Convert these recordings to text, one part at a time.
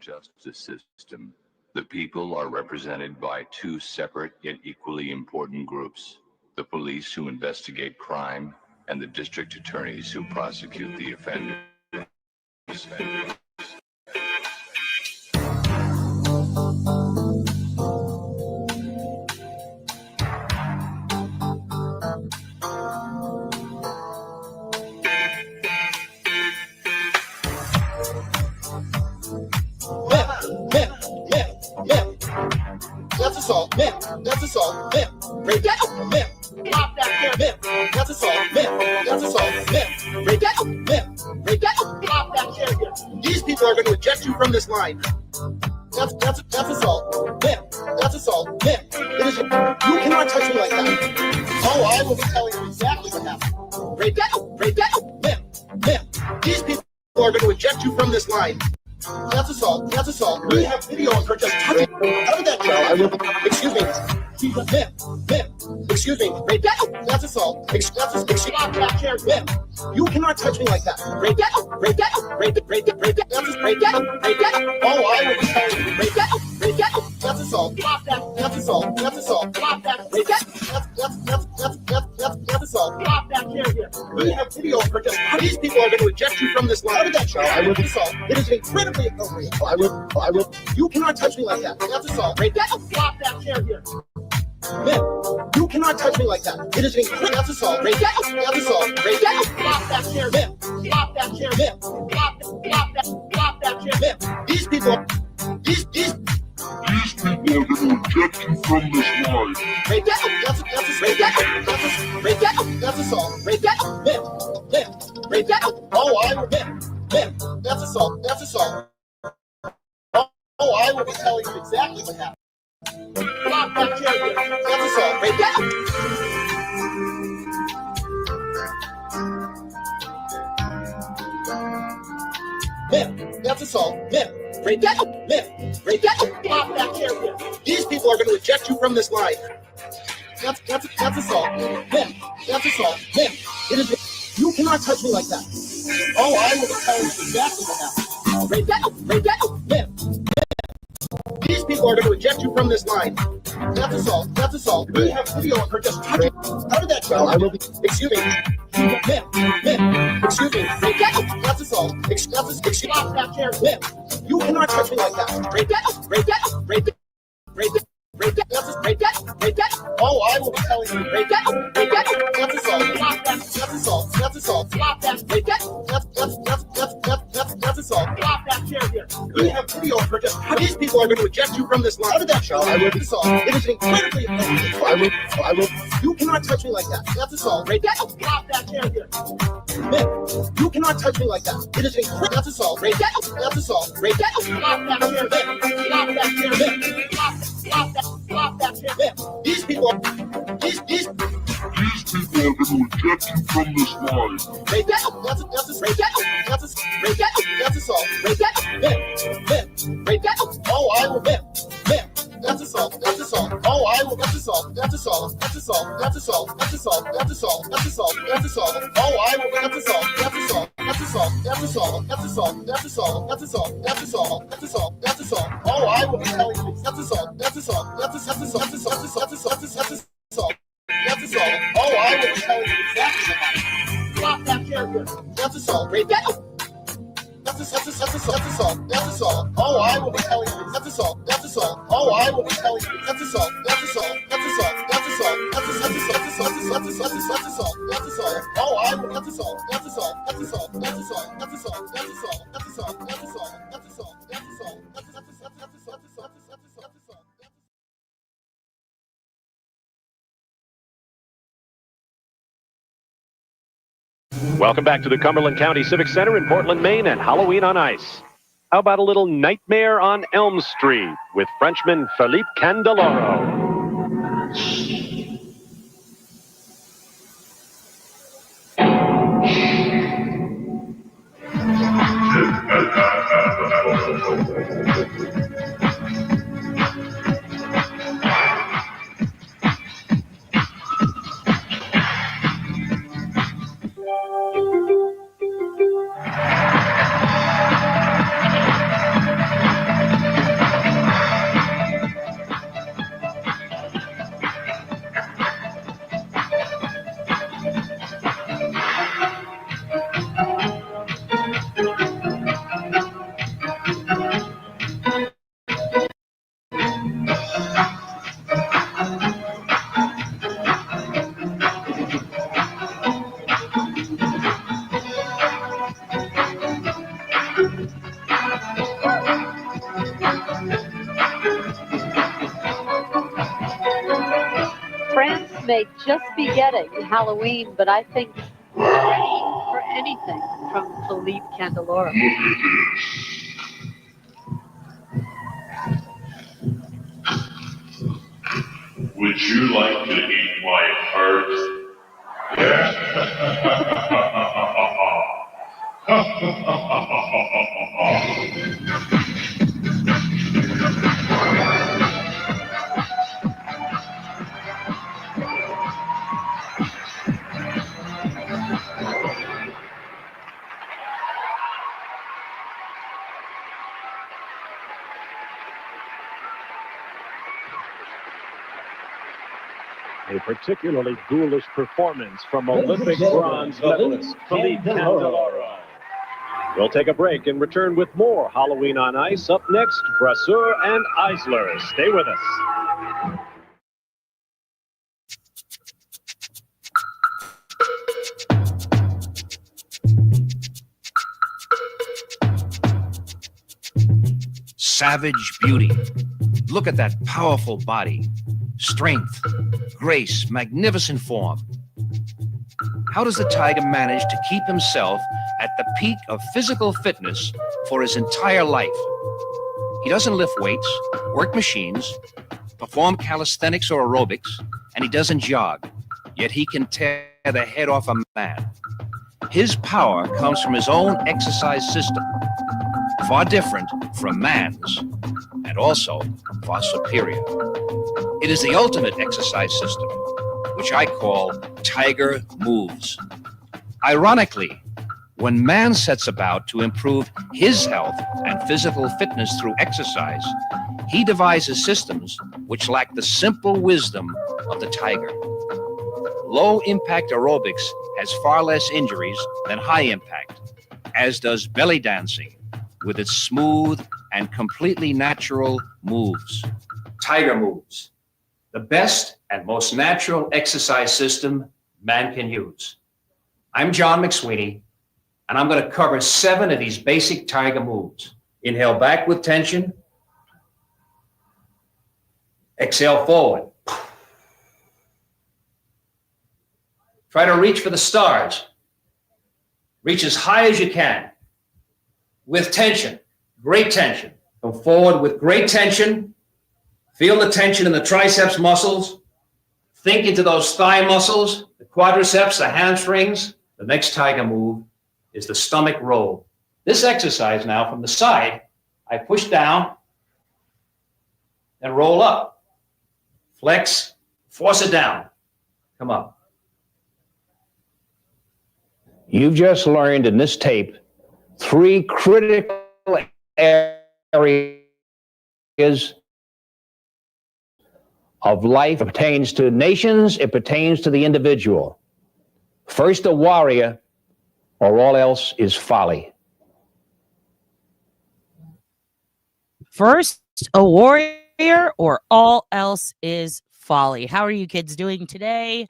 justice system, the people are represented by two separate yet equally important groups: the police who investigate crime and the district attorneys who prosecute the offenders. That's assault, man. That's assault, man. Break that up, man. Pop that here, man. That's assault, man. That's assault, man. Break that up, man. Break that up, pop that here. These people are going to eject you from this line. That's assault, man. That's assault, man. It is. You cannot touch me like that. Oh, I will be telling you exactly what happened. Break that up, man. Man. These people are going to eject you from this line. That's assault. That's assault. We have video of her just touching. How did that go? Excuse me. Ma'am. Excuse me. Break that up. That's assault. Ma'am. You cannot touch me like that. Break that up. Break that up. Break that. Break that. That's break that up. Break that up. Oh, I will be telling you. Break that up. Break that up. That's assault. That's assault. That's assault. Break that. That's assault. Here. We have video of her just. These people are going to eject you from this line. How did that show? I will be assault. It is incredibly appropriate. I will. You cannot touch me like that. That's assault. Break that up. Flop that chair here. Man, you cannot touch me like that. It is incredible. That's assault. Break that up. That's assault. Break that up. Flop that chair. Man, flop that chair. Man, flop that chair. Man, these people are going to eject you from this line. Break that up. That's break that up. Break that up. That's assault. Break that up. Man, break that up. Oh, I will. Man, that's assault. That's assault. Oh, I will be telling you exactly what happened. Flop that chair here. That's assault. Break that up. Man, that's assault. Man, break that up. Man, break that up. Flop that chair here. These people are going to eject you from this line. That's assault. Man, that's assault. Man, it is. You cannot touch me like that. Oh, I will be telling you exactly what happened. Break that up. Break that up. Man. These people are going to eject you from this line. That's assault. That's assault. We have video of her just touching. How did that go? I will be. Excuse me. Man. Excuse me. Break that up. That's assault. Excuse me. That chair. Man. You cannot touch me like that. Break that up. Break that up. Break that. Break that. Break that. That's break that. Break that. Oh, I will be telling you. Break that up. Break that up. That's assault. That's assault. That's assault. Flop that. Break that. That's assault. Flop that chair here. We have video of her just. These people are going to eject you from this line. How did that show? I will be assault. It is incredibly appropriate. I will. You cannot touch me like that. That's assault. Break that up. Flop that chair here. Man, you cannot touch me like that. It is incredible. That's assault. Break that up. That's assault. Break that up. Flop that chair. Flop that chair. Flop that chair. Man, these people are going to eject you from this line. Break that up. That's break that up. Break that up. That's assault. Break that up. Man. Break that up. Oh, I will. Man. That's assault. That's assault. Oh, I will. That's assault. That's assault. That's assault. That's assault. That's assault. That's assault. That's assault. That's assault. Oh, I will. That's assault. That's assault. That's assault. That's assault. That's assault. That's assault. That's assault. That's assault. That's assault. That's assault. Oh, I will be telling you. That's assault. That's assault. That's assault. That's assault. That's assault. That's assault. That's assault. Oh, I will be telling you exactly what happened. Flop that chair here. That's assault. Break that up. That's assault. That's assault. Oh, I will be telling you. That's assault. That's assault. Oh, I will be telling you. That's assault. That's assault. That's assault. That's assault. That's assault. That's assault. That's assault. Oh, I will. That's assault. That's assault. That's assault. That's assault. That's assault. That's assault. That's assault. That's assault. That's assault. That's assault. That's assault. Welcome back to the Cumberland County Civic Center in Portland, Maine, and Halloween on Ice. How about a little Nightmare on Elm Street with Frenchman Philippe Candeloro? may just be getting Halloween, but I think we're ready for anything from Philippe Candelora. Would you like to eat my heart? A particularly ghoulish performance from Olympic bronze medalist Philippe Candelora. We'll take a break and return with more Halloween on Ice. Up next, Brasseur and Eisler. Stay with us. Savage beauty. Look at that powerful body. Strength, grace, magnificent form. How does the tiger manage to keep himself at the peak of physical fitness for his entire life? He doesn't lift weights, work machines, perform calisthenics or aerobics, and he doesn't jog. Yet he can tear the head off a man. His power comes from his own exercise system, far different from man's, and also far superior. It is the ultimate exercise system, which I call Tiger Moves. Ironically, when man sets about to improve his health and physical fitness through exercise, he devises systems which lack the simple wisdom of the tiger. Low-impact aerobics has far less injuries than high-impact, as does belly dancing with its smooth and completely natural moves. Tiger Moves, the best and most natural exercise system man can use. I'm John McSweeney, and I'm going to cover 7 of these basic tiger moves. Inhale back with tension. Exhale forward. Try to reach for the stars. Reach as high as you can with tension, great tension. Come forward with great tension. Feel the tension in the triceps muscles. Think into those thigh muscles, the quadriceps, the hamstrings. The next tiger move is the stomach roll. This exercise now from the side, I push down and roll up. Flex, force it down. Come up. You've just learned in this tape 3 critical areas of life. It pertains to nations, it pertains to the individual. First, a warrior, or all else is folly. First, a warrior, or all else is folly. How are you kids doing today?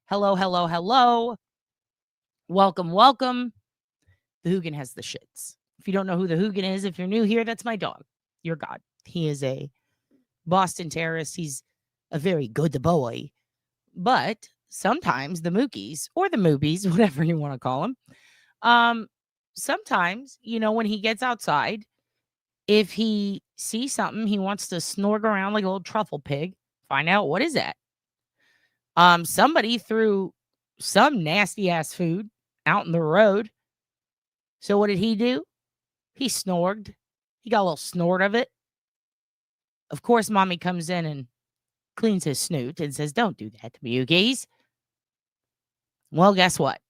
Hello, hello, hello. Welcome, welcome. The Hoogan has the shits. If you don't know who the Hoogan is, if you're new here, that's my dog, your God. He is a Boston terrorist. He's a very good boy. But sometimes the Mookies, or the Moobies, whatever you want to call them, sometimes, you know, when he gets outside, if he sees something, he wants to snorg around like a little truffle pig, find out what is that. Somebody threw some nasty ass food out in the road. So what did he do? He snorged. He got a little snort of it. Of course, mommy comes in and cleans his snoot and says, "Don't do that to me, you geese." Well, guess what?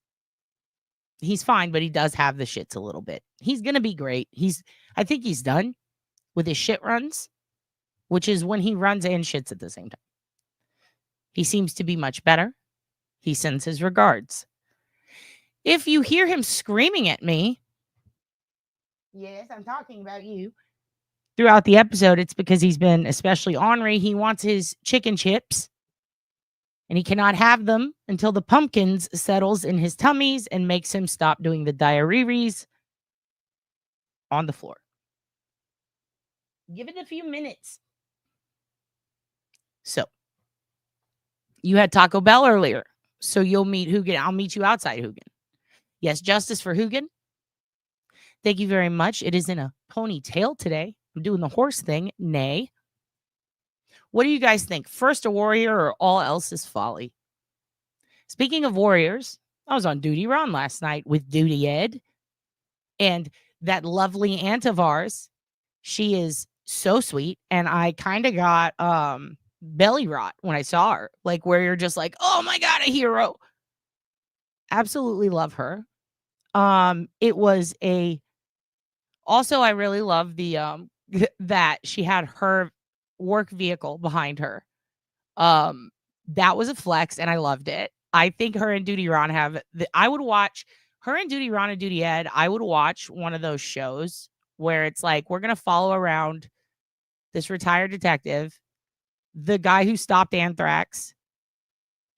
He's fine, but he does have the shits a little bit. He's going to be great. I think he's done with his shit runs, which is when he runs and shits at the same time. He seems to be much better. He sends his regards. If you hear him screaming at me, yes, I'm talking about you, throughout the episode, it's because he's been especially ornery. He wants his chicken chips, and he cannot have them until the pumpkins settles in his tummies and makes him stop doing the diarrheas on the floor. Give it a few minutes. So, You had Taco Bell earlier. So you'll meet Hugin. I'll meet you outside Hugin. Yes, justice for Hugin. Thank you very much. It is in a ponytail today. I'm doing the horse thing. Nay. What do you guys think? First a warrior or all else is folly? Speaking of warriors, I was on Duty Run last night with Duty Ed. And that lovely aunt of ours, she is so sweet. And I kind of got belly rot when I saw her. Like where you're just like, oh my God, a hero. Absolutely love her. It was also I really love the that she had her work vehicle behind her. That was a flex and I loved it. I think her and Duty Ron I would watch her and Duty Ron and Duty Ed. I would watch one of those shows where it's like we're gonna follow around this retired detective, the guy who stopped anthrax,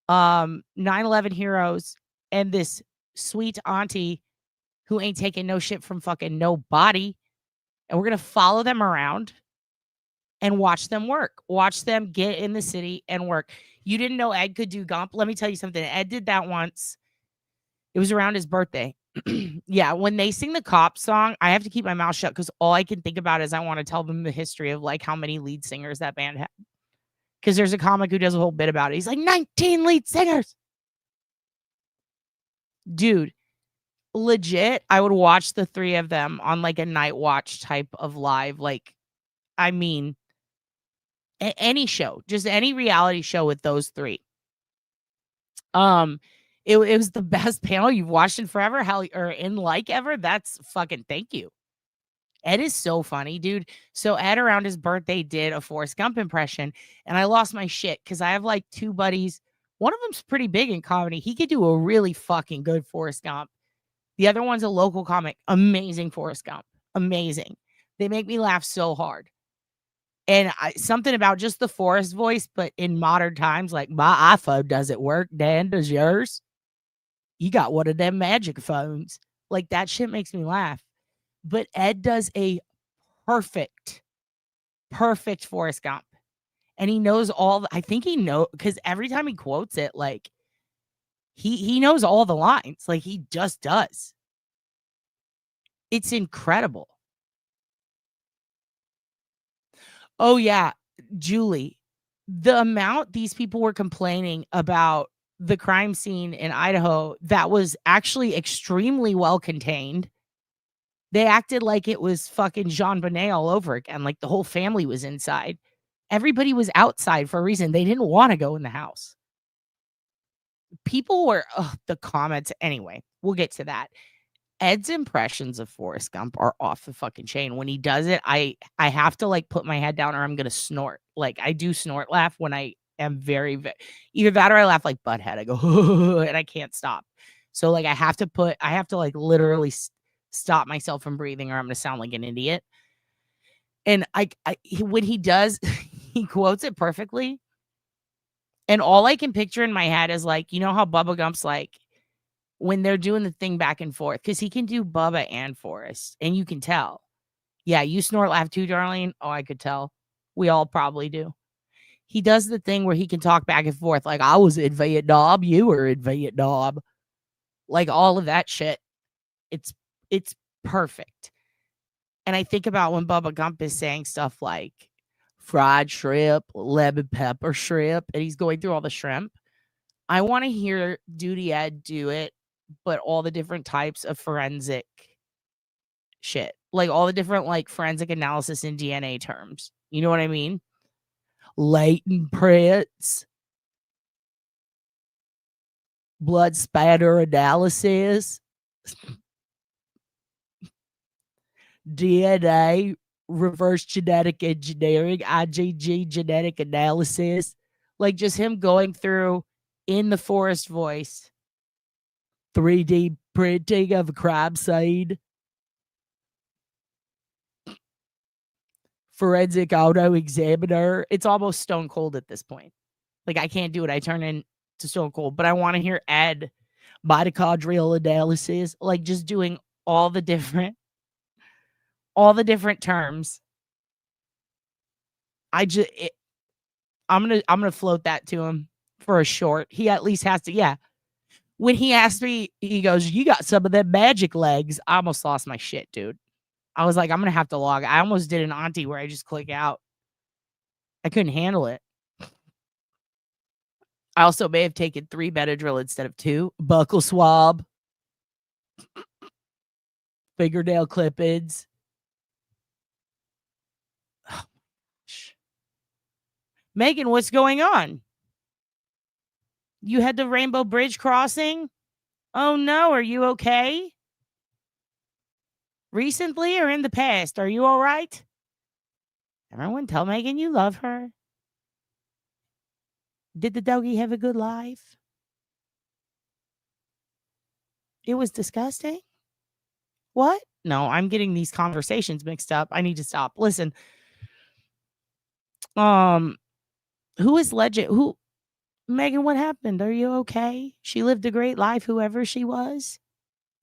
9/11 heroes, and this sweet auntie who ain't taking no shit from fucking nobody. And we're going to follow them around and watch them work. Watch them get in the city and work. You didn't know Ed could do Gump? Let me tell you something. Ed did that once. It was around his birthday. Yeah, when they sing the cop song, I have to keep my mouth shut because all I can think about is I want to tell them the history of like how many lead singers that band had. Because there's a comic who does a whole bit about it. He's like, 19 lead singers. Dude, legit, I would watch the three of them on like a night watch type of live. Like, I mean, any show, just any reality show with those three. It was the best panel you've watched in forever, hell, or in like ever. That's fucking thank you. Ed is so funny, dude. So Ed around his birthday did a Forrest Gump impression, and I lost my shit because I have like two buddies. One of them's pretty big in comedy. He could do a really fucking good Forrest Gump. The other one's a local comic. Amazing Forrest Gump. Amazing. They make me laugh so hard. And something about just the Forrest voice, but in modern times, like my iPhone doesn't work. Dan, does yours? You got one of them magic phones. Like that shit makes me laugh. But Ed does a perfect Forrest Gump. And he knows I think he knows, because every time he quotes it, like he knows all the lines. Like he just does. It's incredible. Oh, yeah, Julie, the amount these people were complaining about the crime scene in Idaho that was actually extremely well contained. They acted like it was fucking Jean Bonnet all over again, like the whole family was inside. Everybody was outside for a reason. They didn't want to go in the house. People were, the comments. Anyway, we'll get to that. Ed's impressions of Forrest Gump are off the fucking chain. When he does it, I have to like put my head down or I'm going to snort. Like I do snort laugh when I am very, either that or I laugh like butthead. I go, and I can't stop. So like I have to like literally stop myself from breathing or I'm going to sound like an idiot. And when he does, he quotes it perfectly. And all I can picture in my head is like, you know how Bubba Gump's like, when they're doing the thing back and forth, because he can do Bubba and Forrest, and you can tell. Yeah, you snort laugh too, Darlene. Oh, I could tell. We all probably do. He does the thing where he can talk back and forth, like I was in Vietnam, you were in Vietnam, like all of that shit. It's perfect. And I think about when Bubba Gump is saying stuff like fried shrimp, lemon pepper shrimp, and he's going through all the shrimp. I want to hear Duty Ed do it, but all the different types of forensic shit, like all the different like forensic analysis in DNA terms. You know what I mean? Latent prints, blood spatter analysis, DNA, reverse genetic engineering, IgG genetic analysis, like just him going through in the Forrest voice, 3D printing of a crime scene, forensic auto examiner. It's almost stone cold at this point. Like I can't do it. I turn into stone cold, but I want to hear Ed mitochondrial analysis, like just doing all the different terms. I'm gonna float that to him. for a short. He at least has to, yeah. When he asked me, he goes, "You got some of them magic legs." I almost lost my shit, dude. I was like, I'm going to have to log. I almost did an auntie where I just click out. I couldn't handle it. I also may have taken 3 Benadryl instead of 2. Buckle swab. Fingernail clip-ins. Oh, Megan, what's going on? You had the Rainbow Bridge crossing? Oh no, are you okay? Recently or in the past? Are you all right? Everyone tell Megan you love her. Did the doggy have a good life? It was disgusting. What? No, I'm getting these conversations mixed up. I need to stop. Listen. Who is legend? Who? Megan, what happened? Are you okay? She lived a great life, whoever she was.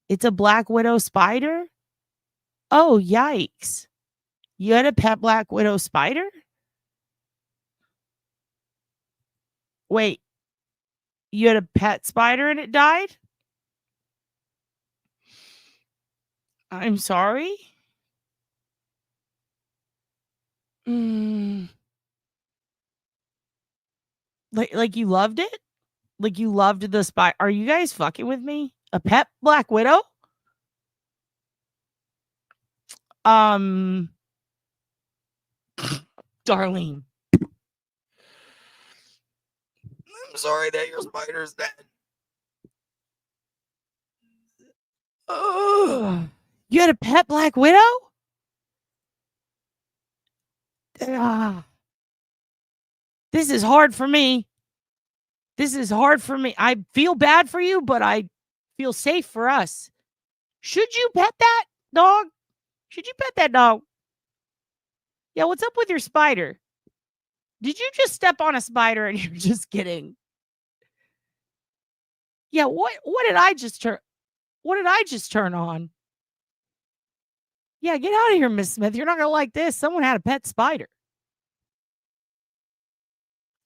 It's a Black Widow spider? Oh, yikes. You had a pet Black Widow spider? Wait. You had a pet spider and it died? I'm sorry? Like you loved it? Like you loved the spider? Are you guys fucking with me? A pet Black Widow? Darlene. I'm sorry that your spider's dead. Oh, you had a pet Black Widow? This is hard for me. I feel bad for you, but I feel safe for us. Should you pet that dog? Should you pet that dog? Yeah, what's up with your spider? Did you just step on a spider and you're just kidding? Yeah, what did I just turn? What did I just turn on? Yeah, get out of here, Miss Smith. You're not going to like this. Someone had a pet spider.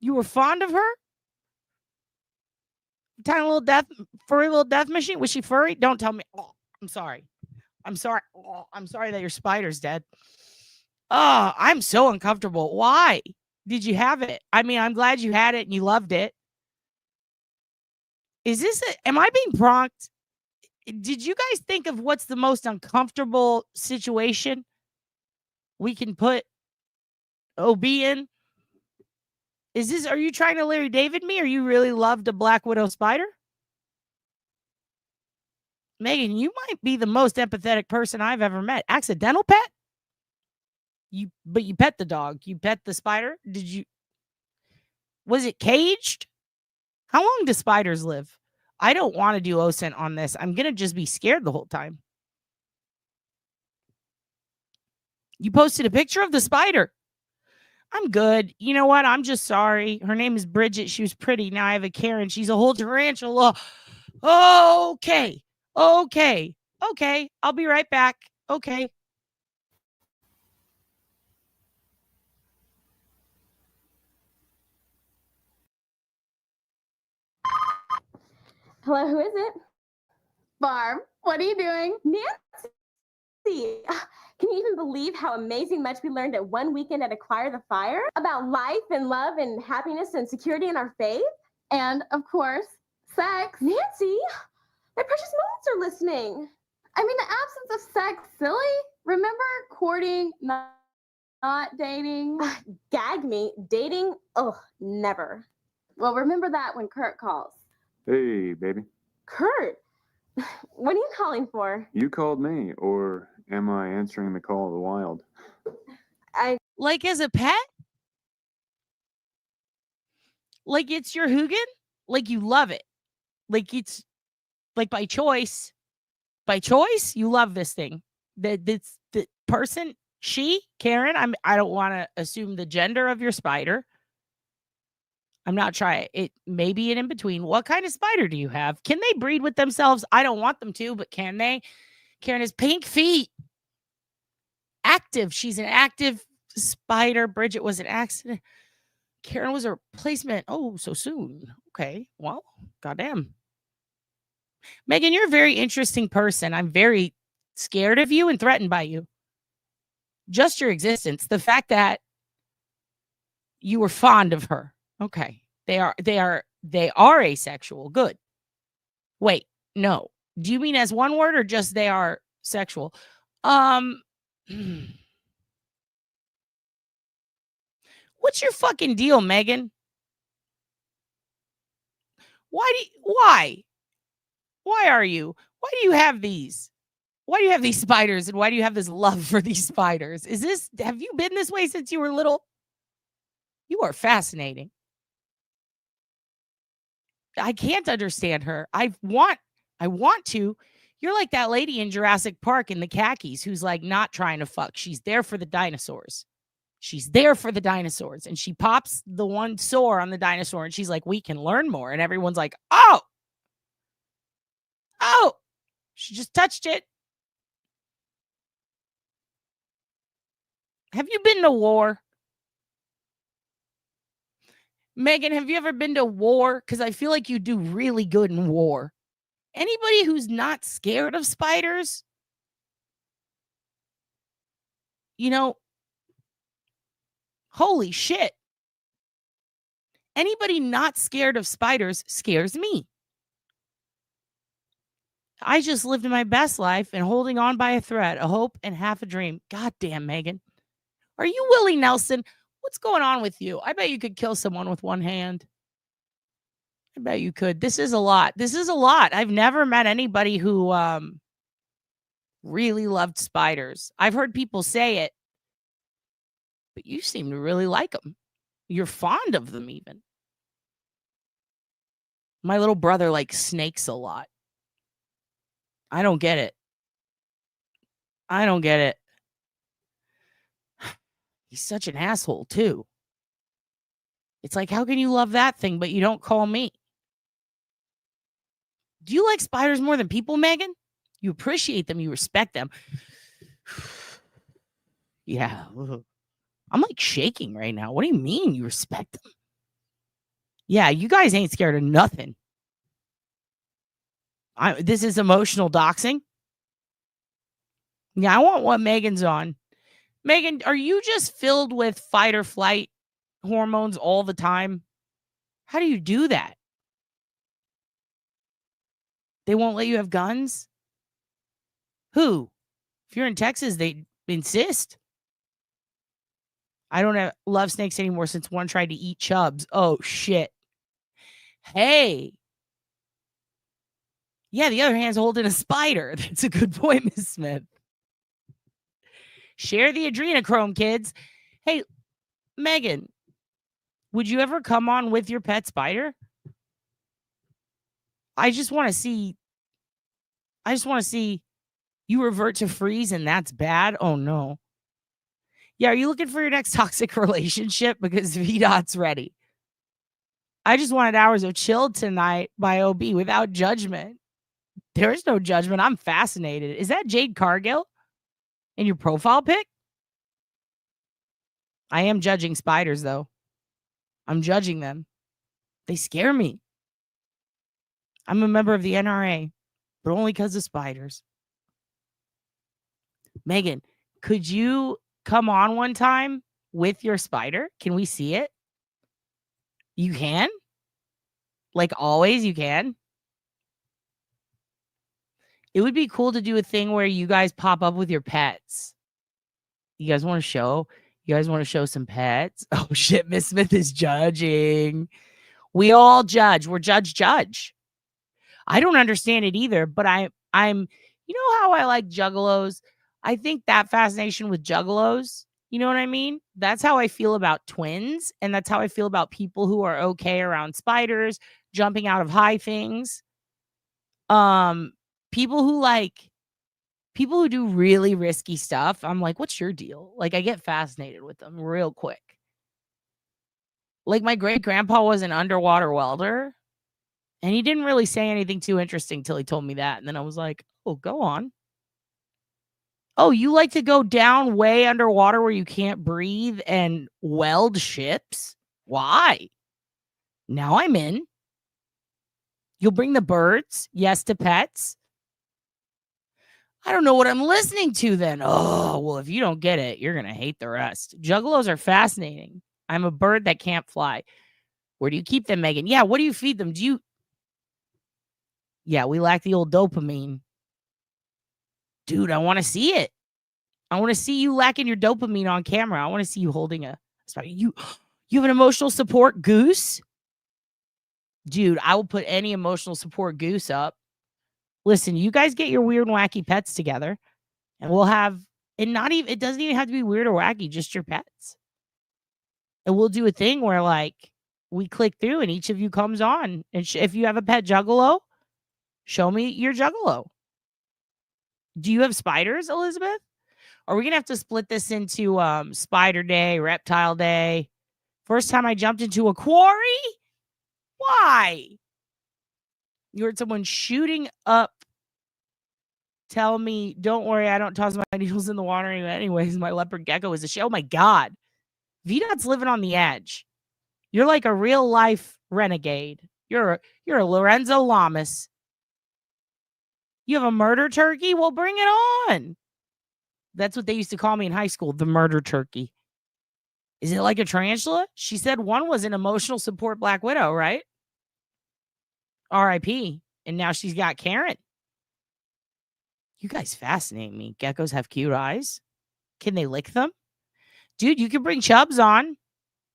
You were fond of her? Tiny little furry little death machine? Was she furry? Don't tell me. Oh, I'm sorry. I'm sorry. Oh, I'm sorry that your spider's dead. Oh, I'm so uncomfortable. Why did you have it? I mean, I'm glad you had it and you loved it. Am I being pranked? Did you guys think of what's the most uncomfortable situation we can put OB in? Are you trying to Larry David me, or you really loved a Black Widow spider? Megan, you might be the most empathetic person I've ever met. Accidental pet? But you pet the dog. You pet the spider? Was it caged? How long do spiders live? I don't want to do OSINT on this. I'm going to just be scared the whole time. You posted a picture of the spider. I'm good. You know what? I'm just sorry. Her name is Bridget. She was pretty. Now I have a Karen. She's a whole tarantula. Okay. I'll be right back. Okay. Hello, who is it? Barb, what are you doing? Nancy. Can you even believe how amazing much we learned at one weekend at Acquire the Fire about life and love and happiness and security in our faith? And, of course, sex. Nancy, my precious moments are listening. I mean, the absence of sex, silly. Remember courting, not dating? Gag me. Dating? Ugh, never. Well, remember that when Kurt calls. Hey, baby. Kurt, what are you calling for? You called me, or am I answering the call of the wild? Like as a pet? Like it's your Hugin? Like you love it? Like it's like by choice? By choice, you love this thing. The person, Karen, I don't want to assume the gender of your spider. I'm not trying. It may be an in between. What kind of spider do you have? Can they breed with themselves? I don't want them to, but can they? Karen has pink feet. Active. She's an active spider. Bridget was an accident. Karen was a replacement. Oh, so soon. Okay. Well, goddamn. Megan, you're a very interesting person. I'm very scared of you and threatened by you. Just your existence. The fact that you were fond of her. Okay. They are asexual. Good. Wait, no. Do you mean as one word or just they are sexual? What's your fucking deal, Megan? Why are you? Why do you have these? Why do you have these spiders and why do you have this love for these spiders? Have you been this way since you were little? You are fascinating. I can't understand her. I want to. You're like that lady in Jurassic Park in the khakis who's like not trying to fuck. She's there for the dinosaurs. And she pops the one sore on the dinosaur and she's like, we can learn more. And everyone's like, oh, she just touched it. Have you been to war? Megan, have you ever been to war? Because I feel like you do really good in war. Anybody who's not scared of spiders, holy shit. Anybody not scared of spiders scares me. I just lived my best life and holding on by a thread, a hope and half a dream. God damn, Megan. Are you Willie Nelson? What's going on with you? I bet you could kill someone with one hand. I bet you could. This is a lot. I've never met anybody who really loved spiders. I've heard people say it, but you seem to really like them. You're fond of them even. My little brother likes snakes a lot. I don't get it. He's such an asshole, too. It's like, how can you love that thing, but you don't call me? Do you like spiders more than people, Megan? You appreciate them. You respect them. Yeah. I'm like shaking right now. What do you mean you respect them? Yeah, you guys ain't scared of nothing. This is emotional doxing. Yeah, I want what Megan's on. Megan, are you just filled with fight or flight hormones all the time? How do you do that? They won't let you have guns? Who? If you're in Texas, they insist. I don't love snakes anymore since one tried to eat chubs. Oh, shit. Hey. Yeah, the other hand's holding a spider. That's a good point, Ms. Smith. Share the adrenochrome, kids. Hey, Megan, would you ever come on with your pet spider? I just want to see you revert to freeze and that's bad. Oh, no. Yeah, are you looking for your next toxic relationship? Because VDOT's ready. I just wanted hours of chill tonight by OB without judgment. There is no judgment. I'm fascinated. Is that Jade Cargill in your profile pic? I am judging spiders, though. I'm judging them. They scare me. I'm a member of the NRA, but only because of spiders. Megan, could you come on one time with your spider? Can we see it? You can? Like always, you can? It would be cool to do a thing where you guys pop up with your pets. You guys want to show? You guys want to show some pets? Oh, shit, Miss Smith is judging. We all judge. We're judge. I don't understand it either, but I'm, you know how I like juggalos? I think that fascination with juggalos, you know what I mean? That's how I feel about twins. And that's how I feel about people who are okay around spiders, jumping out of high things. People who do really risky stuff. I'm like, what's your deal? Like, I get fascinated with them real quick. Like, my great grandpa was an underwater welder. And he didn't really say anything too interesting till he told me that. And then I was like, oh, go on. Oh, you like to go down way underwater where you can't breathe and weld ships? Why? Now I'm in. You'll bring the birds? Yes to pets? I don't know what I'm listening to then. Oh, well, if you don't get it, you're going to hate the rest. Juggalos are fascinating. I'm a bird that can't fly. Where do you keep them, Megan? Yeah, what do you feed them? Yeah, we lack the old dopamine. Dude, I want to see it. I want to see you lacking your dopamine on camera. I want to see you holding you have an emotional support goose? Dude, I will put any emotional support goose up. Listen, you guys get your weird and wacky pets together, and we'll have, and it doesn't even have to be weird or wacky, just your pets. And we'll do a thing where, like, we click through and each of you comes on. And if you have a pet juggalo, show me your juggalo. Do you have spiders, Elizabeth? Are we going to have to split this into spider day, reptile day? First time I jumped into a quarry? Why? You heard someone shooting up. Tell me, don't worry, I don't toss my needles in the water anyways. My leopard gecko is a shit. Oh my God. VDOT's living on the edge. You're like a real life renegade. You're a Lorenzo Lamas. You have a murder turkey? Well, bring it on. That's what they used to call me in high school, the murder turkey. Is it like a tarantula? She said one was an emotional support Black Widow, right? R.I.P. And now she's got Karen. You guys fascinate me. Geckos have cute eyes. Can they lick them? Dude, you can bring Chubbs on.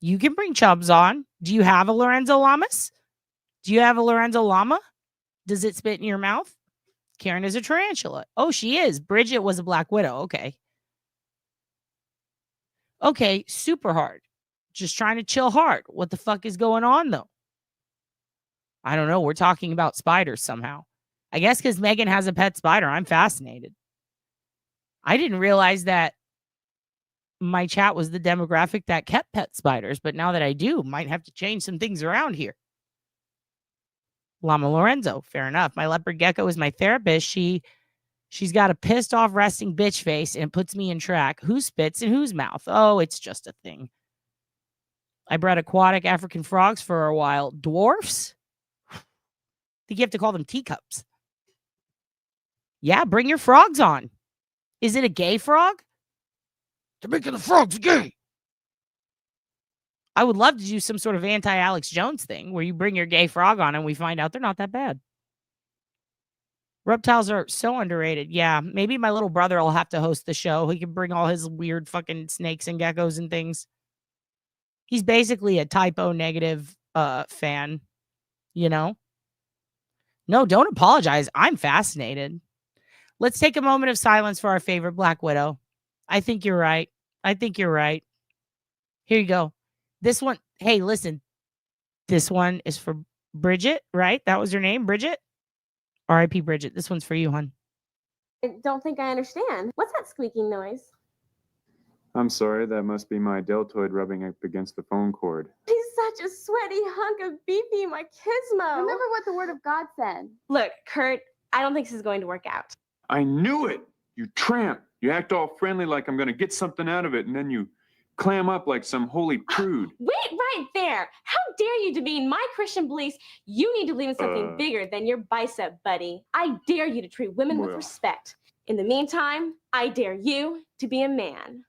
You can bring Chubbs on. Do you have a Lorenzo Lamas? Do you have a Lorenzo Llama? Does it spit in your mouth? Karen is a tarantula. Oh, she is. Bridget was a Black Widow. Okay. Okay, super hard. Just trying to chill hard. What the fuck is going on, though? I don't know. We're talking about spiders somehow. I guess because Megan has a pet spider. I'm fascinated. I didn't realize that my chat was the demographic that kept pet spiders, but now that I do, might have to change some things around here. Llama Lorenzo, fair enough. My leopard gecko is my therapist. She's got a pissed off resting bitch face and puts me in track. Who spits in whose mouth? Oh, it's just a thing. I bred aquatic African frogs for a while. Dwarfs? I think you have to call them teacups. Yeah, bring your frogs on. Is it a gay frog? They're making the frogs gay. I would love to do some sort of anti-Alex Jones thing where you bring your gay frog on and we find out they're not that bad. Reptiles are so underrated. Yeah, maybe my little brother will have to host the show. He can bring all his weird fucking snakes and geckos and things. He's basically a typo negative fan, you know? No, don't apologize. I'm fascinated. Let's take a moment of silence for our favorite Black Widow. I think you're right. Here you go. This one, hey, listen. This one is for Bridget, right? That was her name, Bridget? R.I.P. Bridget. This one's for you, hon. I don't think I understand. What's that squeaking noise? I'm sorry, that must be my deltoid rubbing up against the phone cord. He's such a sweaty hunk of beefy, my Gizmo. Remember what the word of God said. Look, Kurt, I don't think this is going to work out. I knew it! You tramp! You act all friendly like I'm gonna get something out of it, and then you clam up like some holy prude. Wait right there! How dare you demean my Christian beliefs? You need to believe in something bigger than your bicep, buddy. I dare you to treat women with respect. In the meantime, I dare you to be a man.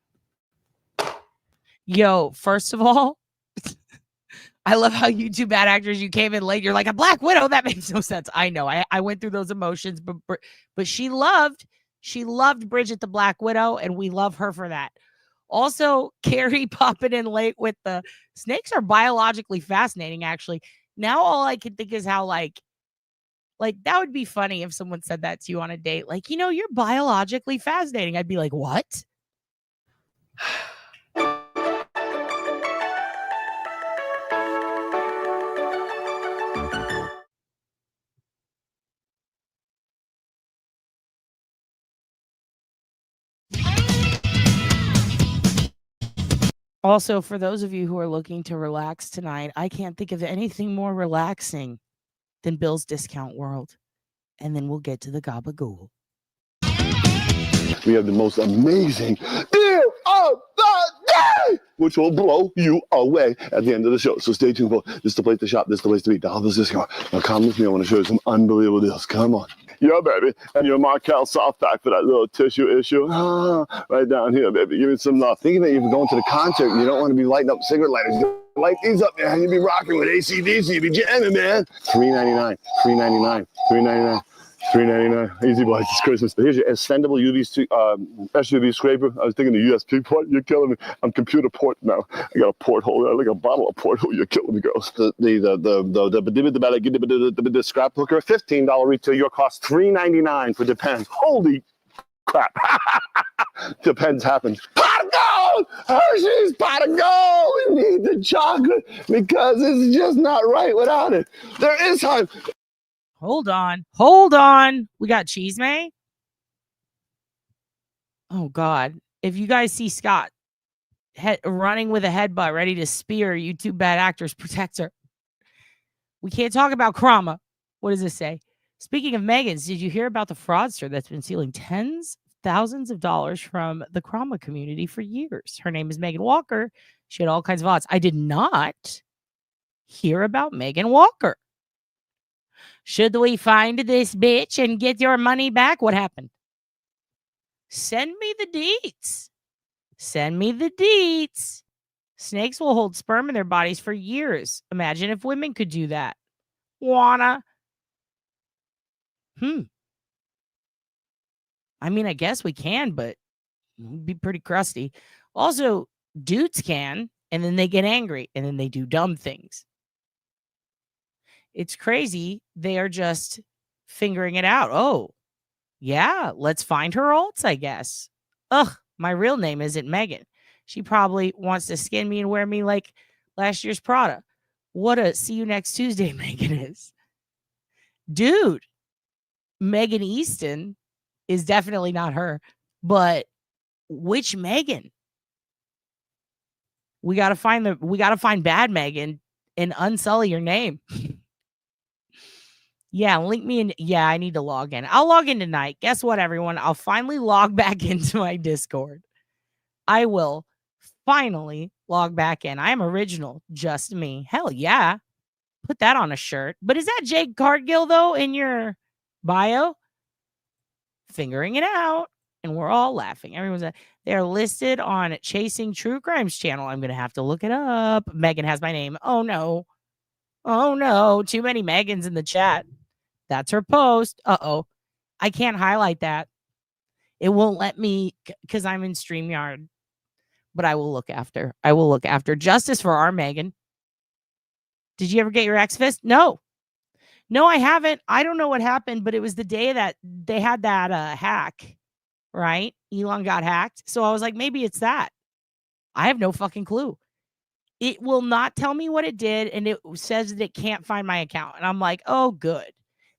Yo, first of all, I love how you two bad actors, you came in late. You're like, a Black Widow? That makes no sense. I know. I went through those emotions, but she loved Bridget the Black Widow, and we love her for that. Also, Carrie popping in late with the snakes are biologically fascinating, actually. Now all I can think is how, like that would be funny if someone said that to you on a date. Like, you know, you're biologically fascinating. I'd be like, what? Also, for those of you who are looking to relax tonight, I can't think of anything more relaxing than Bill's Discount World. And then we'll get to the gabagool. We have the most amazing deal of the day! which will blow you away at the end of the show. So stay tuned for this is the place to shop, this is the place to be. $1 discount. Now come with me, I want to show you some unbelievable deals. Come on. Yeah, baby. And your Markel soft pack for that little tissue issue. Right down here, baby. Give me some love. Think of it, you're going to the concert and you don't want to be lighting up cigarette lighters. Light these up, man. You'd be rocking with AC/DC. You'd be jamming, man. $3.99. $3.99. $3.99. $3.99. Easy boys, it's Christmas. But here's your extendable SUV scraper. I was thinking the USB port. You're killing me. I'm computer port now. I got a porthole there, like a bottle of porthole. You're killing me, girls. The scrap hooker, $15 retail. Your cost $3.99 for Depends. Holy crap. Depends happens. Pot of gold! Hershey's pot of gold! We need the chocolate because it's just not right without it. There is time. Hold on. We got Cheese May. Oh God. If you guys see Scott running with a headbutt ready to spear YouTube bad actors protector. We can't talk about Krama. What does this say? Speaking of Megans, did you hear about the fraudster that's been stealing tens of thousands of dollars from the Krama community for years? Her name is Megan Walker. She had all kinds of odds. I did not hear about Megan Walker. Should we find this bitch and get your money back? What happened? Send me the deets. Send me the deets. Snakes will hold sperm in their bodies for years. Imagine if women could do that. Wanna? I mean, I guess we can, but it'd be pretty crusty. Also, dudes can, and then they get angry, and then they do dumb things. It's crazy. They are just figuring it out. Oh, yeah, let's find her alts, I guess. Ugh, my real name isn't Megan. She probably wants to skin me and wear me like last year's Prada. What a see you next Tuesday Megan is. Dude, Megan Easton is definitely not her. But which Megan? We gotta find bad Megan and unsully your name. Yeah, link me in. Yeah, I need to log in. I'll log in tonight. Guess what, everyone? I'll finally log back into my Discord. I will finally log back in. I am original. Just me. Hell yeah. Put that on a shirt. But is that Jake Cargill, though, in your bio? Figuring it out. And we're all laughing. Everyone's they're listed on Chasing True Crimes channel. I'm going to have to look it up. Megan has my name. Oh, no. Oh, no. Too many Megans in the chat. That's her post. Uh-oh. I can't highlight that. It won't let me because I'm in StreamYard. But I will look after. I will look after. Justice for our Megan. Did you ever get your X-Fist? No. No, I haven't. I don't know what happened, but it was the day that they had that hack, right? Elon got hacked. So I was like, maybe it's that. I have no fucking clue. It will not tell me what it did, and it says that it can't find my account. And I'm like, oh, good.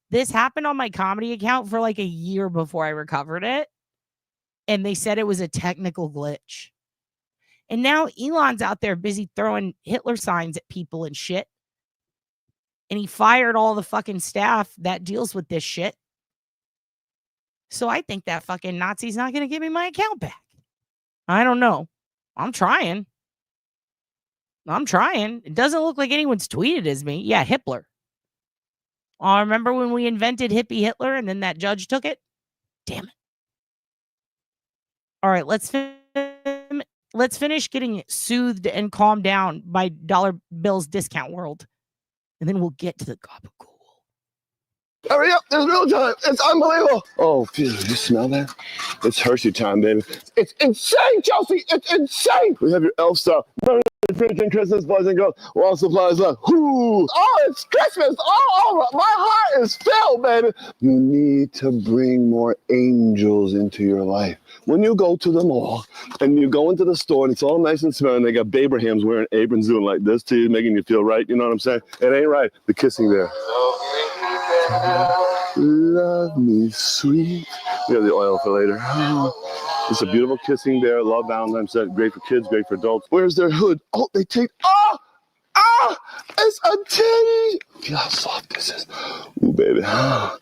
This happened on my comedy account for like a year before I recovered it. And they said it was a technical glitch. And now Elon's out there busy throwing Hitler signs at people and shit. And he fired all the fucking staff that deals with this shit. So I think that fucking Nazi's not going to give me my account back. I don't know. I'm trying. It doesn't look like anyone's tweeted as me. Yeah, Hitler. Oh, remember when we invented hippie Hitler and then that judge took it? Damn it. All right, let's finish getting soothed and calmed down by Dollar Bill's Discount World. And then we'll get to the gabagool. Hurry up, there's real time. It's unbelievable. Oh, phew, you smell that? It's Hershey time, baby. It's insane, Chelsea. It's insane. We have your elf stuff. Freaking Christmas, boys and girls. All supplies left. Whoo! Oh, it's Christmas all over. My heart is filled, baby. You need to bring more angels into your life. When you go to the mall and you go into the store and it's all nice and smelling, they got Babrahams wearing aprons doing like this to you, making you feel right. You know what I'm saying? It ain't right. The kissing there. Love me sweet. We have the oil for later. It's a beautiful kissing bear. Love Valentine's set. Great for kids, great for adults. Where's their hood? Oh, they take. It's a titty. Feel how soft this is. Ooh, baby. I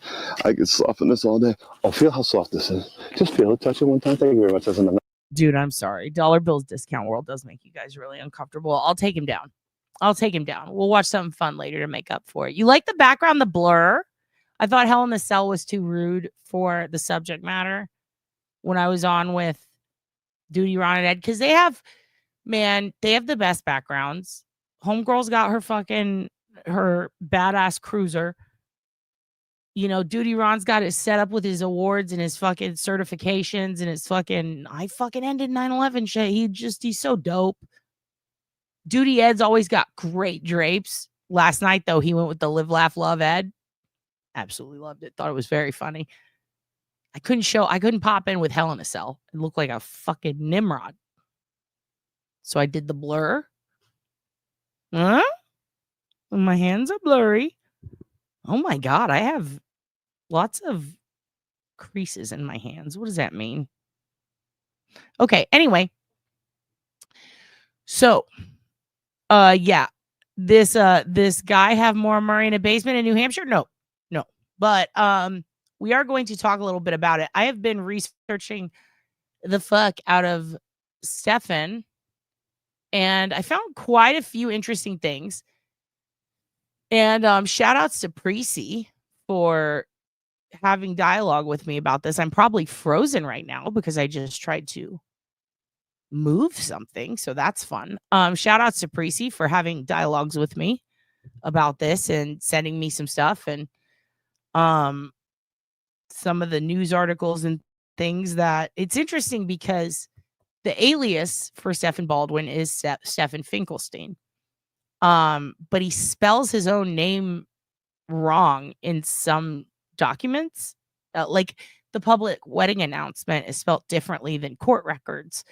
could soften this all day. Oh, feel how soft this is. Just feel it. Touch it one time. Thank you very much. That's enough. Dude, I'm sorry. Dollar Bill's Discount World does make you guys really uncomfortable. I'll take him down. We'll watch something fun later to make up for it. You like the background, the blur? I thought Hell in the Cell was too rude for the subject matter when I was on with Duty, Ron, and Ed, because they have the best backgrounds. Homegirl's got her badass cruiser. You know, Duty Ron's got it set up with his awards and his fucking certifications and his I fucking ended 9/11 shit. He's so dope. Duty Ed's always got great drapes. Last night, though, he went with the Live, Laugh, Love Ed. Absolutely loved it. Thought it was very funny. I couldn't pop in with Hell in a Cell. It looked like a fucking Nimrod. So I did the blur. Huh? My hands are blurry. Oh my God, I have lots of creases in my hands. What does that mean? Okay, anyway. So, yeah. This guy have Maura Murray in a basement in New Hampshire? No. But we are going to talk a little bit about it. I have been researching the fuck out of Steffen, and I found quite a few interesting things. And shout outs to Precy for having dialogue with me about this. I'm probably frozen right now because I just tried to move something, so that's fun. Shout outs to Precy for having dialogues with me about this and sending me some stuff, and some of the news articles and things. That it's interesting because the alias for Steffen Baldwin is Steffen Finkelstein. But he spells his own name wrong in some documents. Like the public wedding announcement is spelled differently than court records.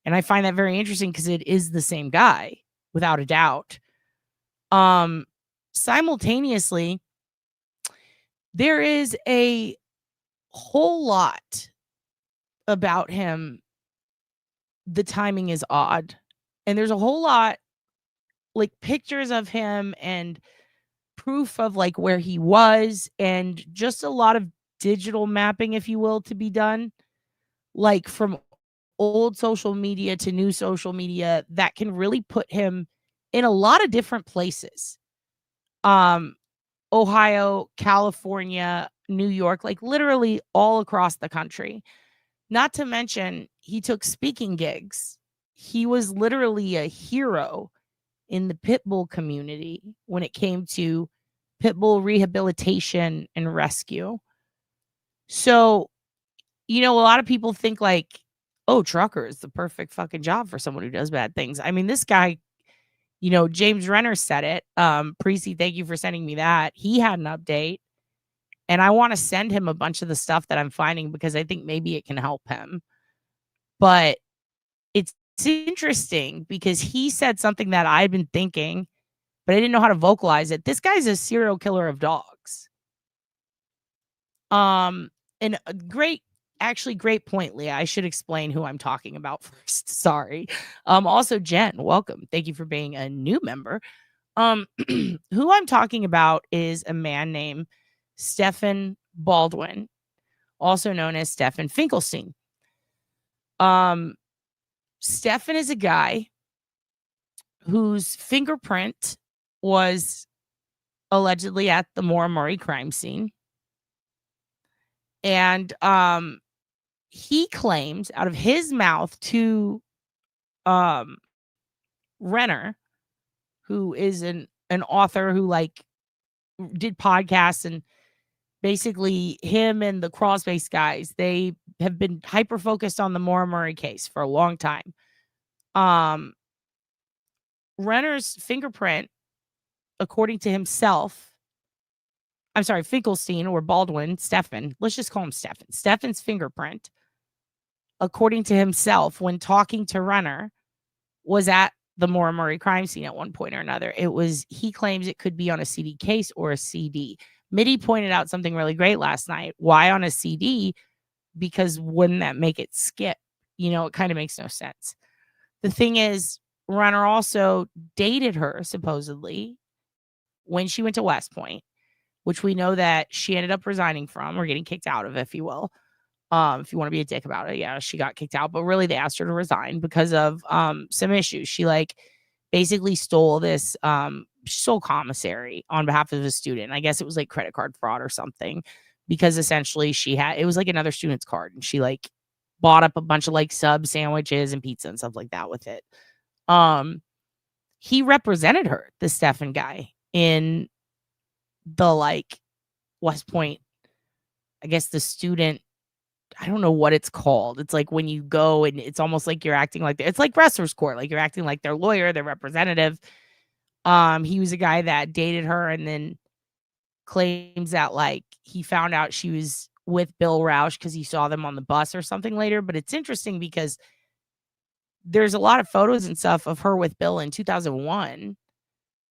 And I find that very interesting because it is the same guy, without a doubt. Simultaneously, there is a whole lot about him. The timing is odd. And there's a whole lot, like pictures of him and proof of like where he was, and just a lot of digital mapping, if you will, to be done, like from old social media to new social media, that can really put him in a lot of different places. Ohio, California, New York, like literally all across the country. Not to mention, he took speaking gigs. He was literally a hero in the pit bull community when it came to pit bull rehabilitation and rescue. So, you know, a lot of people think like, oh, trucker is the perfect fucking job for someone who does bad things. I mean, this guy, you know, James Renner said it. Precy, thank you for sending me that. He had an update, and I want to send him a bunch of the stuff that I'm finding because I think maybe it can help him. But it's interesting because he said something that I've been thinking, but I didn't know how to vocalize it. This guy's a serial killer of dogs. And a great point, Leah. I should explain who I'm talking about first. Sorry. Also, Jen, welcome. Thank you for being a new member. Who I'm talking about is a man named Steffen Baldwin, also known as Steffen Finkelstein. Steffen is a guy whose fingerprint was allegedly at the Maura Murray crime scene. And he claimed out of his mouth to Renner, who is an author who like did podcasts, and basically him and the Crawlspace guys, they have been hyper focused on the Maura Murray case for a long time. Renner's fingerprint, according to himself, I'm sorry, Finkelstein or Baldwin, Steffen, let's just call him Steffen. Steffen's fingerprint, according to himself, when talking to Renner, was at the Maura Murray crime scene at one point or another. He claims it could be on a CD case or a CD. Mitty pointed out something really great last night. Why on a CD? Because wouldn't that make it skip? You know, it kind of makes no sense. The thing is, Renner also dated her, supposedly, when she went to West Point, which we know that she ended up resigning from, or getting kicked out of, if you will. If you want to be a dick about it, yeah, she got kicked out, but really they asked her to resign because of some issues. She like basically stole commissary on behalf of a student. I guess it was like credit card fraud or something, because essentially it was like another student's card, and she like bought up a bunch of like sub sandwiches and pizza and stuff like that with it. He represented her, the Steffen guy, in the like West Point, I guess the student, I don't know what it's called. It's like when you go and it's almost like you're acting like it's like wrestler's court, like you're acting like their lawyer, their representative. He was a guy that dated her and then claims that like he found out she was with Bill Roush because he saw them on the bus or something later. But it's interesting because there's a lot of photos and stuff of her with Bill in 2001.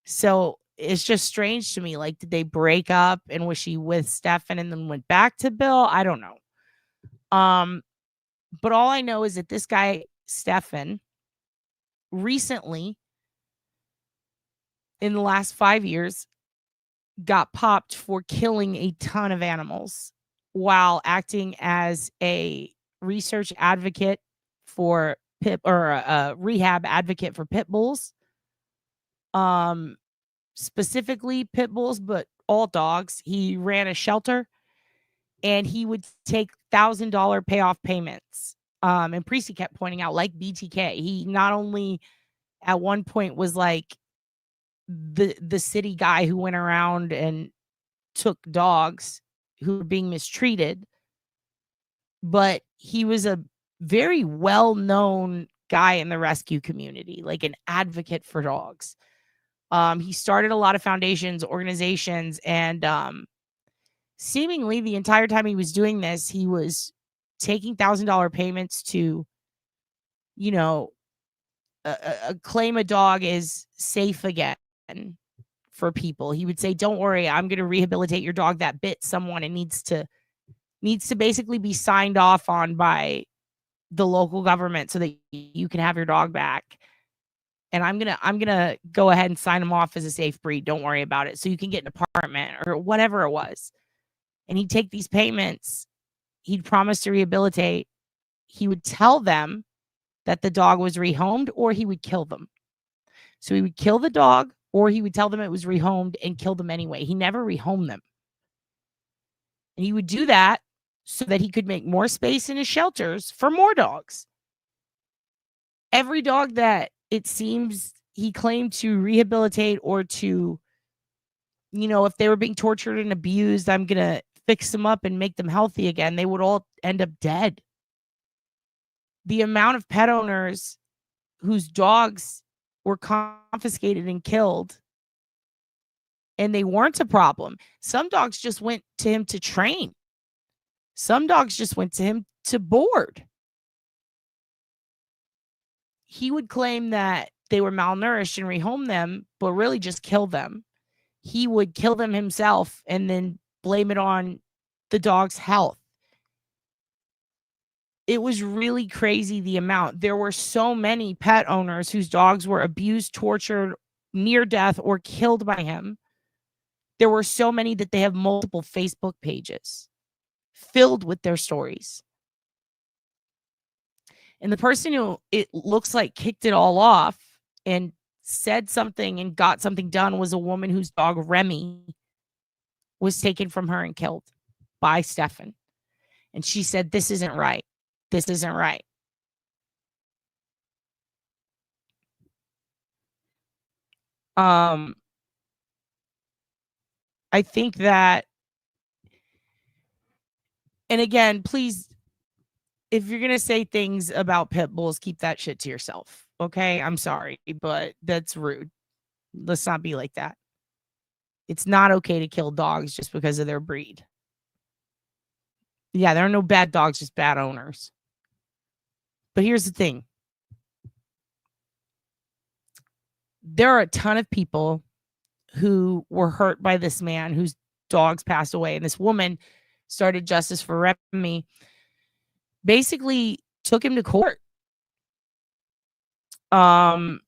So it's just strange to me. Like, did they break up and was she with Steffen and then went back to Bill? I don't know. But all I know is that this guy, Steffen, recently, in the last 5 years, got popped for killing a ton of animals while acting as a research advocate for a rehab advocate for pit bulls. Specifically pit bulls, but all dogs. He ran a shelter and he would take $1,000 payoff payments. And Priestley kept pointing out, like BTK, he not only at one point was like the city guy who went around and took dogs who were being mistreated, but he was a very well-known guy in the rescue community, like an advocate for dogs. He started a lot of foundations, organizations, and seemingly the entire time he was doing this, he was taking $1,000 payments to, you know, claim a dog is safe again for people. He would say, don't worry, I'm going to rehabilitate your dog that bit someone and needs to basically be signed off on by the local government so that you can have your dog back. And I'm gonna go ahead and sign him off as a safe breed. Don't worry about it. So you can get an apartment or whatever it was. And he'd take these payments. He'd promise to rehabilitate. He would tell them that the dog was rehomed, or he would kill them. So he would kill the dog, or he would tell them it was rehomed and kill them anyway. He never rehomed them. And he would do that so that he could make more space in his shelters for more dogs. Every dog that it seems he claimed to rehabilitate or to, you know, if they were being tortured and abused, I'm going to fix them up and make them healthy again, they would all end up dead. The amount of pet owners whose dogs were confiscated and killed, and they weren't a problem. Some dogs just went to him to train. Some dogs just went to him to board. He would claim that they were malnourished and rehome them, but really just kill them. He would kill them himself and then blame it on the dog's health. It was really crazy, the amount. There were so many pet owners whose dogs were abused, tortured, near death, or killed by him. There were so many that they have multiple Facebook pages filled with their stories. And the person who it looks like kicked it all off and said something and got something done was a woman whose dog, Remy, was taken from her and killed by Steffen. And she said, this isn't right. This isn't right. I think that, and again, please, if you're going to say things about pit bulls, keep that shit to yourself. Okay? I'm sorry, but that's rude. Let's not be like that. It's not okay to kill dogs just because of their breed. Yeah, there are no bad dogs, just bad owners. But here's the thing. There are a ton of people who were hurt by this man whose dogs passed away. And this woman started Justice for Remy, basically took him to court. And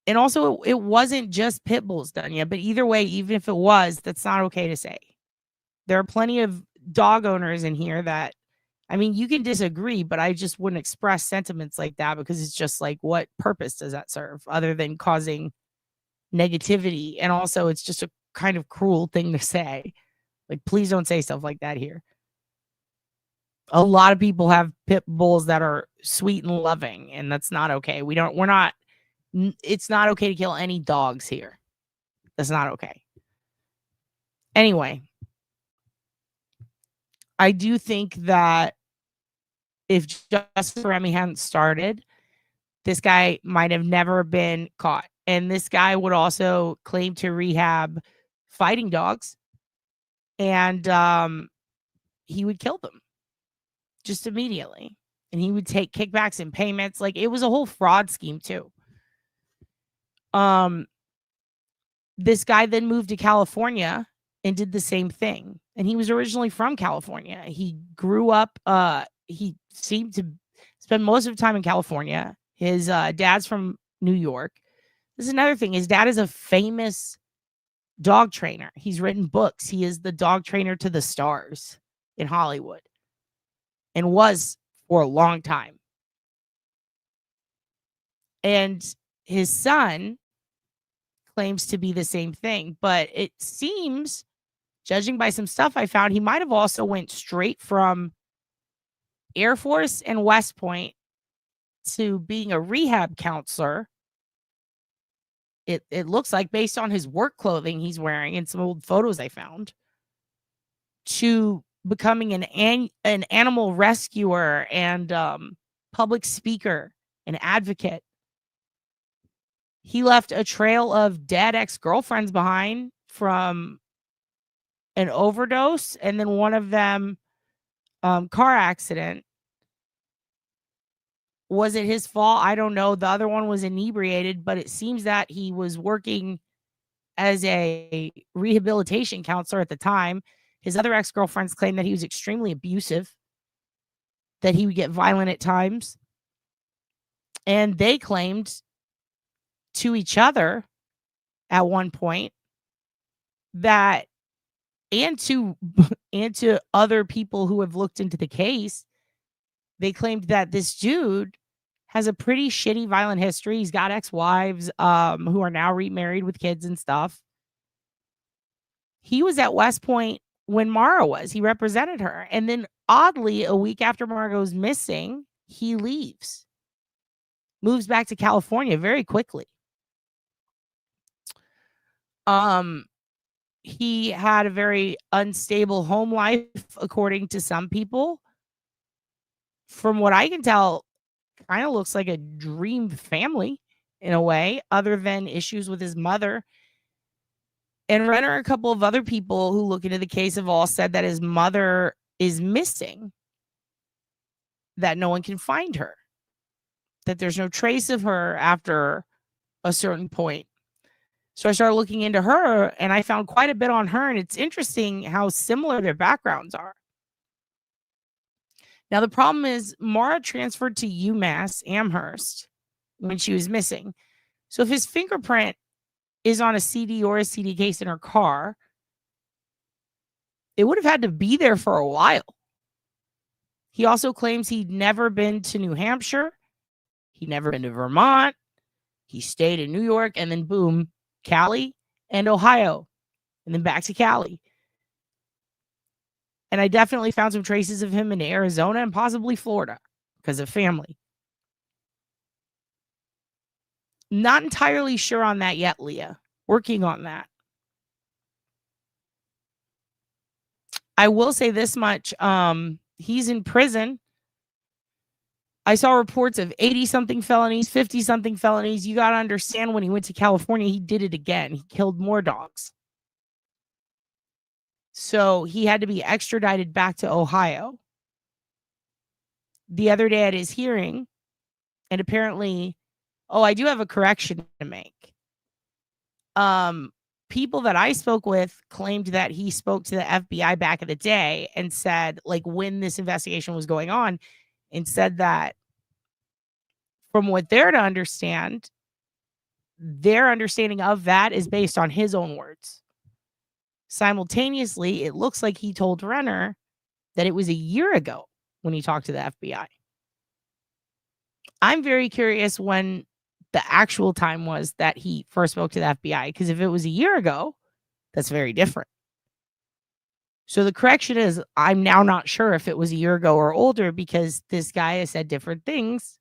also it wasn't just pit bulls, Dunya, but either way, even if it was, that's not okay to say. There are plenty of dog owners in here that I mean, you can disagree, but I just wouldn't express sentiments like that because it's just like, what purpose does that serve other than causing negativity? And also, it's just a kind of cruel thing to say. Like, please don't say stuff like that here. A lot of people have pit bulls that are sweet and loving, and that's not okay. It's not okay to kill any dogs here. That's not okay. Anyway, I do think that if Justice for Remy hadn't started, this guy might have never been caught. And this guy would also claim to rehab fighting dogs, and he would kill them just immediately. And he would take kickbacks and payments. Like, it was a whole fraud scheme too. This guy then moved to California and did the same thing. And he was originally from California. He grew up, he seemed to spend most of the time in California. His dad's from New York. This is another thing. His dad is a famous dog trainer. He's written books. He is the dog trainer to the stars in Hollywood and was for a long time. And his son claims to be the same thing, but it seems, judging by some stuff I found, he might have also went straight from Air Force and West Point to being a rehab counselor. It looks like, based on his work clothing he's wearing and some old photos I found, to becoming an animal rescuer and public speaker and advocate. He left a trail of dead ex-girlfriends behind from an overdose, and then one of them car accident. Was it his fault? I don't know. The other one was inebriated, but it seems that he was working as a rehabilitation counselor at the time. His other ex-girlfriends claimed that he was extremely abusive, that he would get violent at times. And they claimed to each other at one point that, and to other people who have looked into the case, they claimed that this dude has a pretty shitty violent history. He's got ex-wives who are now remarried with kids and stuff. He was at West Point when Maura was. He represented her. And then, oddly, a week after Maura goes missing, he leaves. Moves back to California very quickly. He had a very unstable home life, according to some people. From what I can tell, kind of looks like a dream family in a way, other than issues with his mother. And Renner, a couple of other people who look into the case, have all said that his mother is missing, that no one can find her, that there's no trace of her after a certain point. So I started looking into her, and I found quite a bit on her, and it's interesting how similar their backgrounds are. Now, the problem is Maura transferred to UMass Amherst when she was missing. So if his fingerprint is on a CD or a CD case in her car, it would have had to be there for a while. He also claims he'd never been to New Hampshire. He'd never been to Vermont. He stayed in New York, and then boom, Cali and Ohio, and then back to Cali. And I definitely found some traces of him in Arizona and possibly Florida because of family. Not entirely sure on that yet, Leah. Working on that. I will say this much. He's in prison. I saw reports of 80-something felonies, 50-something felonies. You got to understand, when he went to California, he did it again. He killed more dogs. So he had to be extradited back to Ohio. The other day at his hearing, and apparently, I do have a correction to make. People that I spoke with claimed that he spoke to the FBI back in the day and said, like, when this investigation was going on, and said that from what they're to understand, their understanding of that is based on his own words. Simultaneously, it looks like he told Renner that it was a year ago when he talked to the FBI. I'm very curious when the actual time was that he first spoke to the FBI, because if it was a year ago, that's very different. So the correction is, I'm now not sure if it was a year ago or older, because this guy has said different things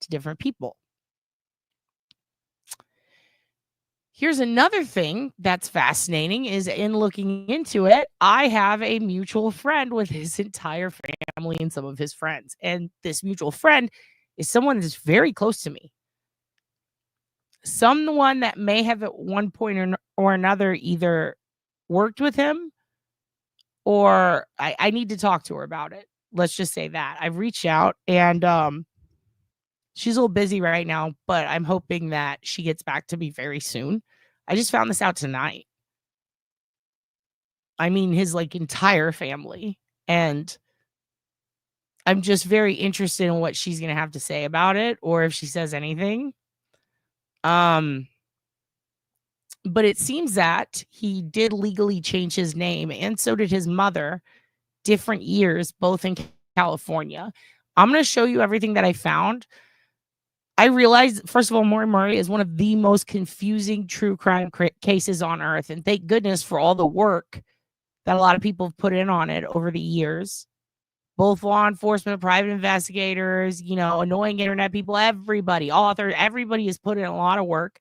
to different people. Here's another thing that's fascinating is in looking into it, I have a mutual friend with his entire family and some of his friends. And this mutual friend is someone that's very close to me. Someone that may have at one point or another either worked with him, or I need to talk to her about it. Let's just say that. I've reached out, and she's a little busy right now, but I'm hoping that she gets back to me very soon. I just found this out tonight. I mean, his entire family. And I'm just very interested in what she's going to have to say about it, or if she says anything. But it seems that he did legally change his name, and so did his mother, different years, both in California. I'm going to show you everything that I found. I realized, first of all, Maura is one of the most confusing true crime cases on earth. And thank goodness for all the work that a lot of people have put in on it over the years. Both law enforcement, private investigators, annoying internet people, everybody, authors, everybody has put in a lot of work.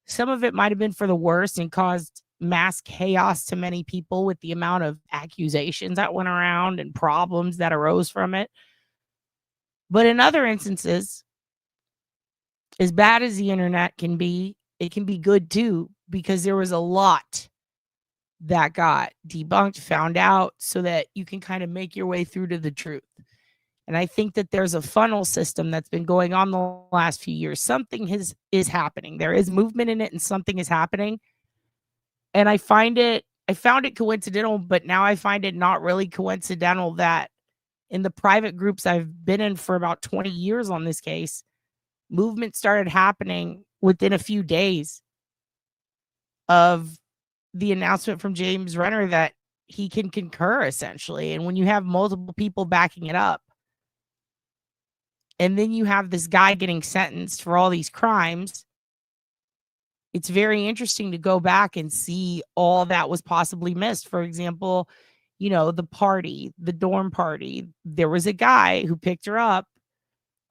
Some of it might have been for the worst and caused mass chaos to many people with the amount of accusations that went around and problems that arose from it. But in other instances, as bad as the internet can be, it can be good too, because there was a lot that got debunked, found out, so that you can kind of make your way through to the truth. And I think that there's a funnel system that's been going on the last few years. Something is happening. There is movement in it, and something is happening. And I found it coincidental, but now I find it not really coincidental that in the private groups I've been in for about 20 years on this case, movement started happening within a few days of the announcement from James Renner that he can concur, essentially. And when you have multiple people backing it up, and then you have this guy getting sentenced for all these crimes, it's very interesting to go back and see all that was possibly missed. For example, the party, the dorm party, there was a guy who picked her up,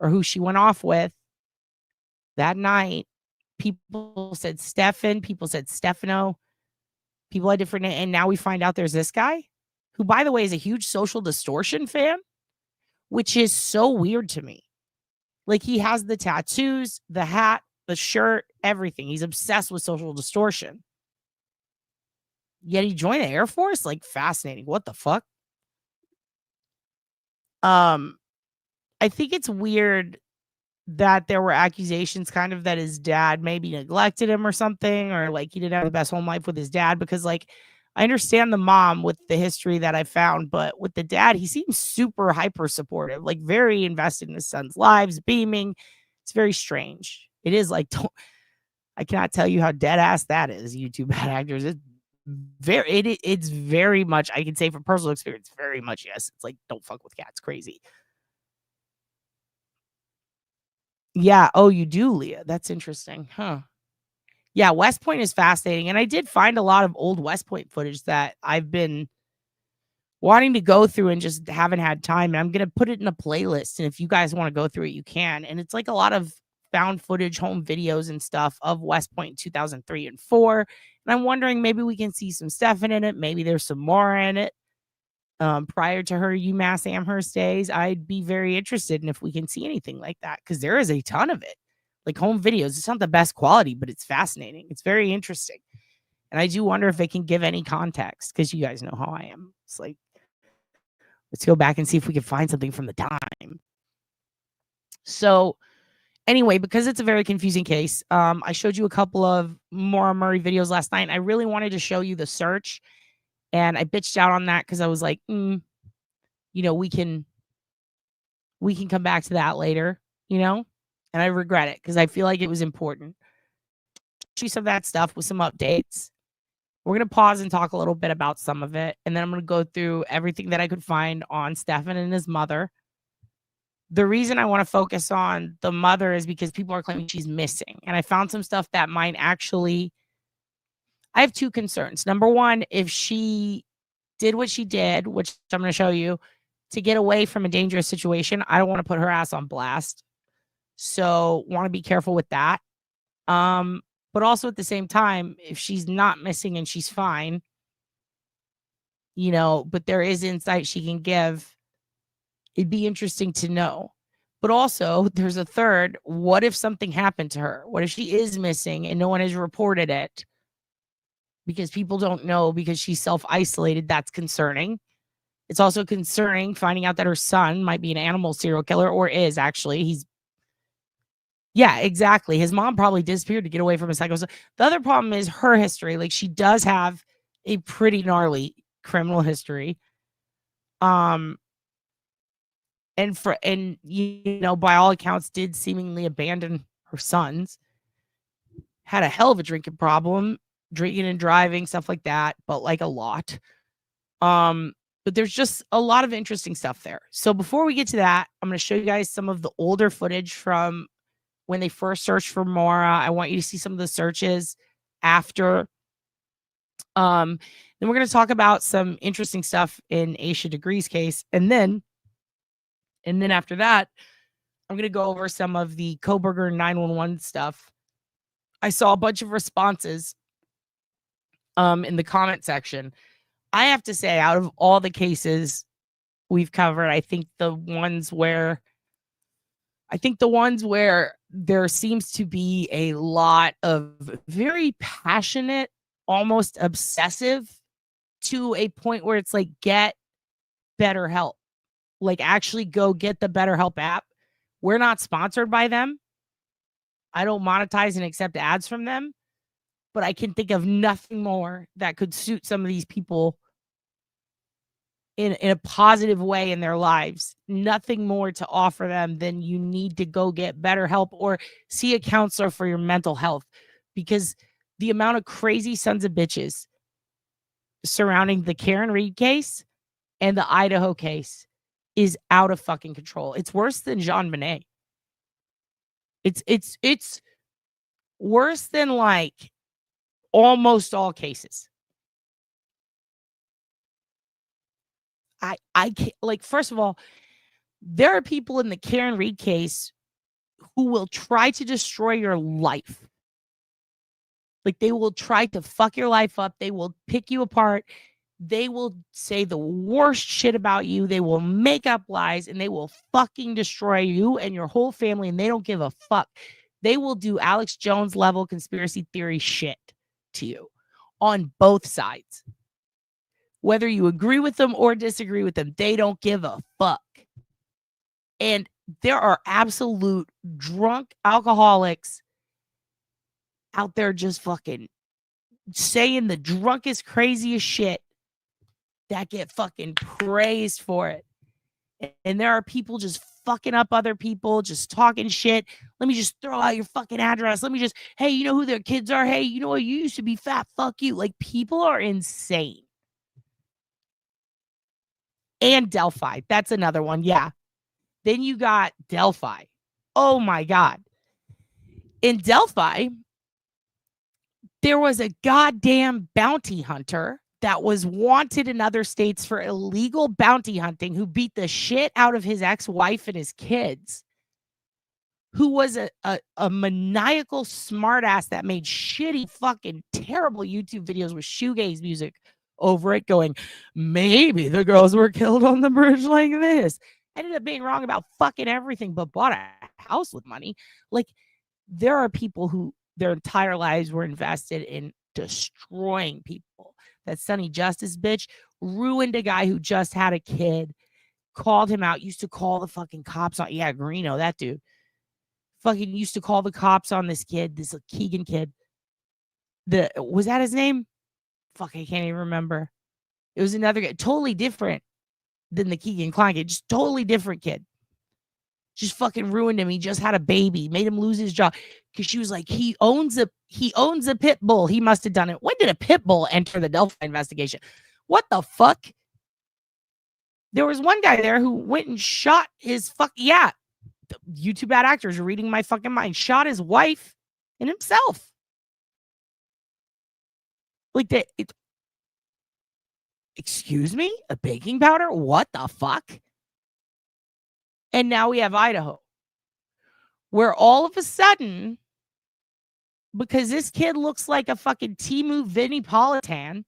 or who she went off with that night. People said Steffen, people said Stefano, people had different names. And now we find out there's this guy who, by the way, is a huge Social Distortion fan, which is so weird to me. He has the tattoos, the hat, the shirt, everything. He's obsessed with Social Distortion. Yet he joined the Air Force? Fascinating. What the fuck? I think it's weird that there were accusations kind of that his dad maybe neglected him or something, or he didn't have the best home life with his dad, because I understand the mom with the history that I found, but with the dad, he seems super hyper supportive, very invested in his son's lives, beaming. It's very strange. It is I cannot tell you how dead ass that is. YouTube bad actors. It's very much, I can say from personal experience, very much yes. It's don't fuck with cats, crazy. Yeah. Oh, you do, Leah. That's interesting. Huh. Yeah, West Point is fascinating. And I did find a lot of old West Point footage that I've been wanting to go through and just haven't had time. And I'm going to put it in a playlist. And if you guys want to go through it, you can. And it's a lot of found footage, home videos and stuff of West Point 2003 and 4. And I'm wondering, maybe we can see some Steffen in it. Maybe there's some Maura in it. Prior to her UMass Amherst days, I'd be very interested in if we can see anything like that, because there is a ton of it. Home videos. It's not the best quality, but it's fascinating. It's very interesting. And I do wonder if they can give any context, because you guys know how I am. It's let's go back and see if we can find something from the time. So anyway, because it's a very confusing case, I showed you a couple of Maura Murray videos last night. I really wanted to show you the search, and I bitched out on that because I was like, we can come back to that later, and I regret it because I feel like it was important. Show you some of that stuff with some updates. We're going to pause and talk a little bit about some of it, and then I'm going to go through everything that I could find on Steffen and his mother, the reason I want to focus on the mother is because people are claiming she's missing. And I found some stuff that might actually, I have two concerns. Number one, if she did what she did, which I'm going to show you, to get away from a dangerous situation, I don't want to put her ass on blast. So want to be careful with that. But also at the same time, if she's not missing and she's fine, you know, but there is insight she can give, it'd be interesting to know. But also, there's a third. What if something happened to her? What if she is missing and no one has reported it? Because people don't know because she's self-isolated. That's concerning. It's also concerning finding out that her son might be an animal serial killer, or is actually. Yeah, exactly. His mom probably disappeared to get away from a psycho. The other problem is her history. Like, she does have a pretty gnarly criminal history. And you know, by all accounts, did seemingly abandon her sons. Had a hell of a drinking problem, drinking and driving, stuff like that, but like a lot. But there's just a lot of interesting stuff there. So before we get to that, I'm going to show you guys some of the older footage from when they first searched for Maura. I want you to see some of the searches after. Then we're going to talk about some interesting stuff in Asha Degree's case. And then after that, I'm going to go over some of the Koberger 911 stuff. I saw a bunch of responses in the comment section. I have to say, out of all the cases we've covered, I think the ones where there seems to be a lot of very passionate, almost obsessive, to a point where it's like, get BetterHelp. Like, actually go get the BetterHelp app. We're not sponsored by them. I don't monetize and accept ads from them. But I can think of nothing more that could suit some of these people in a positive way in their lives. Nothing more to offer them than you need to go get BetterHelp or see a counselor for your mental health. Because the amount of crazy sons of bitches surrounding the Karen Reed case and the Idaho case is out of fucking control. It's worse than Jean Monnet. It's worse than like almost all cases. I can't, like, first of all, there are people in the Karen Reed case who will try to destroy your life. Like, they will try to fuck your life up. They will pick you apart. They will say the worst shit about you. They will make up lies, and they will fucking destroy you and your whole family, and they don't give a fuck. They will do Alex Jones level conspiracy theory shit to you on both sides. Whether you agree with them or disagree with them, they don't give a fuck. And there are absolute drunk alcoholics out there just fucking saying the drunkest, craziest shit that get fucking praised for it. And there are people just fucking up other people, just talking shit. Let me just throw out your fucking address. Let me just, hey, you know who their kids are? Hey, you know what? You used to be fat. Fuck you. Like, people are insane. And Delphi. That's another one. Yeah. Then you got Delphi. Oh my God. In Delphi, there was a goddamn bounty hunter that was wanted in other states for illegal bounty hunting, who beat the shit out of his ex-wife and his kids, who was a maniacal smartass that made shitty, fucking terrible YouTube videos with shoegaze music over it, going, maybe the girls were killed on the bridge like this. Ended up being wrong about fucking everything, but bought a house with money. Like, there are people who their entire lives were invested in destroying people. That Sonny Justice bitch ruined a guy who just had a kid, called him out, used to call the fucking cops on, yeah, Greeno, that dude. Fucking used to call the cops on this kid, this Keegan kid. Was that his name? Fuck, I can't even remember. It was another guy, totally different than the Keegan Klein kid, just totally different kid. Just fucking ruined him. He just had a baby, made him lose his job because she was like, he owns a pit bull. He must have done it. When did a pit bull enter the Delphi investigation? What the fuck? There was one guy there who went and shot his YouTube bad actors are reading my fucking mind. Shot his wife and himself. Like that. Excuse me? A baking powder? What the fuck? And now we have Idaho, where all of a sudden, because this kid looks like a fucking Temu Vinnie-Politan,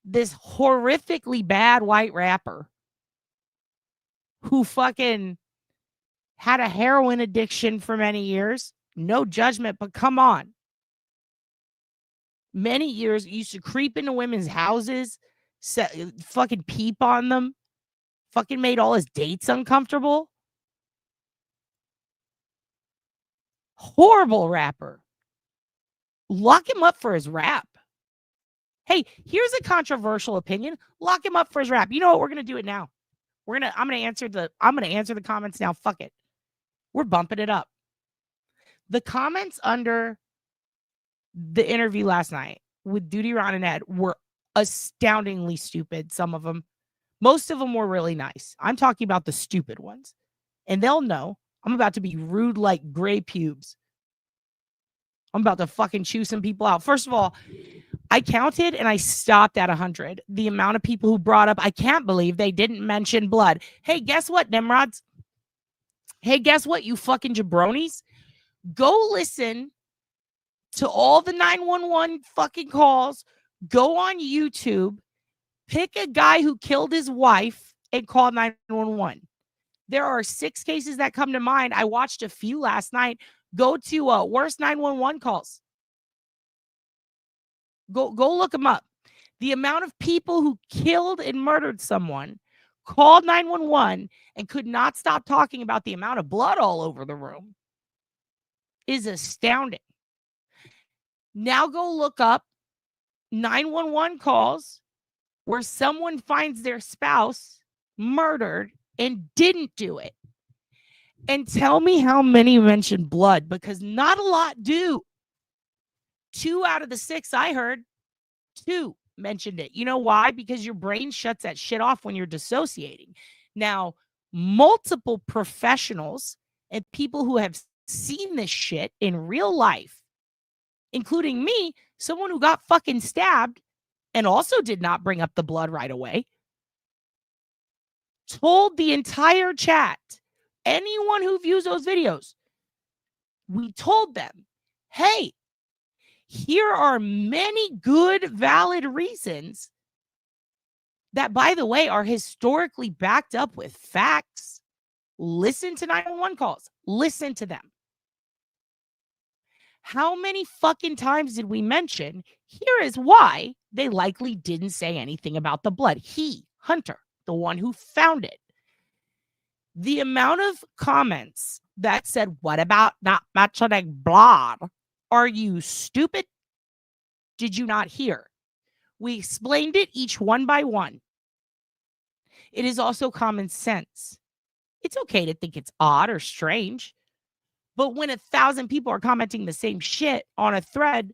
this horrifically bad white rapper who fucking had a heroin addiction for many years. No judgment, but come on. Many years, used to creep into women's houses, fucking peep on them, fucking made all his dates uncomfortable. Horrible rapper. Lock him up for his rap. Hey, here's a controversial opinion. Lock him up for his rap. You know what? We're gonna do it now. I'm gonna answer the comments now. Fuck it. We're bumping it up. The comments under the interview last night with Duty, Ron, and Ed were astoundingly stupid. Some of them. Most of them were really nice. I'm talking about the stupid ones. And they'll know I'm about to be rude like gray pubes. I'm about to fucking chew some people out. First of all, I counted and I stopped at 100. The amount of people who brought up, I can't believe they didn't mention blood. Hey, guess what, Nimrods? Hey, guess what, you fucking jabronis? Go listen to all the 911 fucking calls. Go on YouTube. Pick a guy who killed his wife and call 911. There are 6 cases that come to mind. I watched a few last night. Go to worst 911 calls. Go look them up. The amount of people who killed and murdered someone, called 911, and could not stop talking about the amount of blood all over the room is astounding. Now go look up 911 calls where someone finds their spouse murdered and didn't do it. And tell me how many mention blood, because not a lot do. 2 out of the 6 I heard, 2 mentioned it. You know why? Because your brain shuts that shit off when you're dissociating. Now, multiple professionals and people who have seen this shit in real life, including me, someone who got fucking stabbed and also did not bring up the blood right away, told the entire chat, anyone who views those videos, we told them, hey, here are many good, valid reasons that, by the way, are historically backed up with facts. Listen to 911 calls. Listen to them. How many fucking times did we mention, here is why they likely didn't say anything about the blood? He, Hunter, the one who found it. The amount of comments that said, what about not mentioning blood? Are you stupid? Did you not hear? We explained it each one by one. It is also common sense. It's okay to think it's odd or strange. But when 1,000 people are commenting the same shit on a thread,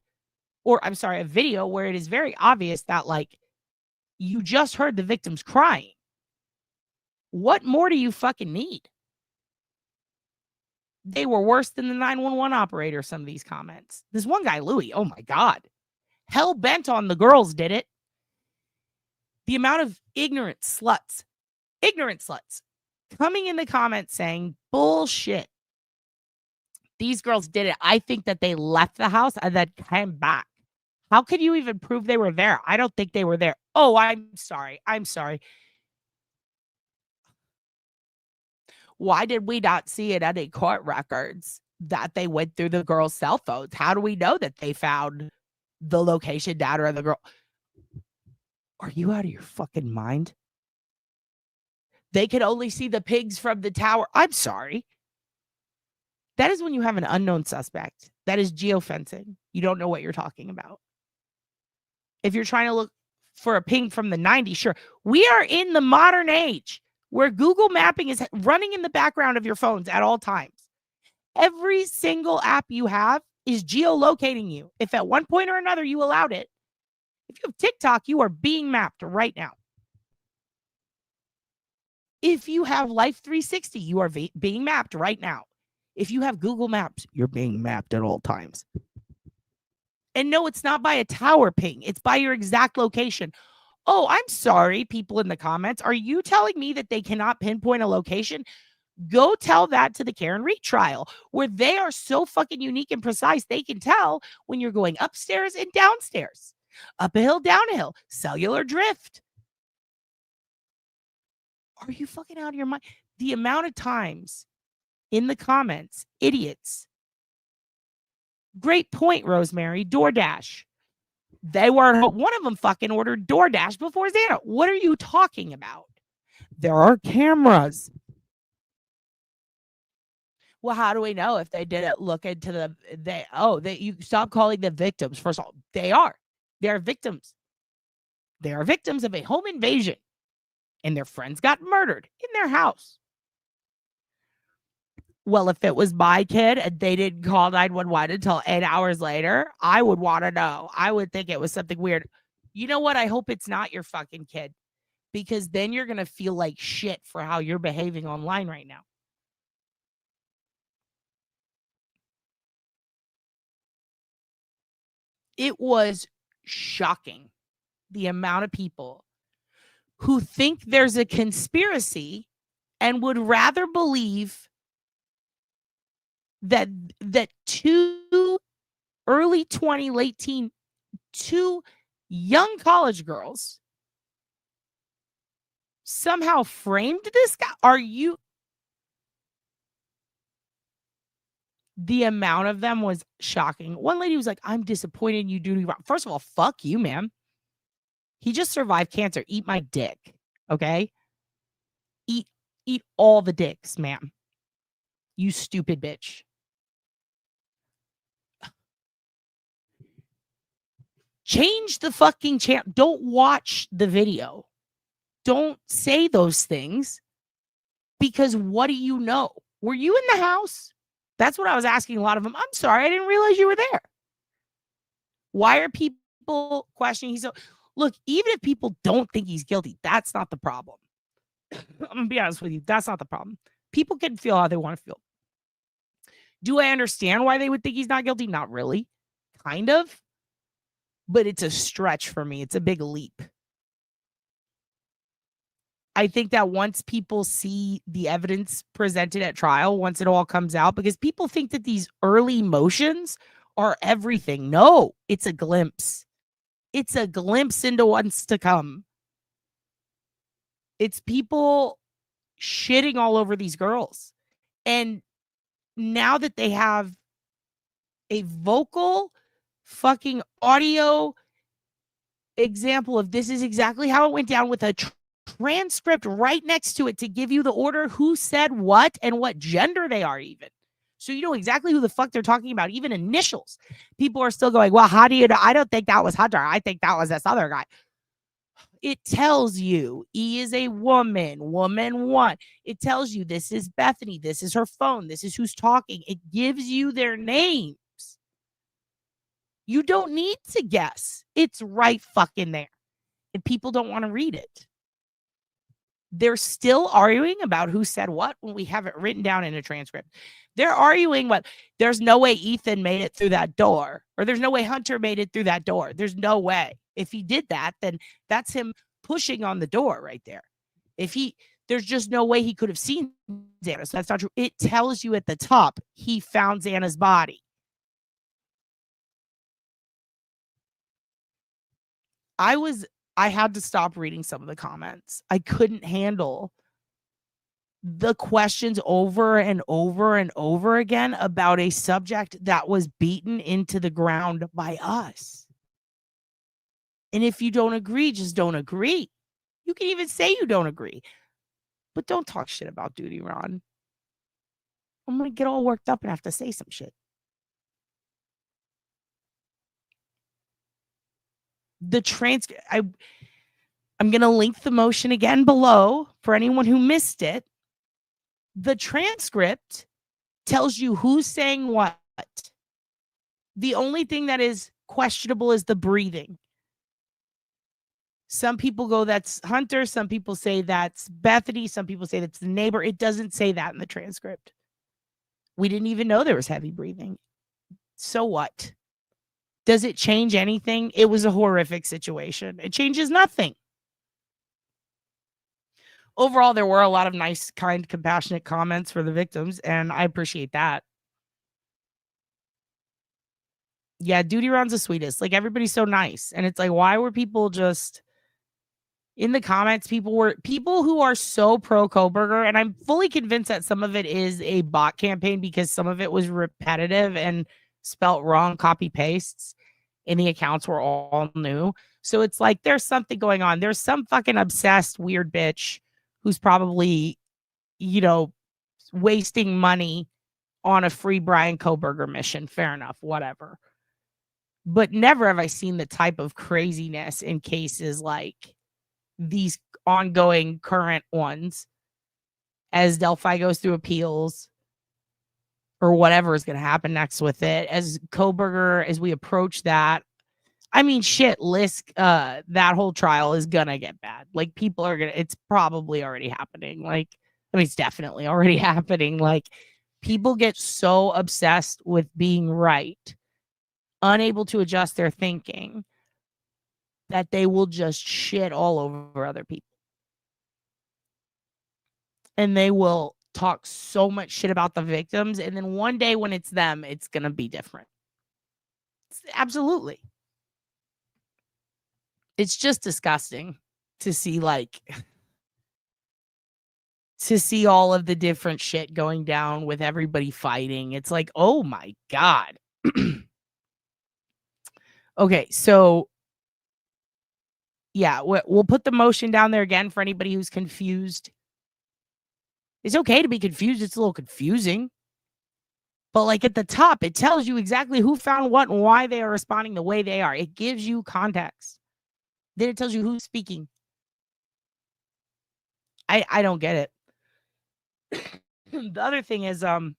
or I'm sorry, a video where it is very obvious that, like, you just heard the victims crying, what more do you fucking need? They were worse than the 911 operator, some of these comments. This one guy, Louis, oh my God. Hell bent on the girls did it. The amount of ignorant sluts coming in the comments saying, bullshit. These girls did it. I think that they left the house and then came back. How could you even prove they were there? I don't think they were there. Oh, I'm sorry. Why did we not see in any court records that they went through the girls' cell phones? How do we know that they found the location data of the girl? Are you out of your fucking mind? They could only see the pigs from the tower. I'm sorry. That is when you have an unknown suspect. That is geofencing. You don't know what you're talking about. If you're trying to look for a ping from the 90s, sure. We are in the modern age where Google Mapping is running in the background of your phones at all times. Every single app you have is geolocating you. If at one point or another you allowed it, if you have TikTok, you are being mapped right now. If you have Life 360, you are being mapped right now. If you have Google Maps, you're being mapped at all times. And no, it's not by a tower ping. It's by your exact location. Oh, I'm sorry, people in the comments. Are you telling me that they cannot pinpoint a location? Go tell that to the Karen Reed trial, where they are so fucking unique and precise. They can tell when you're going upstairs and downstairs, up a hill, down a hill, cellular drift. Are you fucking out of your mind? The amount of times in the comments, idiots. Great point, Rosemary. DoorDash. They were, one of them fucking ordered DoorDash before Xana. What are you talking about? There are cameras. Well, how do we know if they didn't look into you stop calling them victims. First of all, they are victims. They are victims of a home invasion, and their friends got murdered in their house. Well, if it was my kid and they didn't call 911 until 8 hours later, I would want to know. I would think it was something weird. You know what? I hope it's not your fucking kid, because then you're going to feel like shit for how you're behaving online right now. It was shocking, the amount of people who think there's a conspiracy and would rather believe that two early 20, late teen, two young college girls somehow framed this guy. Are you? The amount of them was shocking. One lady was like, I'm disappointed in you doing wrong. First of all, fuck you, ma'am. He just survived cancer. Eat my dick. Okay? Eat all the dicks, ma'am. You stupid bitch. Change the fucking channel. Don't watch the video. Don't say those things, because what do you know? Were you in the house? That's what I was asking a lot of them. I'm sorry, I didn't realize you were there. Why are people questioning? Look, even if people don't think he's guilty, that's not the problem. I'm going to be honest with you. That's not the problem. People can feel how they want to feel. Do I understand why they would think he's not guilty? Not really. Kind of. But it's a stretch for me. It's a big leap. I think that once people see the evidence presented at trial, once it all comes out, because people think that these early motions are everything. No, it's a glimpse. It's a glimpse into what's to come. It's people shitting all over these girls. And now that they have a vocal fucking audio example of this is exactly how it went down, with a transcript right next to it to give you the order, who said what, and what gender they are even. So you know exactly who the fuck they're talking about, even initials. People are still going, well, how do you know? I don't think that was Hunter. I think that was this other guy. It tells you E is a woman, woman one. It tells you this is Bethany. This is her phone. This is who's talking. It gives you their names. You don't need to guess. It's right fucking there. And people don't want to read it. They're still arguing about who said what when we have it written down in a transcript. They're arguing what? There's no way Ethan made it through that door, or there's no way Hunter made it through that door. There's no way. If he did that, then that's him pushing on the door right there. There's just no way he could have seen Xana. So that's not true. It tells you at the top, he found Xana's body. I had to stop reading some of the comments. I couldn't handle the questions over and over and over again about a subject that was beaten into the ground by us. And if you don't agree, just don't agree. You can even say you don't agree. But don't talk shit about Duty Ron. I'm going to get all worked up and have to say some shit. The transcript, I'm going to link the motion again below for anyone who missed it. The transcript tells you who's saying what. The only thing that is questionable is the breathing. Some people go, that's Hunter. Some people say that's Bethany. Some people say that's the neighbor. It doesn't say that in the transcript. We didn't even know there was heavy breathing. So what? Does it change anything? It was a horrific situation. It changes nothing. Overall, there were a lot of nice, kind, compassionate comments for the victims, and I appreciate that. Yeah, Duty Ron's the sweetest. Like, everybody's so nice. And it's like, why were people just in the comments? People who are so pro Koberger, and I'm fully convinced that some of it is a bot campaign because some of it was repetitive and spelt wrong, copy pastes, and the accounts were all new. So it's like there's something going on. There's some fucking obsessed weird bitch who's probably, wasting money on a free Brian Koberger mission. Fair enough, whatever. But never have I seen the type of craziness in cases like these ongoing current ones as Delphi goes through appeals or whatever is going to happen next with it. As Koberger, as we approach that, I mean, shit, Lisk, that whole trial is going to get bad. Like, people are going to, it's probably already happening. Like, I mean, it's definitely already happening. Like, people get so obsessed with being right, unable to adjust their thinking, that they will just shit all over other people. And they will talk so much shit about the victims. And then one day when it's them, it's going to be different. Absolutely. It's just disgusting to see, to see all of the different shit going down with everybody fighting. It's like, oh my God. Okay, so yeah, we'll put the motion down there again for anybody who's confused. It's okay to be confused. It's a little confusing. But like at the top, it tells you exactly who found what and why they are responding the way they are. It gives you context. Then it tells you who's speaking. I don't get it. The other thing is, the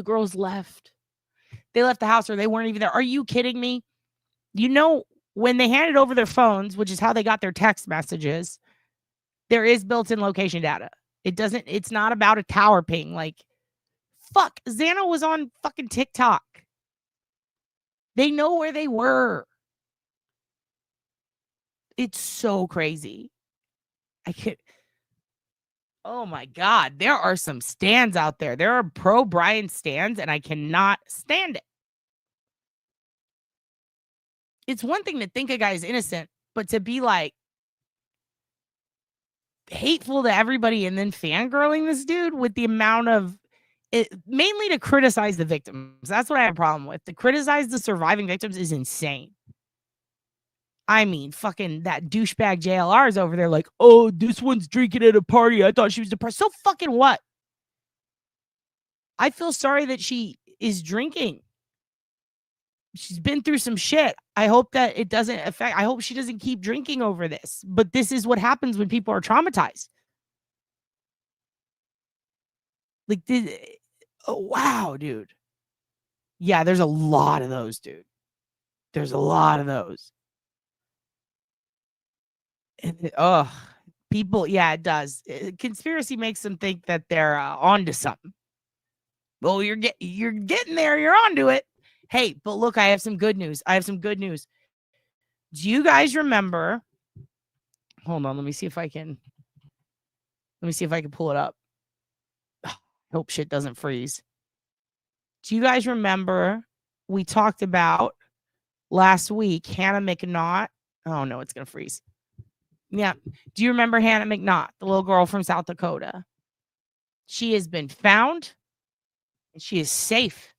girls left. They left the house or they weren't even there. Are you kidding me? When they handed over their phones, which is how they got their text messages, there is built-in location data. It's not about a tower ping. Like, fuck, Xana was on fucking TikTok. They know where they were. It's so crazy. Oh my God. There are some stands out there. There are pro Brian stands, and I cannot stand it. It's one thing to think a guy is innocent, but to be like hateful to everybody and then fangirling this dude with the amount of it, mainly to criticize the victims. That's what I have a problem with. To criticize the surviving victims is insane. I mean, fucking that douchebag JLR is over there like, oh, this one's drinking at a party. I thought she was depressed. So fucking what? I feel sorry that she is drinking. She's been through some shit. I hope that it doesn't affect. I hope she doesn't keep drinking over this. But this is what happens when people are traumatized. Like, oh, wow, dude. Yeah, there's a lot of those, dude. There's a lot of those. And, people, yeah, it does. Conspiracy makes them think that they're onto something. Well, you're getting there. You're onto it. Hey, but look, I have some good news. Do you guys remember? Hold on, let me see if I can pull it up. Hope shit doesn't freeze. Do you guys remember we talked about last week Hannah McNaught? Oh no, it's gonna freeze. Yeah. Do you remember Hannah McNaught, the little girl from South Dakota? She has been found and she is safe.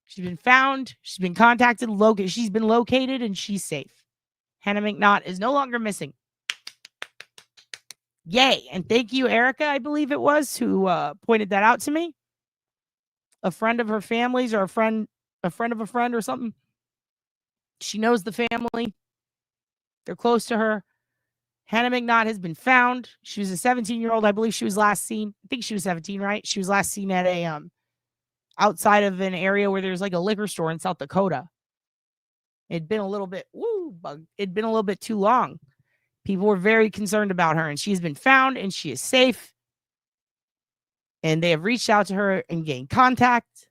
She's been found. She's been contacted. She's been located and she's safe. Hannah McNaught is no longer missing. Yay. And thank you, Erica, I believe it was, who pointed that out to me. A friend of her family's or a friend of a friend or something. She knows the family. They're close to her. Hannah McNaught has been found. She was a 17-year-old. I believe she was last seen. I think she was 17, right? She was last seen at a outside of an area where there's like a liquor store in South Dakota. It'd been a little bit it'd been a little bit too long. People were very concerned about her, and she's been found and she is safe. And they have reached out to her and gained contact.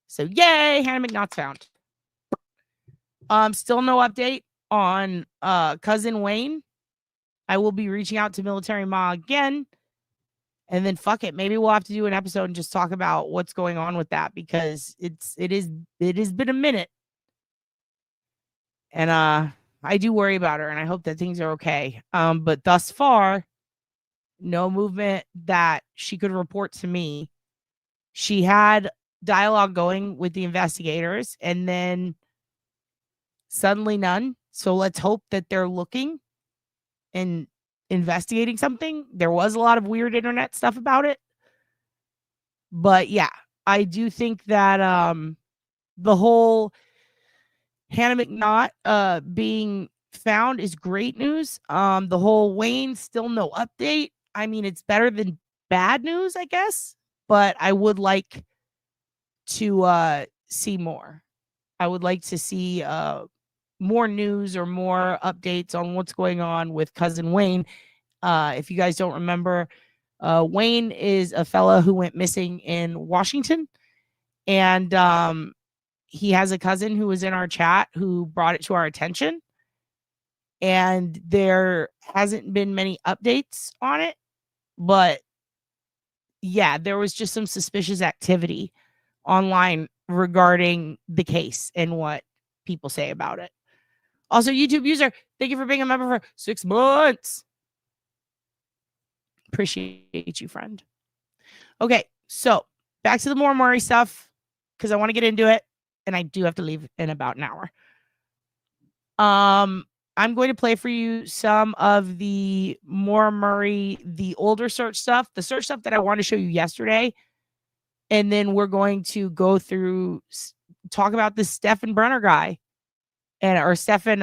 So yay, Hannah McNaught's found. Still no update on cousin Wayne. I will be reaching out to Military Ma again. And then fuck it. Maybe we'll have to do an episode and just talk about what's going on with that, because it has been a minute. And I do worry about her, and I hope that things are okay. But thus far, no movement that she could report to me. She had dialogue going with the investigators, and then suddenly none. So let's hope that they're looking and investigating something. There was a lot of weird internet stuff about it. But yeah, I do think that the whole Hannah McNaught being found is great news. The whole Wayne, still no update. I mean, it's better than bad news, I guess. But I would like to see more. I would like to see more news or more updates on what's going on with cousin Wayne. If you guys don't remember, Wayne is a fella who went missing in Washington. And he has a cousin who was in our chat who brought it to our attention. And there hasn't been many updates on it. But yeah, there was just some suspicious activity online regarding the case and what people say about it. Also, YouTube user, thank you for being a member for 6 months. Appreciate you, friend. Okay, so back to the Maura Murray stuff, because I want to get into it, and I do have to leave in about an hour. I'm going to play for you some of the Maura Murray, the older search stuff, the search stuff that I wanted to show you yesterday. And then we're going to go through, talk about this Steffen Brenner guy. Or Steffen,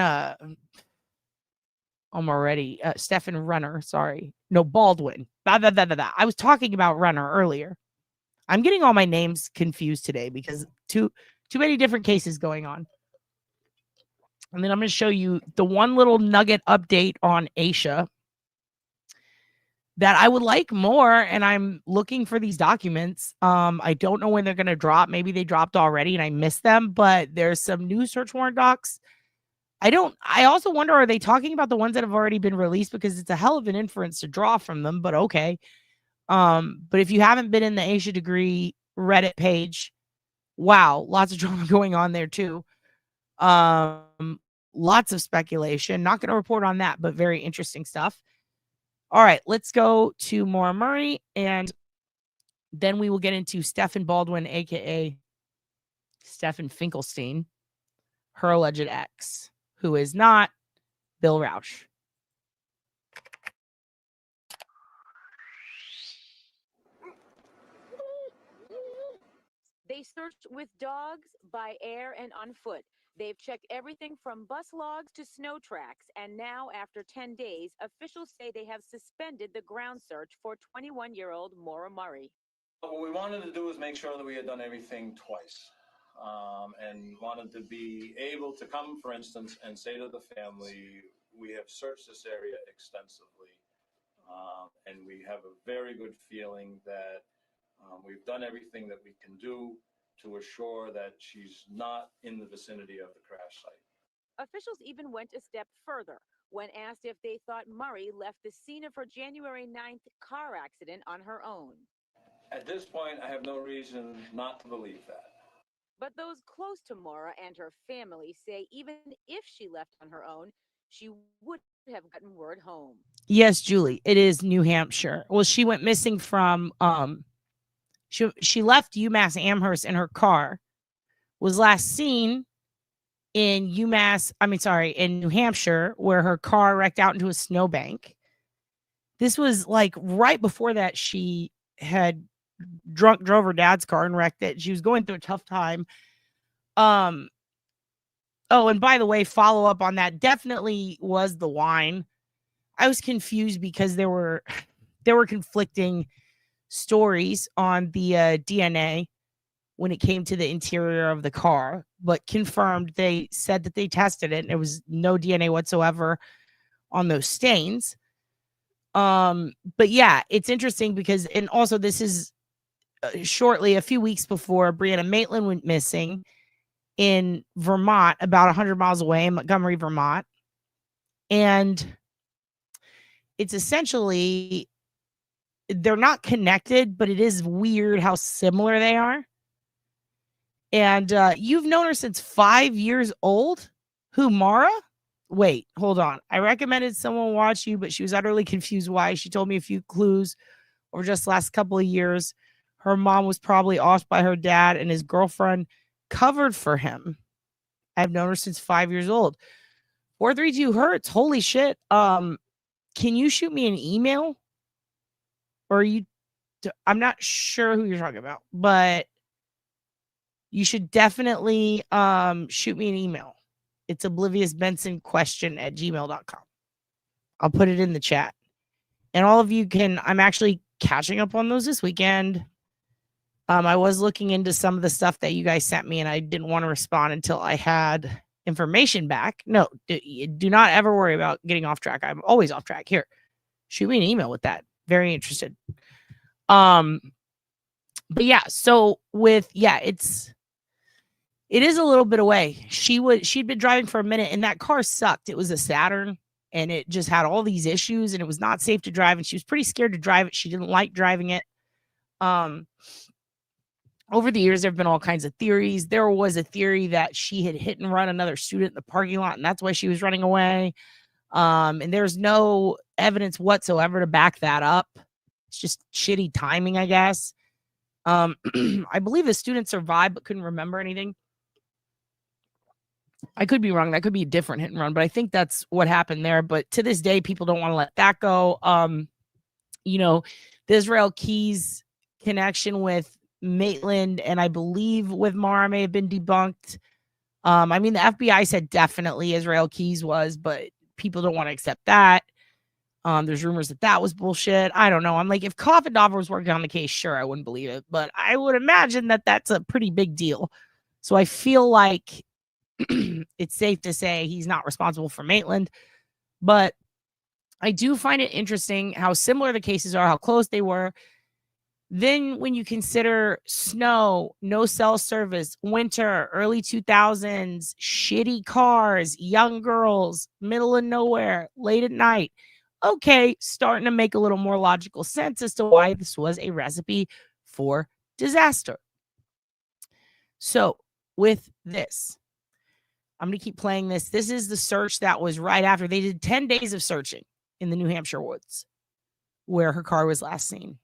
I'm already, Steffen Runner, sorry. No, Baldwin. I was talking about Runner earlier. I'm getting all my names confused today because too many different cases going on. And then I'm going to show you the one little nugget update on Asha that I would like more, and I'm looking for these documents. I don't know when they're going to drop. Maybe they dropped already and I missed them, but there's some new search warrant docs. I also wonder, are they talking about the ones that have already been released? Because it's a hell of an inference to draw from them, but okay. But if you haven't been in the Asha Degree Reddit page, wow, lots of drama going on there too. Lots of speculation. Not going to report on that, but very interesting stuff. All right, let's go to Maura Murray, and then we will get into Steffen Baldwin, aka Steffen Finkelstein, her alleged ex, who is not Bill Rausch. They searched with dogs, by air, and on foot. They've checked everything from bus logs to snow tracks, and now, after 10 days, officials say they have suspended the ground search for 21-year-old Maura Murray. What we wanted to do was make sure that we had done everything twice, and wanted to be able to come, for instance, and say to the family, we have searched this area extensively, and we have a very good feeling that we've done everything that we can do to assure that she's not in the vicinity of the crash site. Officials even went a step further when asked if they thought Murray left the scene of her January 9th car accident on her own. At this point, I have no reason not to believe that. But those close to Maura and her family say even if she left on her own, she would have gotten word home. Yes, Julie, it is New Hampshire. Well, she went missing from she left UMass Amherst in her car, was last seen in in New Hampshire, where her car wrecked out into a snowbank. This was like right before that she had drove her dad's car and wrecked it. She was going through a tough time. Oh, and by the way, follow up on that, definitely was the wine. I was confused because there were conflicting stories on the DNA. when it came to the interior of the car, but confirmed they said that they tested it and there was no DNA whatsoever on those stains. But yeah, it's interesting because, and also this is shortly a few weeks before Brianna Maitland went missing in Vermont, about 100 miles away in Montgomery, Vermont. And it's essentially, they're not connected, but it is weird how similar they are. And you've known her since 5 years old? Who, Maura? Wait, hold on. I recommended someone watch you, but she was utterly confused why. She told me a few clues over just the last couple of years. Her mom was probably off by her dad, and his girlfriend covered for him. I've known her since 5 years old. 432 Hertz. Holy shit. Can you shoot me an email? Or are you? I'm not sure who you're talking about, but you should definitely shoot me an email. It's Oblivious Benson question@gmail.com. I'll put it in the chat. And all of you can, I'm actually catching up on those this weekend. I was looking into some of the stuff that you guys sent me, and I didn't want to respond until I had information back. No, do not ever worry about getting off track. I'm always off track. Here, shoot me an email with that. Very interested. But yeah, so it is a little bit away. She'd been driving for a minute, and that car sucked. It was a Saturn, and it just had all these issues, and it was not safe to drive, and she was pretty scared to drive it. She didn't like driving it. Over the years, there have been all kinds of theories. There was a theory that she had hit and run another student in the parking lot, and that's why she was running away. And there's no evidence whatsoever to back that up. It's just shitty timing, I guess. I believe the student survived but couldn't remember anything. I could be wrong. That could be a different hit and run, but I think that's what happened there. But to this day, people don't want to let that go. The Israel Keys connection with Maitland and I believe with Maura may have been debunked. The FBI said definitely Israel Keys was, but people don't want to accept that. There's rumors that was bullshit. I don't know. I'm like, if Koffendorfer was working on the case, sure, I wouldn't believe it, but I would imagine that that's a pretty big deal. So I feel like it's safe to say he's not responsible for Maitland, but I do find it interesting how similar the cases are, how close they were. Then when you consider snow, no cell service, winter, early 2000s, shitty cars, young girls, middle of nowhere, late at night. Okay, starting to make a little more logical sense as to why this was a recipe for disaster. So with this, I'm going to keep playing this. This is the search that was right after. They did 10 days of searching in the New Hampshire woods where her car was last seen.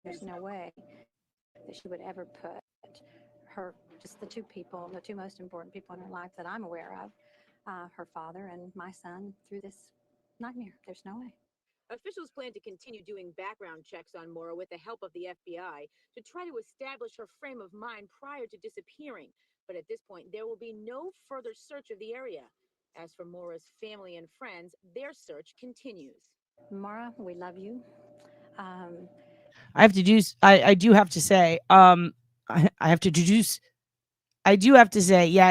There's no way that she would ever put just the two most important people in her life that I'm aware of, her father and my son, through this nightmare. There's no way. Officials plan to continue doing background checks on Maura with the help of the FBI to try to establish her frame of mind prior to disappearing. But at this point, there will be no further search of the area. As for Maura's family and friends, their search continues. Maura, we love you. I do have to say, yeah,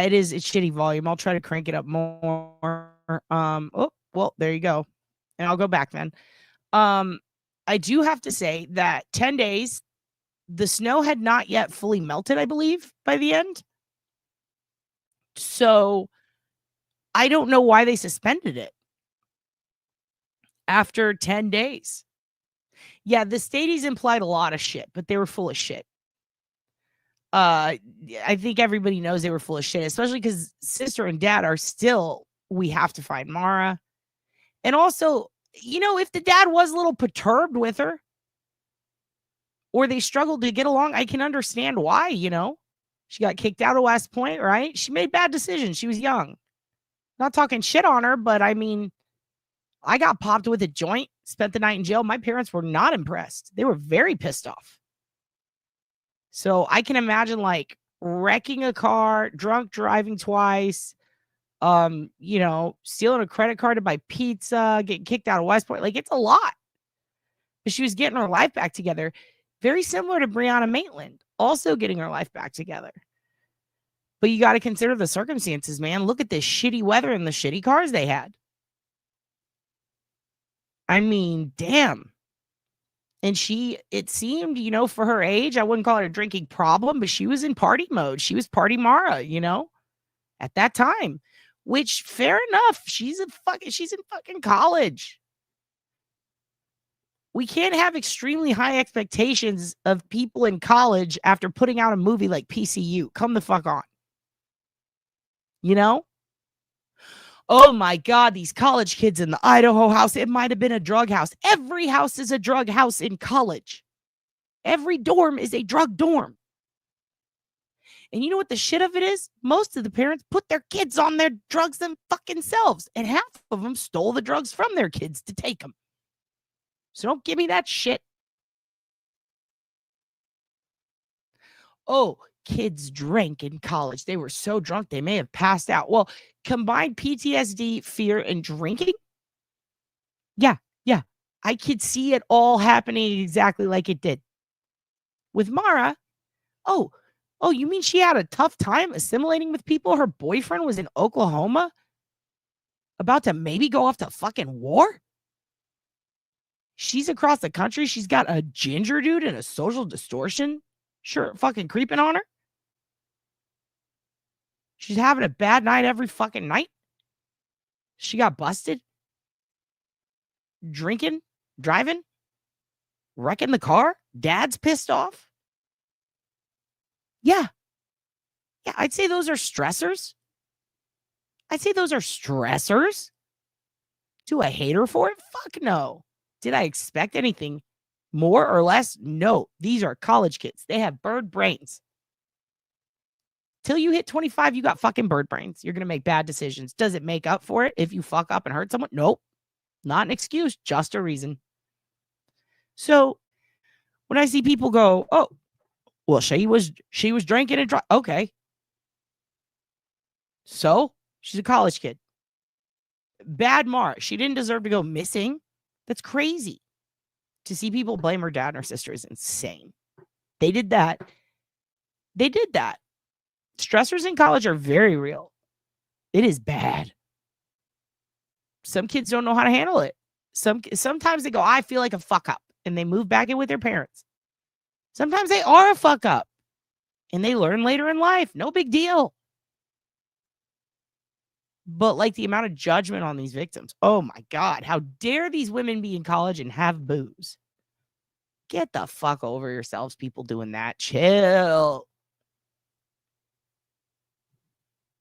it's shitty volume. I'll try to crank it up more. There you go. And I'll go back then. I do have to say that 10 days, the snow had not yet fully melted, I believe, by the end. So I don't know why they suspended it after 10 days. Yeah, the Stadies implied a lot of shit, but they were full of shit. I think everybody knows they were full of shit, especially because sister and dad are still, we have to find Maura. And also, if the dad was a little perturbed with her or they struggled to get along, I can understand why, She got kicked out of West Point, right? She made bad decisions. She was young. Not talking shit on her, but I got popped with a joint, spent the night in jail. My parents were not impressed. They were very pissed off. So I can imagine wrecking a car, drunk driving twice, stealing a credit card to buy pizza, getting kicked out of West Point. It's a lot. But she was getting her life back together. Very similar to Breonna Maitland, also getting her life back together. But you got to consider the circumstances, man. Look at this shitty weather and the shitty cars they had. I mean, damn. And it seemed, for her age, I wouldn't call it a drinking problem, but she was in party mode. She was party Maura, at that time, which fair enough. She's in fucking college. We can't have extremely high expectations of people in college after putting out a movie like PCU. Come the fuck on. Oh my God, these college kids in the Idaho house, it might have been a drug house. Every house is a drug house in college. Every dorm is a drug dorm. And you know what the shit of it is? Most of the parents put their kids on their drugs them fucking selves. And half of them stole the drugs from their kids to take them. So don't give me that shit. Oh, kids drank in college. They were so drunk they may have passed out. Well, combined PTSD, fear, and drinking? Yeah. I could see it all happening exactly like it did. With Maura, oh, you mean she had a tough time assimilating with people? Her boyfriend was in Oklahoma? About to maybe go off to fucking war? She's across the country. She's got a ginger dude and a social distortion shirt fucking creeping on her. She's having a bad night every fucking night. She got busted. Drinking, driving, wrecking the car. Dad's pissed off. Yeah, I'd say those are stressors. Do I hate her for it? Fuck no. Did I expect anything more or less? No. These are college kids. They have bird brains. Till you hit 25, you got fucking bird brains. You're going to make bad decisions. Does it make up for it if you fuck up and hurt someone? Nope. Not an excuse, just a reason. So when I see people go, oh, well, she was drinking and drunk. Okay. So she's a college kid. Bad Maura. She didn't deserve to go missing. That's crazy. To see people blame her dad and her sister is insane. They did that. Stressors in college are very real. It is bad. Some kids don't know how to handle it. Sometimes they go, I feel like a fuck up, and they move back in with their parents. Sometimes they are a fuck up, and they learn later in life. No big deal. But like the amount of judgment on these victims. Oh my God. How dare these women be in college and have booze? Get the fuck over yourselves, people doing that. Chill.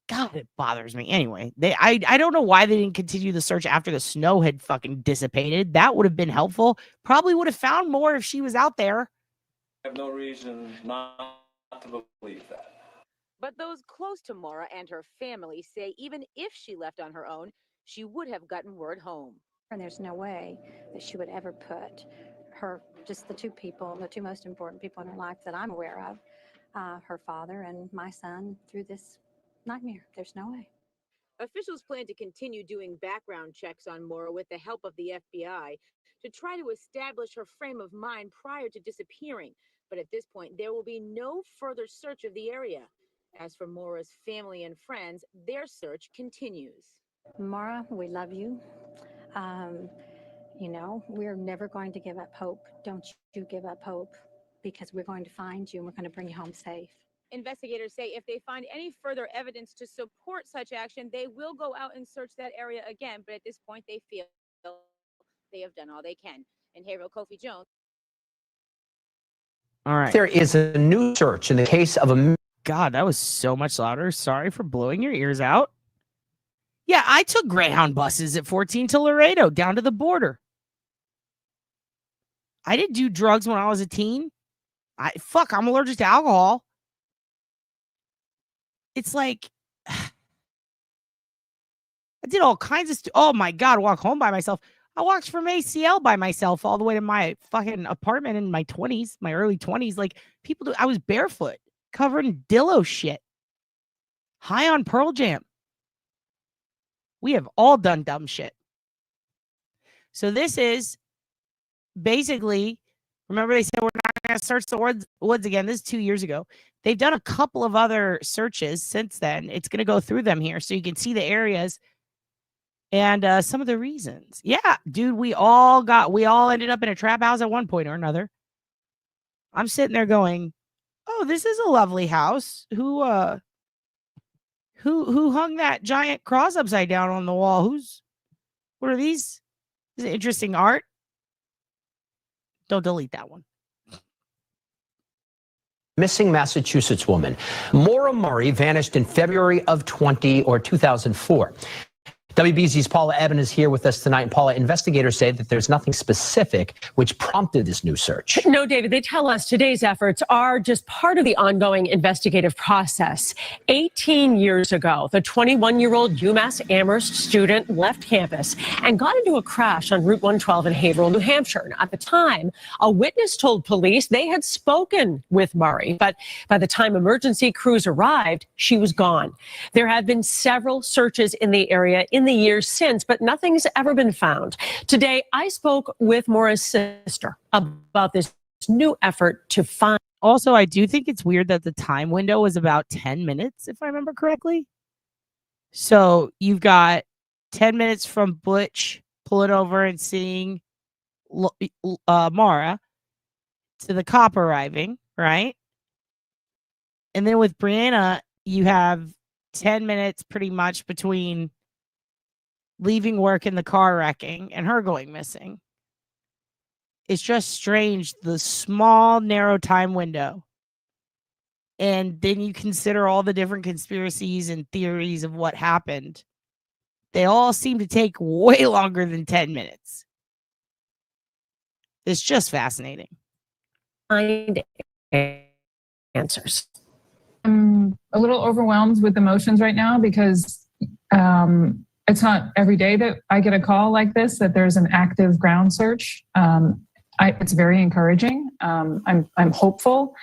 God, it bothers me. Anyway, I don't know why they didn't continue the search after the snow had fucking dissipated. That would have been helpful. Probably would have found more if she was out there. I have no reason not to believe that. But those close to Maura and her family say even if she left on her own, she would have gotten word home. And there's no way that she would ever put just the two most important people in her life that I'm aware of, her father and my son, through this nightmare. There's no way. Officials plan to continue doing background checks on Maura with the help of the FBI to try to establish her frame of mind prior to disappearing. But at this point, there will be no further search of the area. As for Maura's family and friends, their search continues. Maura, we love you. We're never going to give up hope. Don't you give up hope, because we're going to find you and we're going to bring you home safe. Investigators say if they find any further evidence to support such action, they will go out and search that area again. But at this point, they feel they have done all they can. In Haverhill, Kofi Jones. All right. There is a new search in the case of a... God, that was so much louder. Sorry for blowing your ears out. Yeah, I took Greyhound buses at 14 to Laredo, down to the border. I didn't do drugs when I was a teen. I'm allergic to alcohol. It's like, I did all kinds of oh my God, walk home by myself. I walked from ACL by myself all the way to my fucking apartment in my 20s, my early 20s. Like, people do. I was barefoot, covered in Dillo shit, high on Pearl Jam. We have all done dumb shit. So this is basically, remember they said we're not going to search the woods again. This is 2 years ago. They've done a couple of other searches since then. It's going to go through them here so you can see the areas and some of the reasons. Yeah, dude, we all ended up in a trap house at one point or another. I'm sitting there going, "Oh, this is a lovely house. Who hung that giant cross upside down on the wall? What are these? This is interesting art." Don't delete that one. Missing Massachusetts woman. Maura Murray vanished in February of 2004. WBZ's Paula Eben is here with us tonight. And Paula, investigators say that there's nothing specific which prompted this new search. No, David, they tell us today's efforts are just part of the ongoing investigative process. 18 years ago, the 21-year-old UMass Amherst student left campus and got into a crash on Route 112 in Haverhill, New Hampshire. At the time, a witness told police they had spoken with Murray, but by the time emergency crews arrived, she was gone. There have been several searches in the area in the years since, but nothing's ever been found. Today, I spoke with Maura's sister about this new effort to find. Also, I do think it's weird that the time window was about 10 minutes, if I remember correctly. So you've got 10 minutes from Butch pulling over and seeing Maura to the cop arriving, right? And then with Brianna, you have 10 minutes pretty much between leaving work and the car wrecking and her going missing. It's just strange, the small, narrow time window. And then you consider all the different conspiracies and theories of what happened. They all seem to take way longer than 10 minutes. It's just fascinating. Find answers. I'm a little overwhelmed with emotions right now because it's not every day that I get a call like this, that there's an active ground search. It's very encouraging. I'm hopeful.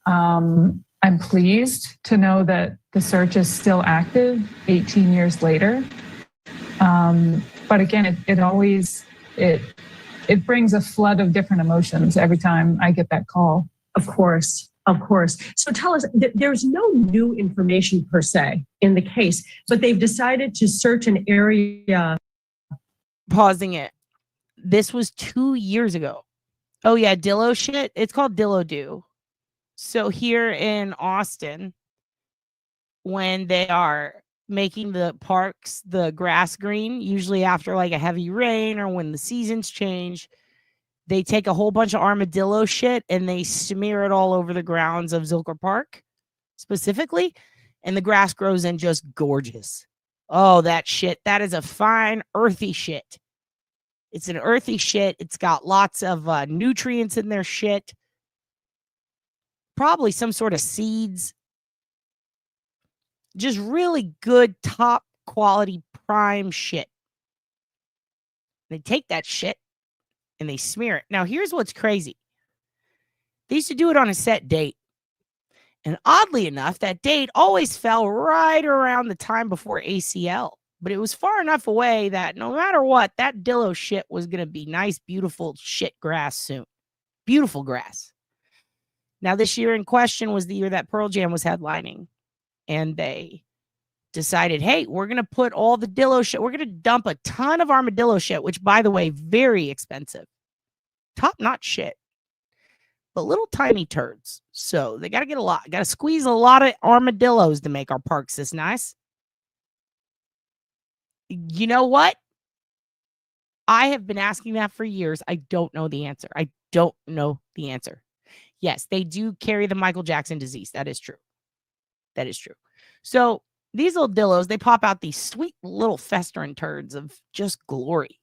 I'm pleased to know that the search is still active 18 years later. But again, it brings a flood of different emotions every time I get that call. Of course. So tell us, there's no new information per se in the case, but they've decided to search an area. Pausing it. This was 2 years ago. Oh yeah, Dillo shit. It's called Dillo Do. So here in Austin, when they are making the parks, the grass green, usually after like a heavy rain or when the seasons change, they take a whole bunch of armadillo shit and they smear it all over the grounds of Zilker Park specifically. And the grass grows in just gorgeous. Oh, that shit. That is a fine, earthy shit. It's an earthy shit. It's got lots of nutrients in their shit. Probably some sort of seeds. Just really good, top quality, prime shit. They take that shit and they smear it. Now, here's what's crazy. They used to do it on a set date. And oddly enough, that date always fell right around the time before ACL. But it was far enough away that no matter what, that Dillo shit was going to be nice, beautiful shit grass soon. Beautiful grass. Now, this year in question was the year that Pearl Jam was headlining. And they decided, hey, we're going to put all the Dillo shit. We're going to dump a ton of armadillo shit, which, by the way, very expensive. Top-notch shit. But little tiny turds. So they got to get a lot. Got to squeeze a lot of armadillos to make our parks this nice. You know what? I have been asking that for years. I don't know the answer. Yes, they do carry the Michael Jackson disease. That is true. So these little dillos, they pop out these sweet little festering turds of just glory.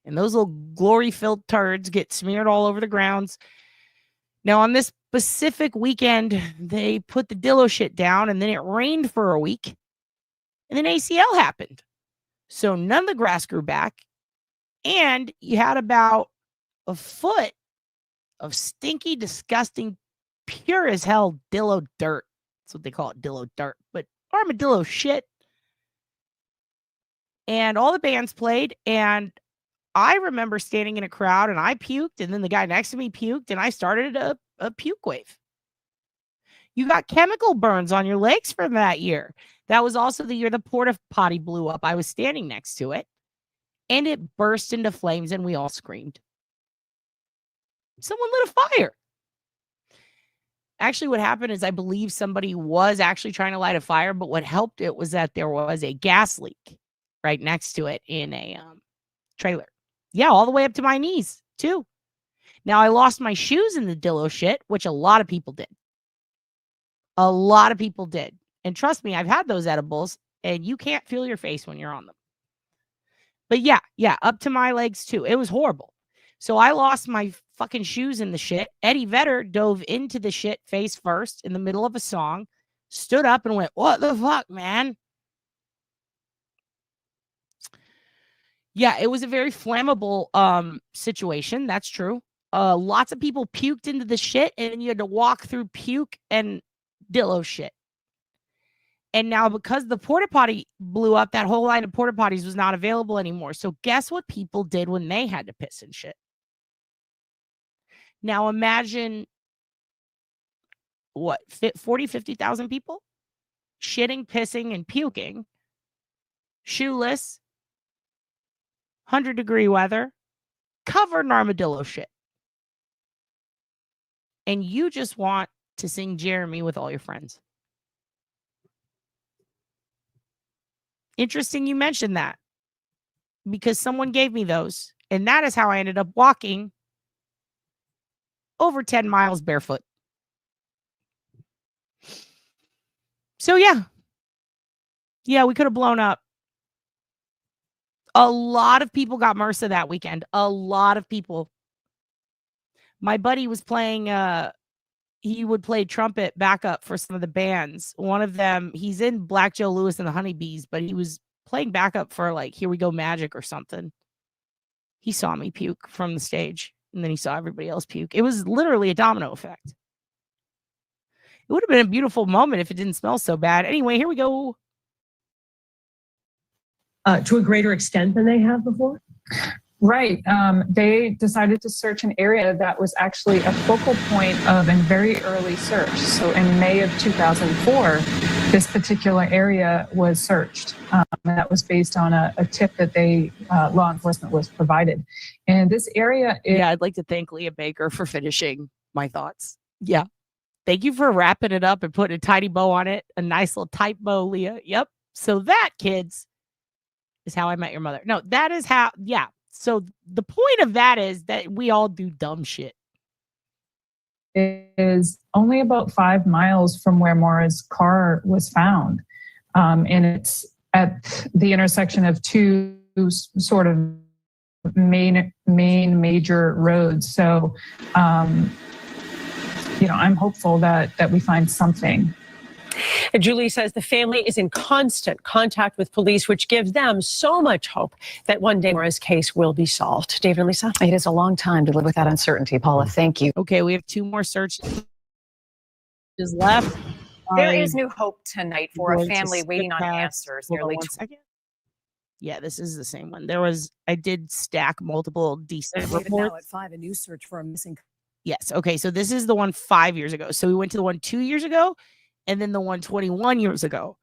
And those little glory-filled turds get smeared all over the grounds. Now, on this specific weekend, they put the Dillo shit down, and then it rained for a week. And then ACL happened. So none of the grass grew back. And you had about a foot of stinky, disgusting, pure as hell Dillo dirt. That's what they call it, Dillo dirt. But armadillo shit. And all the bands played, and I remember standing in a crowd and I puked, and then the guy next to me puked, and I started a puke wave. You got chemical burns on your legs from that year. That was also the year the porta potty blew up. I was standing next to it, and it burst into flames, and we all screamed. Someone lit a fire. Actually, what happened is I believe somebody was actually trying to light a fire, but what helped it was that there was a gas leak right next to it in a trailer. Yeah, all the way up to my knees, too. Now, I lost my shoes in the Dillo shit, which a lot of people did. A lot of people did. And trust me, I've had those edibles, and you can't feel your face when you're on them. But yeah, up to my legs, too. It was horrible. So I lost my fucking shoes in the shit. Eddie Vedder dove into the shit face first in the middle of a song, stood up and went, "What the fuck, man?" Yeah, it was a very flammable situation. That's true. Lots of people puked into the shit, and then you had to walk through puke and Dillo shit. And now because the porta potty blew up, that whole line of porta potties was not available anymore. So guess what people did when they had to piss and shit? Now imagine what, 40, 50,000 people shitting, pissing, and puking, shoeless, 100-degree weather, covered in armadillo shit. And you just want to sing Jeremy with all your friends. Interesting you mentioned that, because someone gave me those, and that is how I ended up walking over 10 miles barefoot. So yeah, we could have blown up. A lot of people got MRSA that weekend. A lot of people. My buddy was playing, he would play trumpet backup for some of the bands. One of them, he's in Black Joe Lewis and the Honeybees, but he was playing backup for like Here We Go Magic or something. He saw me puke from the stage, and then he saw everybody else puke. It was literally a domino effect. It would have been a beautiful moment if it didn't smell so bad. Anyway, here we go. To a greater extent than they have before? Right. They decided to search an area that was actually a focal point of a very early search. So in May of 2004, this particular area was searched. And that was based on a tip that law enforcement was provided. And this area is... Yeah, I'd like to thank Leah Baker for finishing my thoughts. Yeah. Thank you for wrapping it up and putting a tiny bow on it. A nice little tight bow, Leah. Yep. So that, kids, is how I met your mother. No, that is how, yeah. So the point of that is that we all do dumb shit. It is only about 5 miles from where Maura's car was found. And it's at the intersection of two sort of main major roads. So, I'm hopeful that we find something. Julie says the family is in constant contact with police, which gives them so much hope that one day Maura's case will be solved. David and Lisa? It is a long time to live with that uncertainty, Paula. Thank you. Okay, we have 2 more searches left. There is new hope tonight for a family waiting on answers. Nearly 1 second. Yeah, this is the same one. I did stack multiple decent reports. Now at 5, a new search for a missing. Yes. Okay. So this is the one 5 years ago. So we went to the one 2 years ago, and then the one 21 years ago.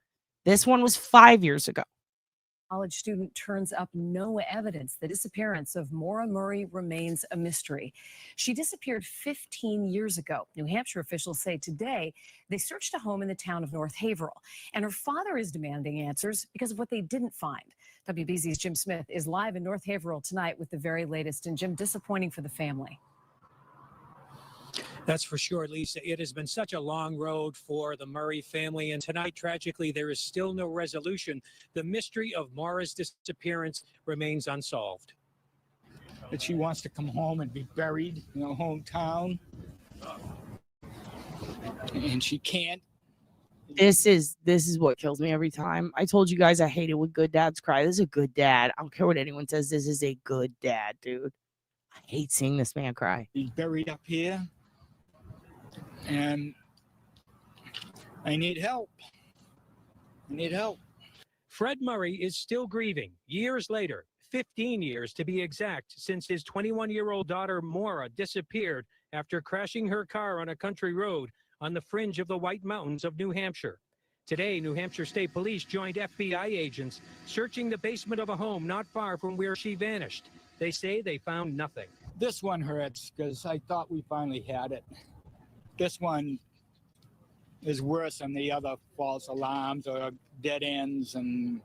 This one was 5 years ago. College student turns up no evidence. The disappearance of Maura Murray remains a mystery. She disappeared 15 years ago. New Hampshire officials say today they searched a home in the town of North Haverhill, and her father is demanding answers because of what they didn't find. WBZ's Jim Smith is live in North Haverhill tonight with the very latest. And Jim, disappointing for the family. That's for sure, Lisa. It has been such a long road for the Murray family, and tonight, tragically, there is still no resolution. The mystery of Maura's disappearance remains unsolved. That she wants to come home and be buried in her hometown, and she can't. This is what kills me every time. I told you guys I hate it when good dads cry. This is a good dad. I don't care what anyone says. This is a good dad, dude. I hate seeing this man cry. He's buried up here. And I need help. I need help. Fred Murray is still grieving. Years later, 15 years to be exact, since his 21-year-old daughter Maura disappeared after crashing her car on a country road on the fringe of the White Mountains of New Hampshire. Today, New Hampshire State Police joined FBI agents searching the basement of a home not far from where she vanished. They say they found nothing. This one hurts because I thought we finally had it. This one is worse than the other false alarms or dead ends, and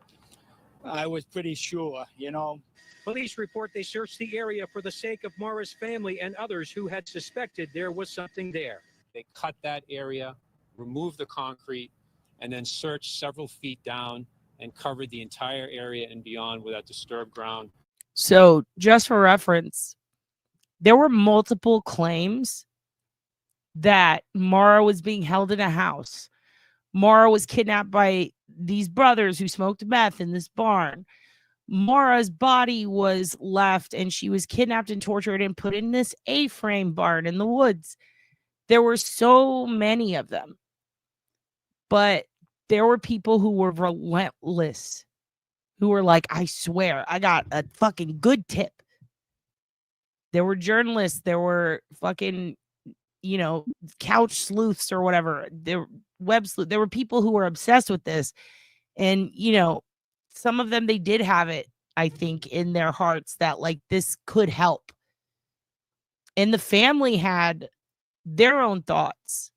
I was pretty sure, you know. Police report they searched the area for the sake of Maura's family and others who had suspected there was something there. They cut that area, removed the concrete, and then searched several feet down and covered the entire area and beyond with that disturbed ground. So, just for reference, there were multiple claims that Maura was being held in a house. Maura was kidnapped by these brothers who smoked meth in this barn. Maura's body was left and she was kidnapped and tortured and put in this A-frame barn in the woods. There were so many of them. But there were people who were relentless, who were like, I swear, I got a fucking good tip. There were journalists, there were fucking, you know, couch sleuths or whatever. There web sleuth. There were people who were obsessed with this. And, you know, some of them, they did have it, I think, in their hearts that like this could help. And the family had their own thoughts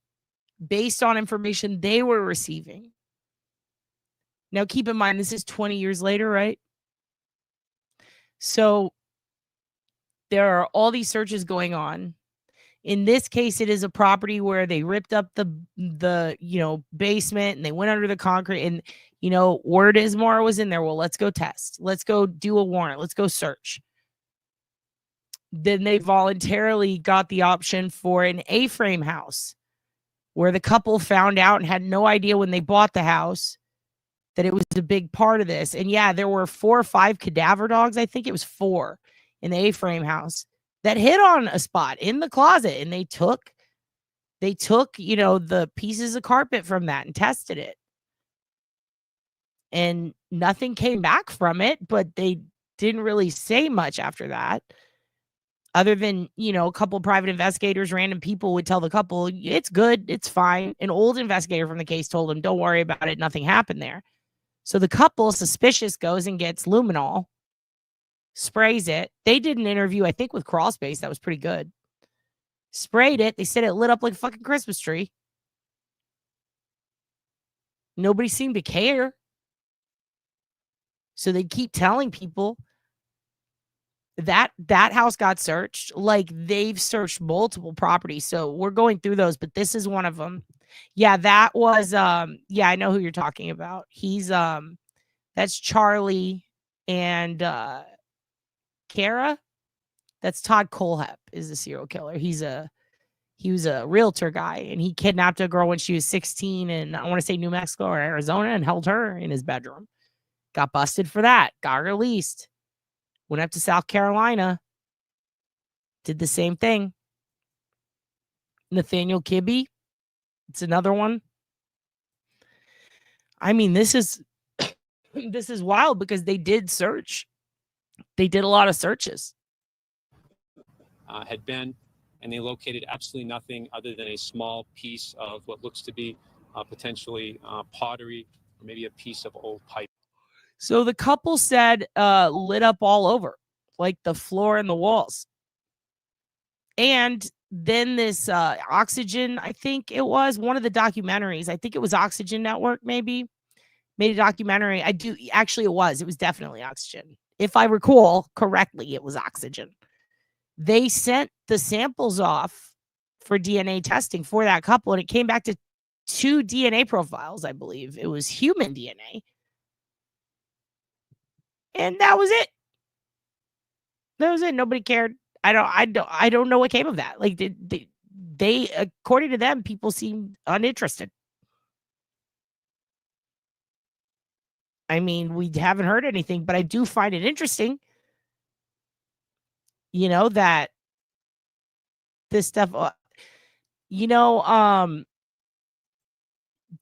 based on information they were receiving. Now, keep in mind, this is 20 years later, right? So there are all these searches going on. In this case, it is a property where they ripped up the you know, basement and they went under the concrete and, you know, word is Maura was in there. Well, let's go test. Let's go do a warrant. Let's go search. Then they voluntarily got the option for an A-frame house where the couple found out and had no idea when they bought the house that it was a big part of this. And yeah, there were 4 or 5 cadaver dogs. I think it was 4 in the A-frame house that hit on a spot in the closet. And they took, you know, the pieces of carpet from that and tested it. And nothing came back from it, but they didn't really say much after that. Other than, you know, a couple private investigators, random people would tell the couple, it's good, it's fine. An old investigator from the case told them, don't worry about it, nothing happened there. So the couple, suspicious, goes and gets luminol, sprays it. They did an interview, I think, with Crawlspace. That was pretty good. Sprayed it. They said it lit up like a fucking Christmas tree. Nobody seemed to care. So they keep telling people that house got searched. Like, they've searched multiple properties. So we're going through those, but this is one of them. Yeah, that was yeah, I know who you're talking about. He's that's Charlie and Kara. That's Todd Colehep is the serial killer. He was a realtor guy, and he kidnapped a girl when she was 16 in, I want to say, New Mexico or Arizona, and held her in his bedroom. Got busted for that. Got released. Went up to South Carolina. Did the same thing. Nathaniel Kibbe. It's another one. I mean, this is wild because they did search. They did a lot of searches. Had been, and they located absolutely nothing other than a small piece of what looks to be potentially pottery or maybe a piece of old pipe. So the couple said lit up all over, like the floor and the walls. And then this Oxygen, I think it was one of the documentaries. I think it was Oxygen Network, maybe made a documentary. It was definitely Oxygen. If I recall correctly, it was Oxygen. They sent the samples off for DNA testing for that couple, and it came back to 2 DNA profiles, I believe. It was human DNA. And that was it. That was it. Nobody cared. I don't know what came of that. Like, they according to them, people seemed uninterested. I mean, we haven't heard anything, but I do find it interesting, you know, that this stuff, you know,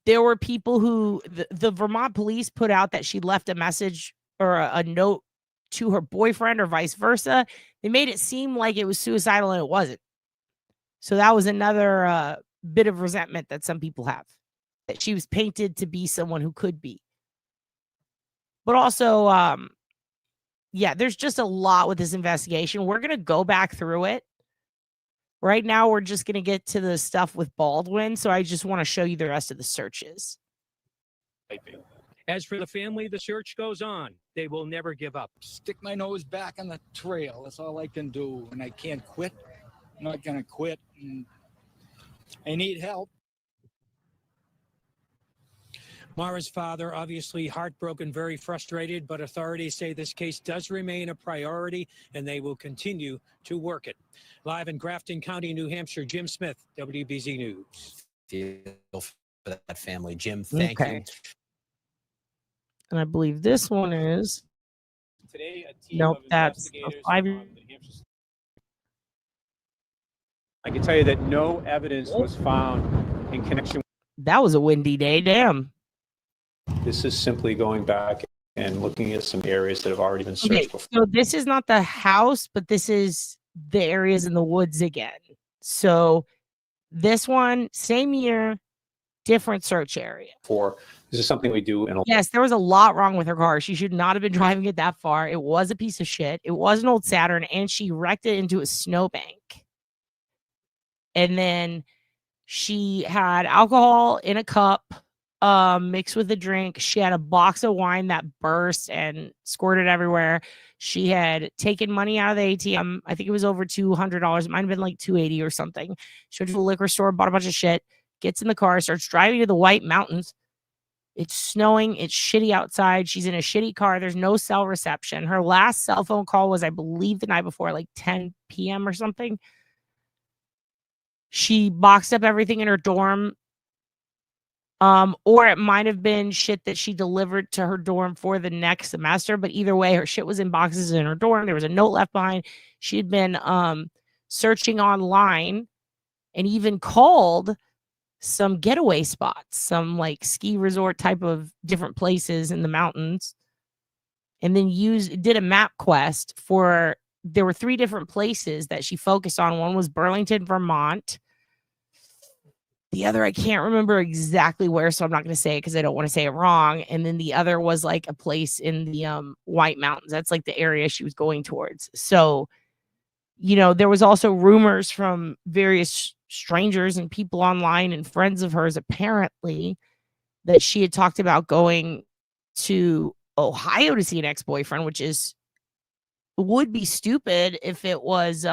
there were people who the Vermont police put out that she left a message or a note to her boyfriend or vice versa. They made it seem like it was suicidal and it wasn't. So that was another bit of resentment that some people have, that she was painted to be someone who could be. But also, yeah, there's just a lot with this investigation. We're going to go back through it. Right now, we're just going to get to the stuff with Baldwin. So I just want to show you the rest of the searches. As for the family, the search goes on. They will never give up. Stick my nose back on the trail. That's all I can do. And I can't quit. I'm not going to quit. And I need help. Maura's father, obviously heartbroken, very frustrated, but authorities say this case does remain a priority and they will continue to work it. Live in Grafton County, New Hampshire, Jim Smith, WBZ News. Feel for that family. Jim, thank you. And I believe this one is. Today, a team Nope, of that's a investigators 5. from the Hampshire. I can tell you that no evidence was found in connection. That was a windy day. Damn. This is simply going back and looking at some areas that have already been searched Okay, before. so this is not the house, but this is the areas in the woods again. So this one, same year, different search area. This is something we do in a Yes, there was a lot wrong with her car. She should not have been driving it that far. It was a piece of shit. It was an old Saturn, and she wrecked it into a snowbank. And then she had alcohol in a cup mixed with a drink. She had a box of wine that burst and squirted everywhere. She had taken money out of the ATM. I think it was over $200. It might have been like $280 or something. She went to the liquor store, bought a bunch of shit, gets in the car, starts driving to the White Mountains. It's snowing. It's shitty outside. She's in a shitty car. There's no cell reception. Her last cell phone call was, I believe, the night before, like 10 p.m. or something. She boxed up everything in her dorm. Or it might have been shit that she delivered to her dorm for the next semester. But either way, her shit was in boxes in her dorm. There was a note left behind. She had been searching online and even called some getaway spots, some like ski resort type of different places in the mountains. And then did a map quest for, there were 3 different places that she focused on. One was Burlington, Vermont. The other, I can't remember exactly where, so I'm not going to say it because I don't want to say it wrong. And then the other was like a place in the White Mountains. That's like the area she was going towards. So, you know, there was also rumors from various strangers and people online and friends of hers, apparently, that she had talked about going to Ohio to see an ex-boyfriend, which would be stupid if it was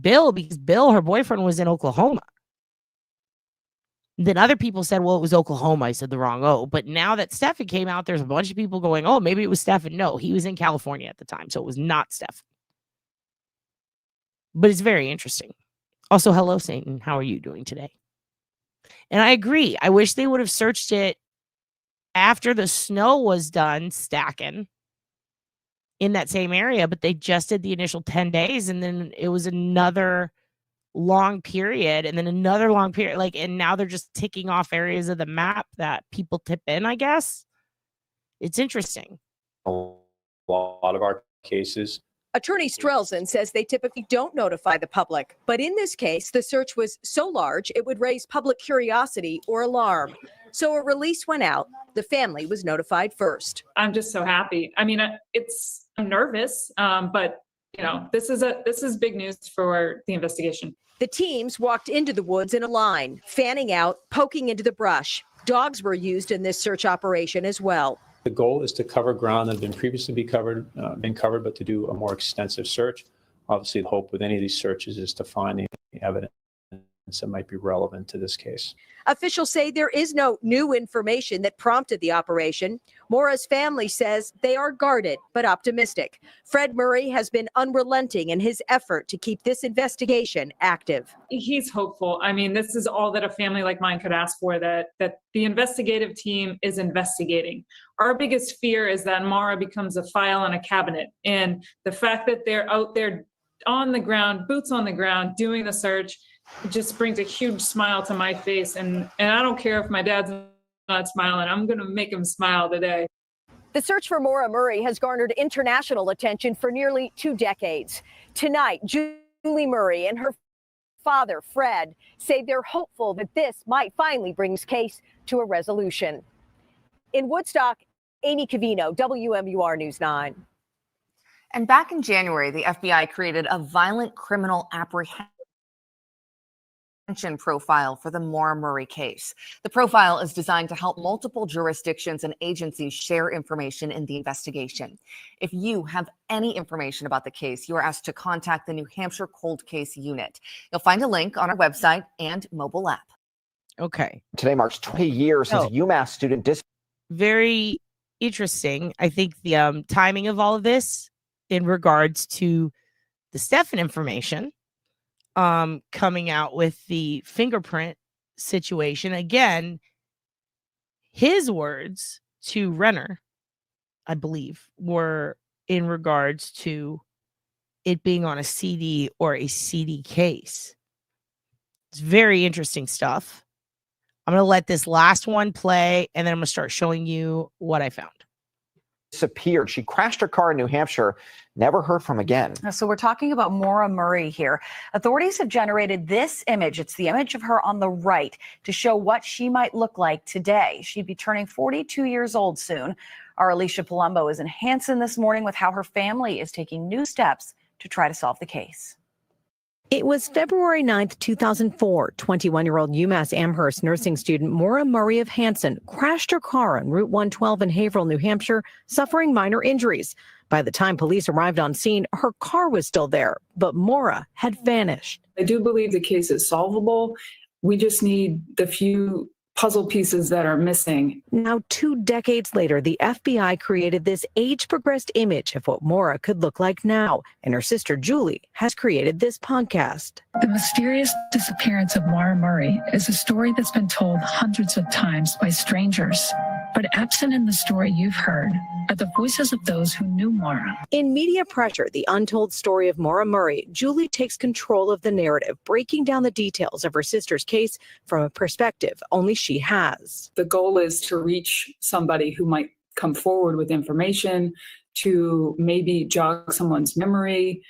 Bill, because Bill, her boyfriend, was in Oklahoma. Then other people said, well, it was Oklahoma. I said the wrong O. But now that Steffen came out, there's a bunch of people going, oh, maybe it was Steffen. No, he was in California at the time, so it was not Steffen. But it's very interesting. Also, hello, Satan. How are you doing today? And I agree. I wish they would have searched it after the snow was done stacking in that same area, but they just did the initial 10 days, and then it was another long period, and then another long period. And now they're just ticking off areas of the map that people tip in, I guess. It's interesting. A lot of our cases. Attorney Strelzin says they typically don't notify the public, but in this case, the search was so large it would raise public curiosity or alarm. So a release went out. The family was notified first. I'm just so happy. I mean, I'm nervous, but you know, this is big news for the investigation. The teams walked into the woods in a line, fanning out, poking into the brush. Dogs were used in this search operation as well. The goal is to cover ground that had been previously been covered, but to do a more extensive search. Obviously, the hope with any of these searches is to find any evidence that might be relevant to this case. Officials say there is no new information that prompted the operation. Maura's family says they are guarded but optimistic. Fred Murray has been unrelenting in his effort to keep this investigation active. He's hopeful. I mean, this is all that a family like mine could ask for, that the investigative team is investigating. Our biggest fear is that Maura becomes a file on a cabinet, and the fact that they're out there on the ground, boots on the ground, doing the search, it just brings a huge smile to my face. And I don't care if my dad's not smiling. I'm going to make him smile today. The search for Maura Murray has garnered international attention for nearly 2 decades. Tonight, Julie Murray and her father, Fred, say they're hopeful that this might finally bring this case to a resolution. In Woodstock, Amy Cavino, WMUR News 9. And back in January, the FBI created a violent criminal apprehension profile for the Maura Murray case. The profile is designed to help multiple jurisdictions and agencies share information in the investigation. If you have any information about the case, you are asked to contact the New Hampshire Cold Case Unit. You'll find a link on our website and mobile app. Okay. Today marks 20 years since a UMass student Very interesting. I think the timing of all of this in regards to the Steffen information coming out with the fingerprint situation. Again, his words to Renner, I believe, were in regards to it being on a CD or a CD case. It's very interesting stuff. I'm going to let this last one play, and then I'm going to start showing you what I found. disappeared. She crashed her car in New Hampshire, never heard from again. So we're talking about Maura Murray here. Authorities have generated this image. It's the image of her on the right to show what she might look like today. She'd be turning 42 years old soon. Our Alicia Palumbo is in Hanson this morning with how her family is taking new steps to try to solve the case. It was February 9th, 2004. 21-year-old UMass Amherst nursing student Maura Murray of Hanson crashed her car on Route 112 in Haverhill, New Hampshire, suffering minor injuries. By the time police arrived on scene, her car was still there, but Maura had vanished. I do believe the case is solvable. We just need the few puzzle pieces that are missing. Now, 2 decades later, the FBI created this age-progressed image of what Maura could look like now, and her sister Julie has created this podcast. The mysterious disappearance of Maura Murray is a story that's been told hundreds of times by strangers. But absent in the story you've heard are the voices of those who knew Maura. In Media Pressure, the untold story of Maura Murray, Julie takes control of the narrative, breaking down the details of her sister's case from a perspective only she has. The goal is to reach somebody who might come forward with information, to maybe jog someone's memory,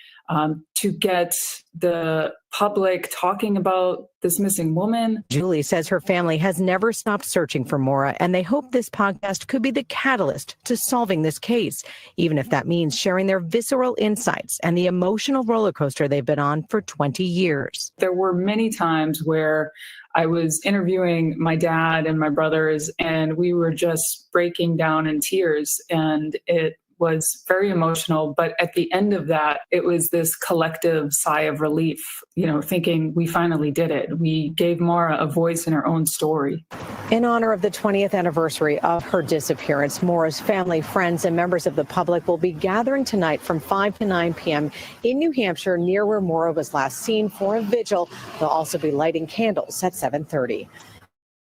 to get the public talking about this missing woman. Julie says her family has never stopped searching for Maura, and they hope this podcast could be the catalyst to solving this case, even if that means sharing their visceral insights and the emotional roller coaster they've been on for 20 years. There were many times where I was interviewing my dad and my brothers, and we were just breaking down in tears, and it was very emotional. But at the end of that, it was this collective sigh of relief, thinking we finally did it. We gave Maura a voice in her own story. In honor of the 20th anniversary of her disappearance, Maura's family, friends, and members of the public will be gathering tonight from 5 to 9 p.m. in New Hampshire, near where Maura was last seen, for a vigil. They'll also be lighting candles at 7:30.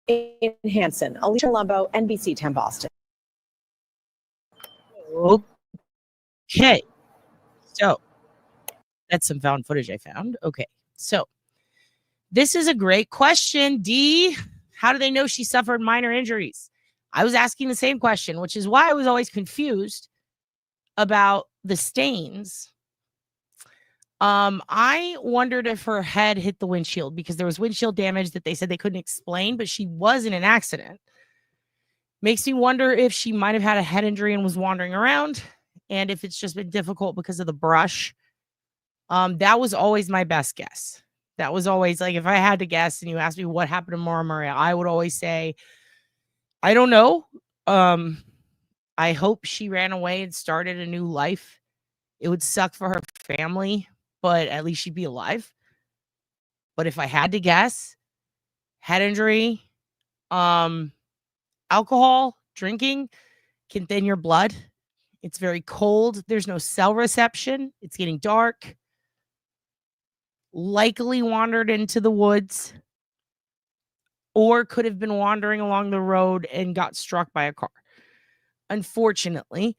In Hanson, Alicia Palumbo, NBC 10 Boston. Okay, so that's some found footage I found. Okay, so this is a great question, D. How do they know she suffered minor injuries? I was asking the same question, which is why I was always confused about the stains. I wondered if her head hit the windshield, because there was windshield damage that they said they couldn't explain, but she was in an accident. Makes me wonder if she might have had a head injury and was wandering around, and if it's just been difficult because of the brush. That was always my best guess. That was always, like, if I had to guess and you asked me what happened to Maura Murray, I would always say, I don't know. I hope she ran away and started a new life. It would suck for her family, but at least she'd be alive. But if I had to guess, head injury, alcohol, drinking can thin your blood. It's very cold. There's no cell reception. It's getting dark. Likely wandered into the woods, or could have been wandering along the road and got struck by a car. Unfortunately,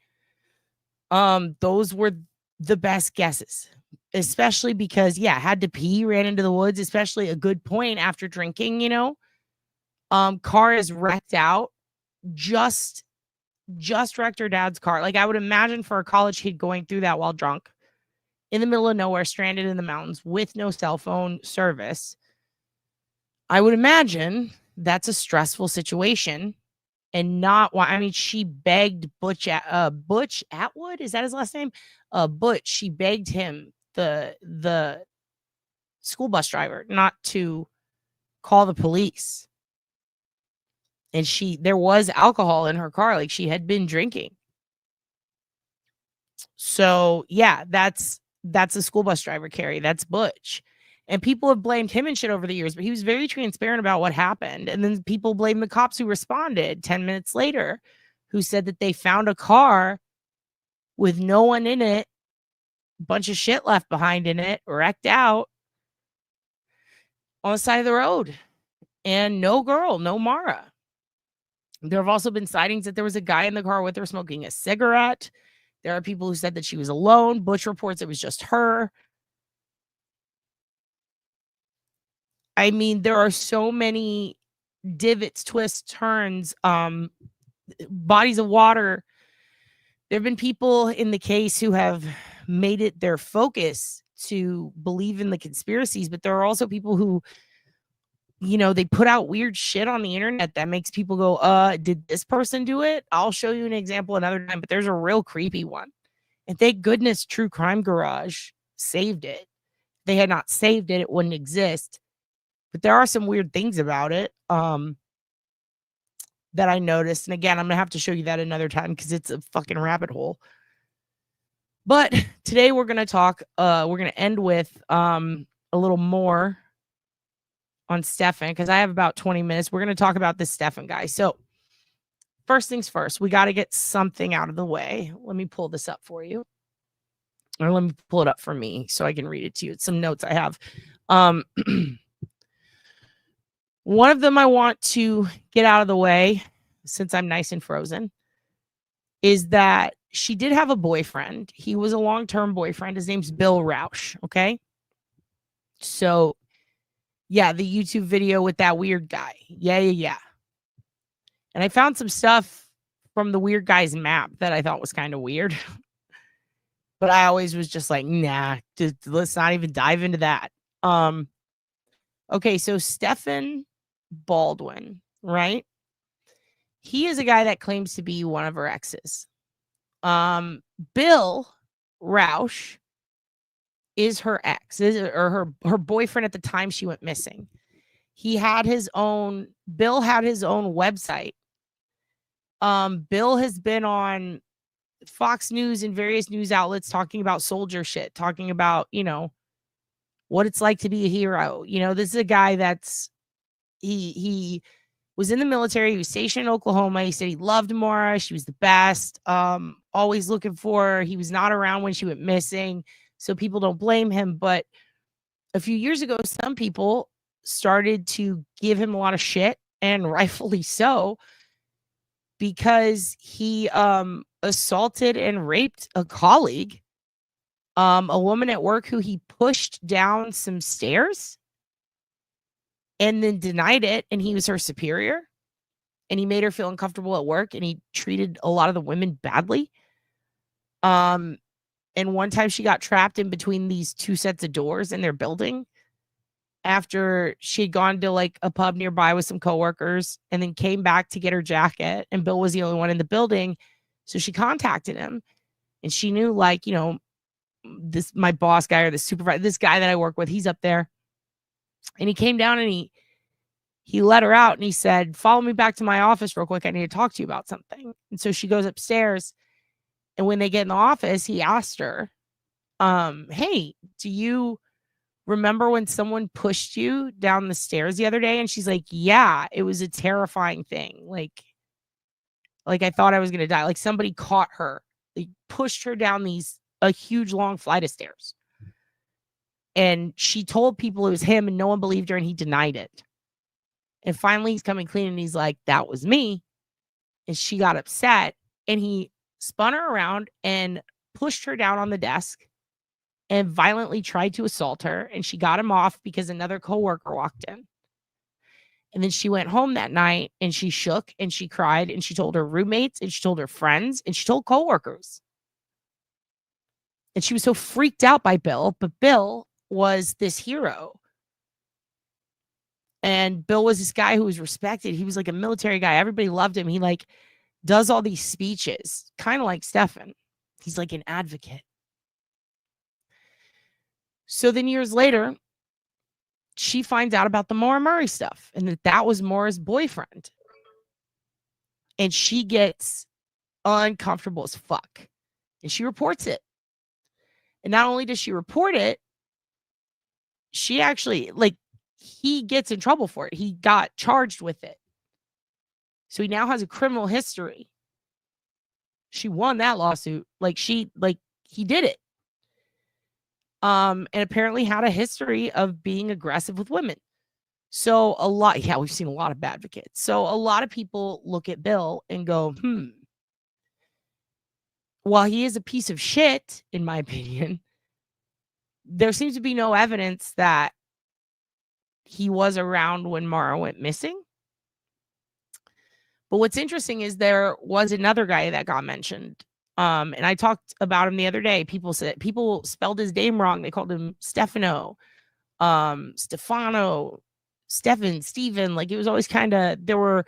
those were the best guesses, especially because, had to pee, ran into the woods, especially a good point after drinking, car is wrecked out just just wrecked her dad's car. Like, I would imagine for a college kid going through that while drunk in the middle of nowhere, stranded in the mountains with no cell phone service, I would imagine that's a stressful situation. And not why, I mean, she begged Butch Atwood, is that his last name? Butch, she begged him, the school bus driver, not to call the police. And there was alcohol in her car, like she had been drinking. So yeah, that's a school bus driver, Carrie. That's Butch. And people have blamed him and shit over the years, but he was very transparent about what happened. And then people blame the cops who responded 10 minutes later, who said that they found a car with no one in it, a bunch of shit left behind in it, wrecked out on the side of the road. And no girl, no Maura. There have also been sightings that there was a guy in the car with her smoking a cigarette. There are people who said that she was alone. Butch reports it was just her. I mean, there are so many divots, twists, turns, bodies of water. There have been people in the case who have made it their focus to believe in the conspiracies, but there are also people who, you know, they put out weird shit on the internet that makes people go, did this person do it? I'll show you an example another time, but there's a real creepy one. And thank goodness True Crime Garage saved it. If they had not saved it, it wouldn't exist. But there are some weird things about it that I noticed. And again, I'm going to have to show you that another time because it's a fucking rabbit hole. But today we're going to talk, we're going to end with a little more on Steffen because I have about 20 minutes. We're going to talk about this Steffen guy. So first things first, we got to get something out of the way. Let me pull this up for you. Or let me pull it up for me so I can read it to you. It's some notes I have. One of them I want to get out of the way, since I'm nice and frozen, is that she did have a boyfriend. He was a long-term boyfriend. His name's Bill Rausch, okay? So, yeah, the YouTube video with that weird guy. Yeah. And I found some stuff from the weird guy's map that I thought was kind of weird. But I always was just like, nah, let's not even dive into that. Okay, so Steffen Baldwin, right? He is a guy that claims to be one of her exes. Bill Rausch is her ex, or her boyfriend at the time she went missing. Bill had his own website. Bill has been on Fox News and various news outlets talking about soldier shit, talking about, you know, what it's like to be a hero. You know, this is a guy that's he was in the military. He was stationed in Oklahoma. He said he loved Maura. She was the best. Always looking for her. He was not around when she went missing, so people don't blame him. But a few years ago, some people started to give him a lot of shit, and rightfully so, because he assaulted and raped a colleague, a woman at work who he pushed down some stairs and then denied it, and he was her superior, and he made her feel uncomfortable at work, and he treated a lot of the women badly. And one time she got trapped in between these two sets of doors in their building after she had gone to like a pub nearby with some coworkers and then came back to get her jacket, and Bill was the only one in the building. So she contacted him, and she knew, like, you know, my boss guy or the supervisor, this guy that I work with, he's up there. And he came down and he let her out, and he said, follow me back to my office real quick. I need to talk to you about something. And so she goes upstairs, and when they get in the office, he asked her, hey, do you remember when someone pushed you down the stairs the other day? And she's like, yeah, it was a terrifying thing. Like I thought I was going to die. Like somebody caught her. They pushed her down a huge long flight of stairs. And she told people it was him, and no one believed her, and he denied it. And finally he's coming clean, and he's like, that was me. And she got upset, and he spun her around and pushed her down on the desk and violently tried to assault her. And she got him off because another coworker walked in. And then she went home that night and she shook and she cried and she told her roommates and she told her friends and she told coworkers. And she was so freaked out by Bill, but Bill was this hero. And Bill was this guy who was respected. He was like a military guy. Everybody loved him. He like does all these speeches, kind of like Steffen. He's like an advocate. So then years later, she finds out about the Maura Murray stuff and that was Maura's boyfriend. And she gets uncomfortable as fuck. And she reports it. And not only does she report it, she actually, like, he gets in trouble for it. He got charged with it. So he now has a criminal history. She won that lawsuit. He did it. And apparently had a history of being aggressive with women. So we've seen a lot of bad advocates. So a lot of people look at Bill and go, while he is a piece of shit, in my opinion, there seems to be no evidence that he was around when Maura went missing. But what's interesting is there was another guy that got mentioned. And I talked about him the other day. People spelled his name wrong. They called him Stefano, Stefano, Steven. Like, it was always kind of, there were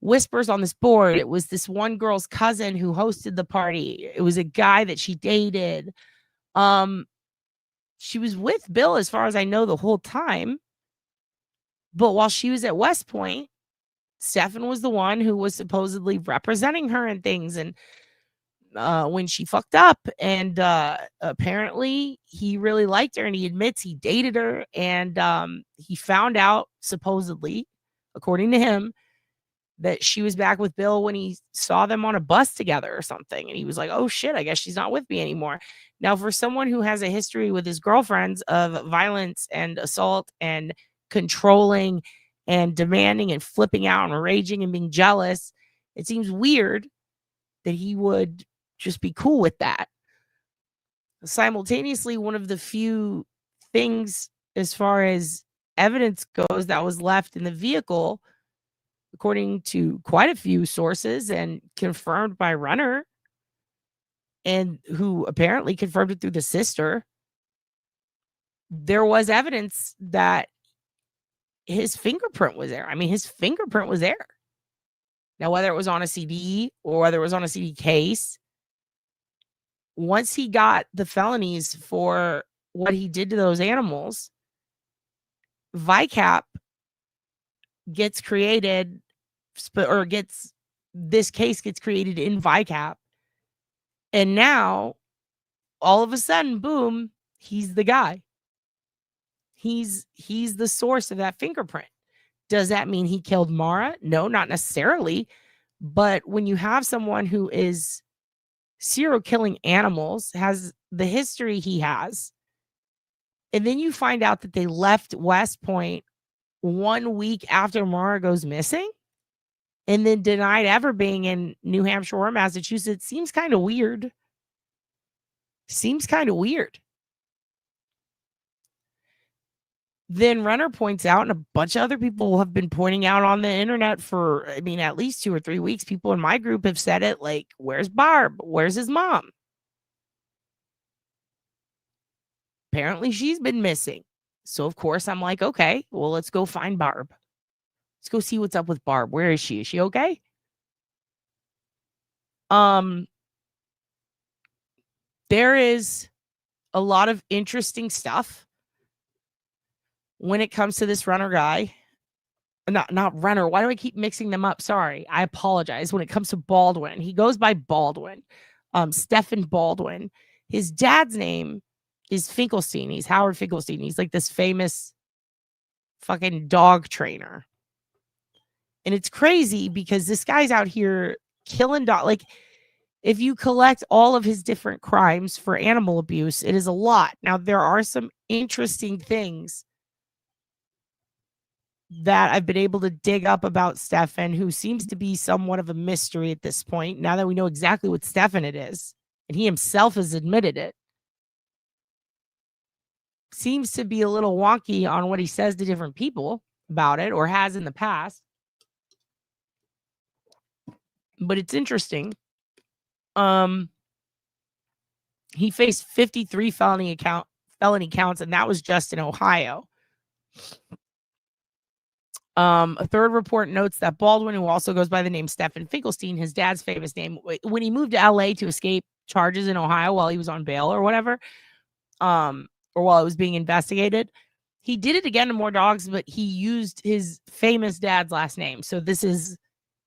whispers on this board. It was this one girl's cousin who hosted the party. It was a guy that she dated. She was with Bill, as far as I know, the whole time. But while she was at West Point, Steffen was the one who was supposedly representing her and things. And when she fucked up, and apparently he really liked her, and he admits he dated her, and he found out, supposedly, according to him, that she was back with Bill when he saw them on a bus together or something. And he was like, oh shit, I guess she's not with me anymore. Now, for someone who has a history with his girlfriends of violence and assault and controlling and demanding and flipping out and raging and being jealous, it seems weird that he would just be cool with that. Simultaneously, one of the few things as far as evidence goes that was left in the vehicle, according to quite a few sources and confirmed by Runner, and who apparently confirmed it through the sister, there was evidence that his fingerprint was there. I mean, his fingerprint was there. Now, whether it was on a CD or whether it was on a CD case, once he got the felonies for what he did to those animals, VICAP gets created, or this case gets created in VICAP. And now, all of a sudden, boom, he's the guy. He's the source of that fingerprint. Does that mean he killed Maura? No, not necessarily. But when you have someone who is serial killing animals, has the history he has, and then you find out that they left West Point 1 week after Maura goes missing, and then denied ever being in New Hampshire or Massachusetts, seems kind of weird. Then Runner points out, and a bunch of other people have been pointing out on the internet for, I mean, at least 2 or 3 weeks. People in my group have said it, like, where's Barb? Where's his mom? Apparently she's been missing. So, of course, I'm like, okay, well, let's go find Barb. Let's go see what's up with Barb. Where is she? Is she okay? There is a lot of interesting stuff when it comes to this Runner guy. Not Runner. Why do I keep mixing them up? Sorry. I apologize. When it comes to Baldwin, he goes by Baldwin. Steffen Baldwin. His dad's name is Finkelstein. He's Howard Finkelstein. He's like this famous fucking dog trainer. And it's crazy because this guy's out here killing dogs. Like, if you collect all of his different crimes for animal abuse, it is a lot. Now, there are some interesting things that I've been able to dig up about Steffen, who seems to be somewhat of a mystery at this point, now that we know exactly what Steffen it is. And he himself has admitted it. Seems to be a little wonky on what he says to different people. about it, or has in the past. But it's interesting. He faced 53 felony counts, and that was just in Ohio. A third report notes that Baldwin, who also goes by the name Steffen Finkelstein, his dad's famous name, when he moved to LA to escape charges in Ohio while he was on bail or whatever, or while it was being investigated, he did it again to more dogs, but he used his famous dad's last name. So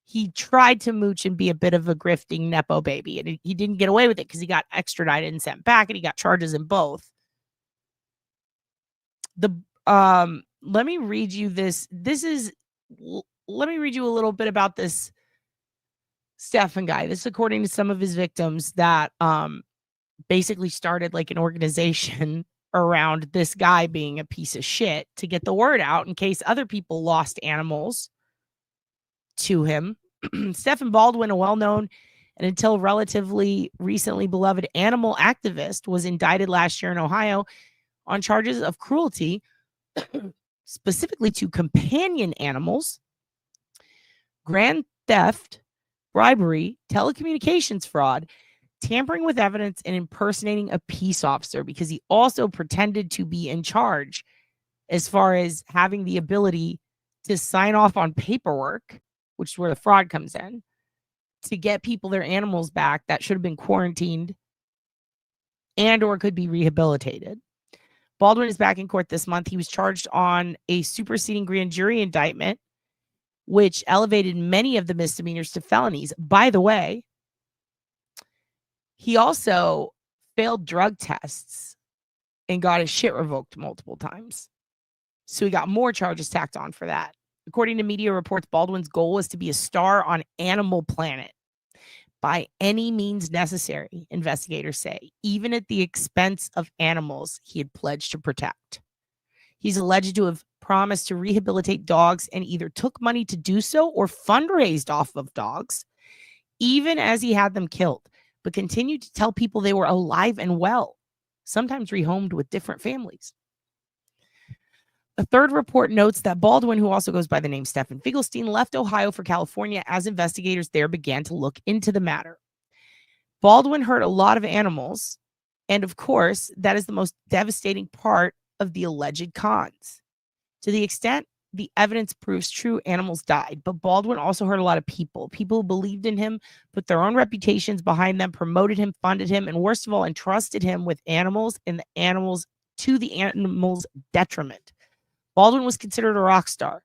he tried to mooch and be a bit of a grifting Nepo baby, and he didn't get away with it because he got extradited and sent back, and he got charges in both. Let me read you this. Let me read you a little bit about this Steffen guy. This is according to some of his victims that basically started like an organization around this guy being a piece of shit to get the word out in case other people lost animals to him. Steffen Baldwin, a well-known and until relatively recently beloved animal activist, was indicted last year in Ohio on charges of cruelty, specifically to companion animals, grand theft, bribery, telecommunications fraud, tampering with evidence, and impersonating a peace officer, because he also pretended to be in charge as far as having the ability to sign off on paperwork, which is where the fraud comes in, to get people their animals back that should have been quarantined and or could be rehabilitated. Baldwin is back in court this month. He was charged on a superseding grand jury indictment, which elevated many of the misdemeanors to felonies. By the way, he also failed drug tests and got his shit revoked multiple times. So he got more charges tacked on for that. According to media reports, Baldwin's goal was to be a star on Animal Planet by any means necessary, investigators say, even at the expense of animals he had pledged to protect. He's alleged to have promised to rehabilitate dogs and either took money to do so or fundraised off of dogs, even as he had them killed, but continued to tell people they were alive and well, sometimes rehomed with different families. A third report notes that Baldwin, who also goes by the name Steffen Finkelstein, left Ohio for California as investigators there began to look into the matter. Baldwin hurt a lot of animals, and of course, that is the most devastating part of the alleged cons. To the extent the evidence proves true, animals died, but Baldwin also hurt a lot of people. People who believed in him, put their own reputations behind them, promoted him, funded him, and worst of all, entrusted him with animals and the animals to the animals' detriment. Baldwin was considered a rock star,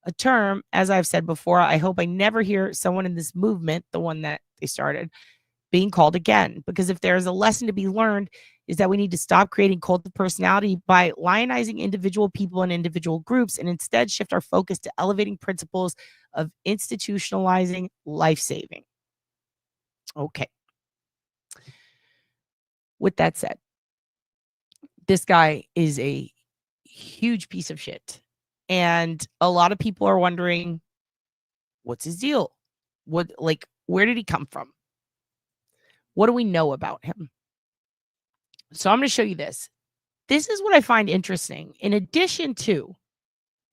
a term, as I've said before, I hope I never hear someone in this movement, the one that they started, being called again. Because if there is a lesson to be learned, is that we need to stop creating cult of personality by lionizing individual people and individual groups, and instead shift our focus to elevating principles of institutionalizing life-saving. Okay. With that said, this guy is a huge piece of shit. And a lot of people are wondering, what's his deal? Where did he come from? What do we know about him? So I'm going to show you this. This is what I find interesting. In addition to,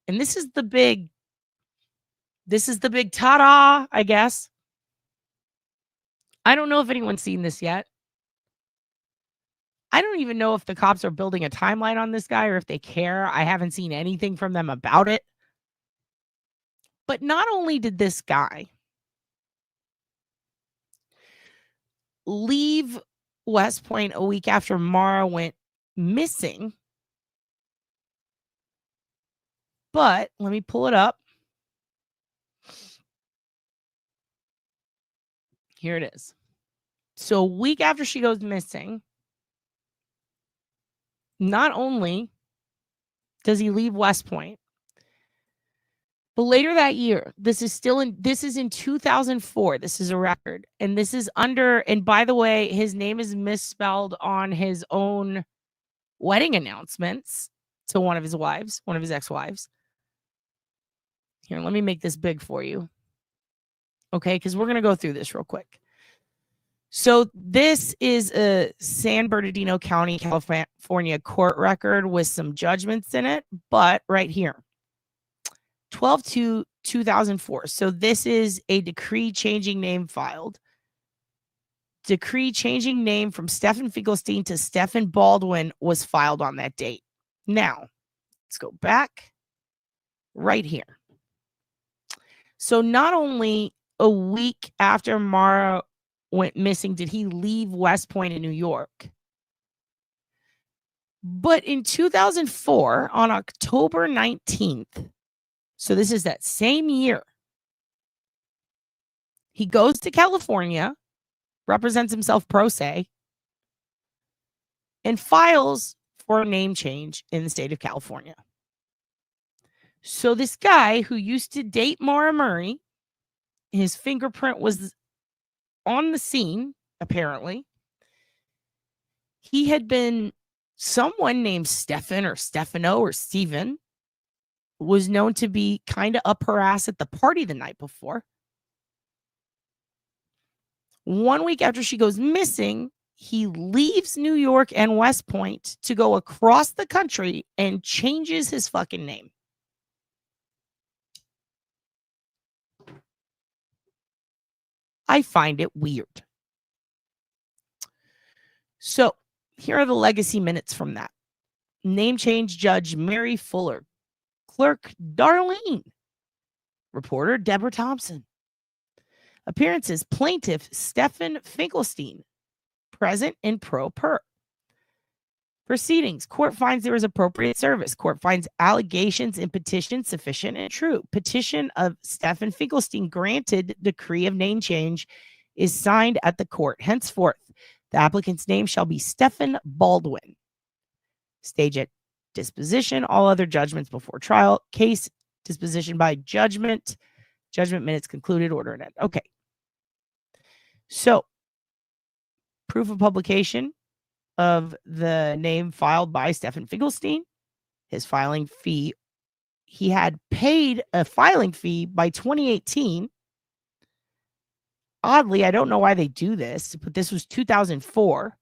and this is the big ta-da, I guess. I don't know if anyone's seen this yet. I don't even know if the cops are building a timeline on this guy or if they care. I haven't seen anything from them about it. But not only did this guy leave West Point a week after Maura went missing, but let me pull it up. Here it is. So a week after she goes missing, not only does he leave West Point, but later that year, this is in 2004. This is a record. And this is and by the way, his name is misspelled on his own wedding announcements to one of his ex-wives. Here, let me make this big for you. Okay, because we're going to go through this real quick. So this is a San Bernardino County, California court record with some judgments in it, but right here. 12/2/2004. So this is a decree changing name filed. Decree changing name from Steffen Finkelstein to Steffen Baldwin was filed on that date. Now, let's go back right here. So not only a week after Maura went missing did he leave West Point in New York, but in 2004, on October 19th, so this is that same year, he goes to California, represents himself pro se, and files for a name change in the state of California. So this guy who used to date Maura Murray, his fingerprint was on the scene, apparently. He had been someone named Steffen or Stefano or Steven, was known to be kind of up her ass at the party the night before. 1 week after she goes missing, he leaves New York and West Point to go across the country and changes his fucking name. I find it weird. So here are the legacy minutes from that. Name change judge Mary Fuller. Clerk Darlene. Reporter Deborah Thompson. Appearances plaintiff Steffen Finkelstein. Present in pro per. Proceedings. Court finds there is appropriate service. Court finds allegations in petition sufficient and true. Petition of Steffen Finkelstein granted decree of name change is signed at the court. Henceforth, the applicant's name shall be Steffen Baldwin. Stage at disposition. All other judgments before trial. Case disposition by judgment. Judgment minutes concluded. Order and end. Okay. So, proof of publication of the name filed by Steffen Finkelstein. His filing fee. He had paid a filing fee by 2018. Oddly, I don't know why they do this, but this was 2004.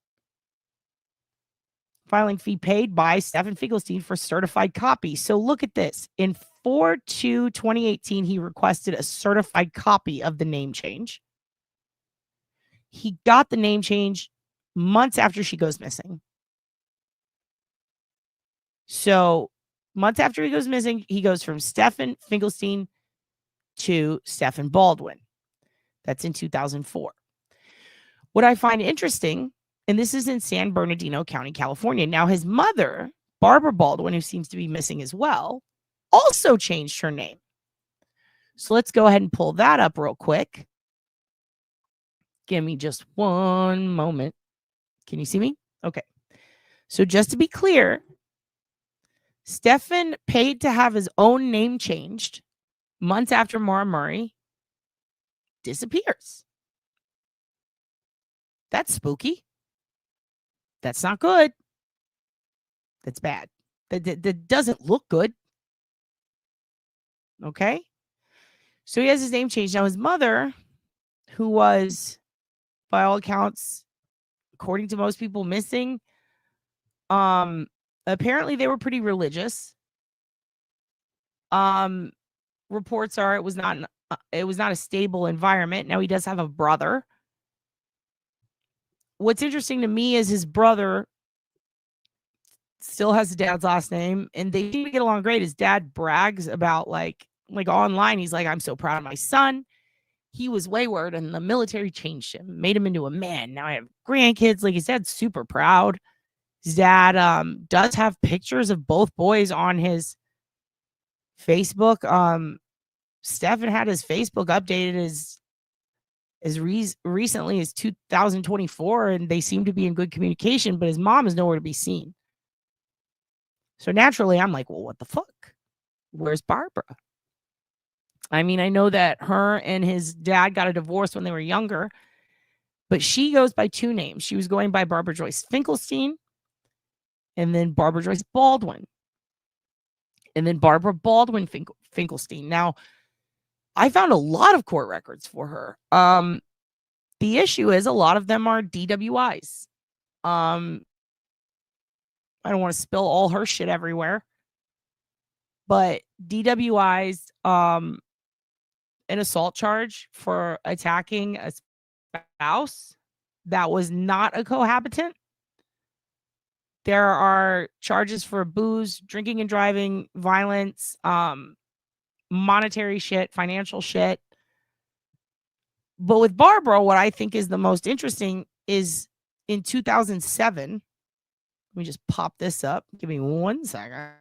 Filing fee paid by Steffen Finkelstein for certified copy. So look at this. In 4/2/2018, he requested a certified copy of the name change. He got the name change months after she goes missing. So months after he goes missing, he goes from Steffen Finkelstein to Steffen Baldwin. That's in 2004. What I find interesting, and this is in San Bernardino County, California. Now, his mother, Barbara Baldwin, who seems to be missing as well, also changed her name. So let's go ahead and pull that up real quick. Give me just one moment. Can you see me? Okay. So just to be clear, Steffen paid to have his own name changed months after Maura Murray disappears. That's spooky. That's not good. That's bad. That doesn't look good. Okay. So he has his name changed. Now his mother, who was, by all accounts, according to most people, missing, apparently they were pretty religious. Reports are it was not a stable environment. Now he does have a brother. What's interesting to me is his brother still has his dad's last name, and they seem to get along great. His dad brags about like online. He's like, I'm so proud of my son. He was wayward, and the military changed him, made him into a man. Now I have grandkids. Like his dad's super proud. His dad does have pictures of both boys on his Facebook. Steffen had his Facebook updated as recently as 2024, and they seem to be in good communication, but his mom is nowhere to be seen. So naturally, I'm like, well, what the fuck? Where's Barbara? I mean, I know that her and his dad got a divorce when they were younger, but she goes by two names. She was going by Barbara Joyce Finkelstein, and then Barbara Joyce Baldwin, and then Barbara Baldwin Finkelstein. Now, I found a lot of court records for her. The issue is a lot of them are DWIs. I don't want to spill all her shit everywhere, but DWI's an assault charge for attacking a spouse that was not a cohabitant. There are charges for booze, drinking and driving, violence, monetary shit, financial shit. But with Barbara, what I think is the most interesting is in 2007. Let me just pop this up. Give me 1 second.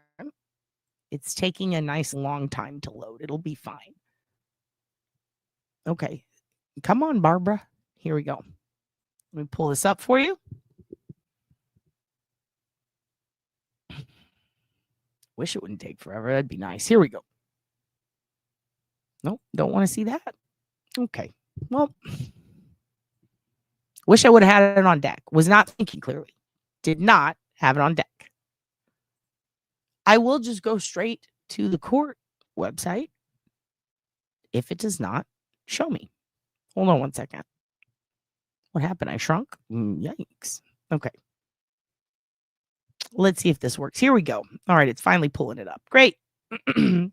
It's taking a nice long time to load. It'll be fine. Okay. Come on, Barbara. Here we go. Let me pull this up for you. Wish it wouldn't take forever. That'd be nice. Here we go. Nope, don't want to see that. Okay. Well, wish I would have had it on deck. Was not thinking clearly. Did not have it on deck. I will just go straight to the court website if it does not show me. Hold on 1 second. What happened? I shrunk? Yikes. Okay. Let's see if this works. Here we go. All right, it's finally pulling it up. Great. Would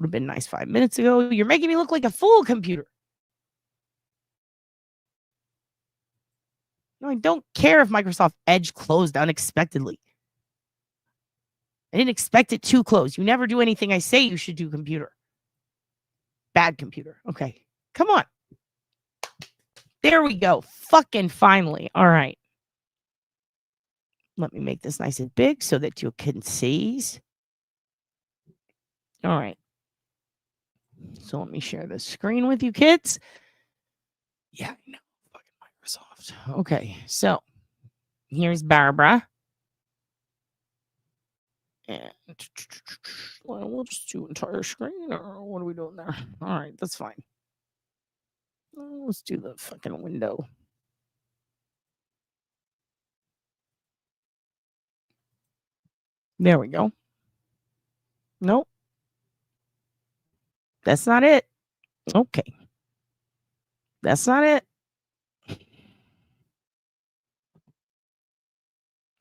have been nice 5 minutes ago. You're making me look like a fool, computer. No, I don't care if Microsoft Edge closed unexpectedly. I didn't expect it to close. You never do anything I say you should do, computer. Bad computer. Okay. Come on. There we go. Fucking finally. All right. Let me make this nice and big so that you can see. All right. So let me share the screen with you kids. Yeah, I know. Fucking Microsoft. Okay. So here's Barbara. And well, we'll just do entire screen, or what are we doing there? All right, that's fine. Let's do the fucking window. There we go. Nope. That's not it. Okay. That's not it.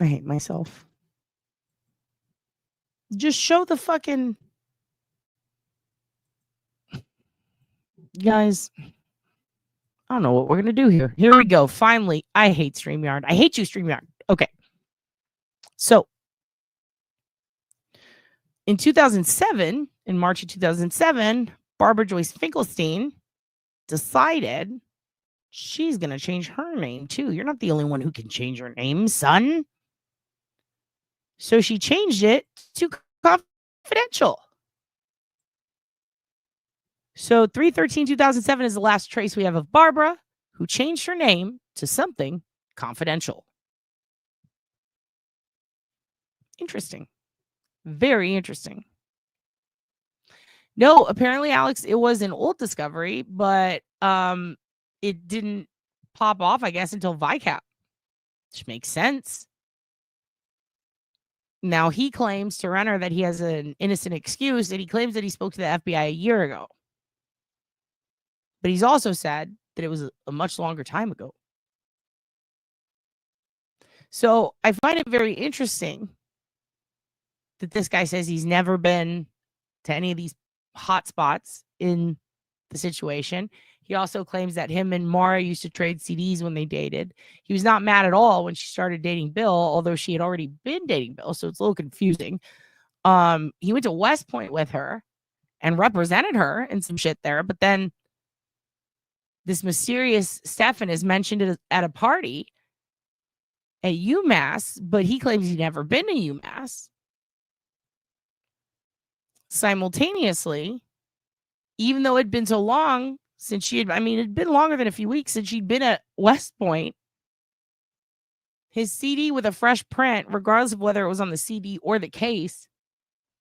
I hate myself. Just show the fucking... Guys, I don't know what we're going to do here. Here we go. Finally, I hate StreamYard. I hate you, StreamYard. Okay. So, in 2007, in March of 2007, Barbara Joyce Finkelstein decided she's going to change her name too. You're not the only one who can change your name, son. So she changed it to confidential. So 3/13/2007 is the last trace we have of Barbara, who changed her name to something confidential. Interesting. Very interesting. No, apparently, Alex, it was an old discovery, but it didn't pop off, I guess, until VICAP, which makes sense. Now, he claims to Renner that he has an innocent excuse, and he claims that he spoke to the FBI a year ago. But he's also said that it was a much longer time ago. So I find it very interesting that this guy says he's never been to any of these hot spots in the situation. He also claims that him and Maura used to trade CDs when they dated. He was not mad at all when she started dating Bill, although she had already been dating Bill, so it's a little confusing. He went to West Point with her and represented her in some shit there, but then this mysterious Steffen is mentioned at a party at UMass, but he claims he's never been to UMass. Simultaneously, even though it'd been so long since it'd been longer than a few weeks since she'd been at West Point, his CD with a fresh print, regardless of whether it was on the CD or the case,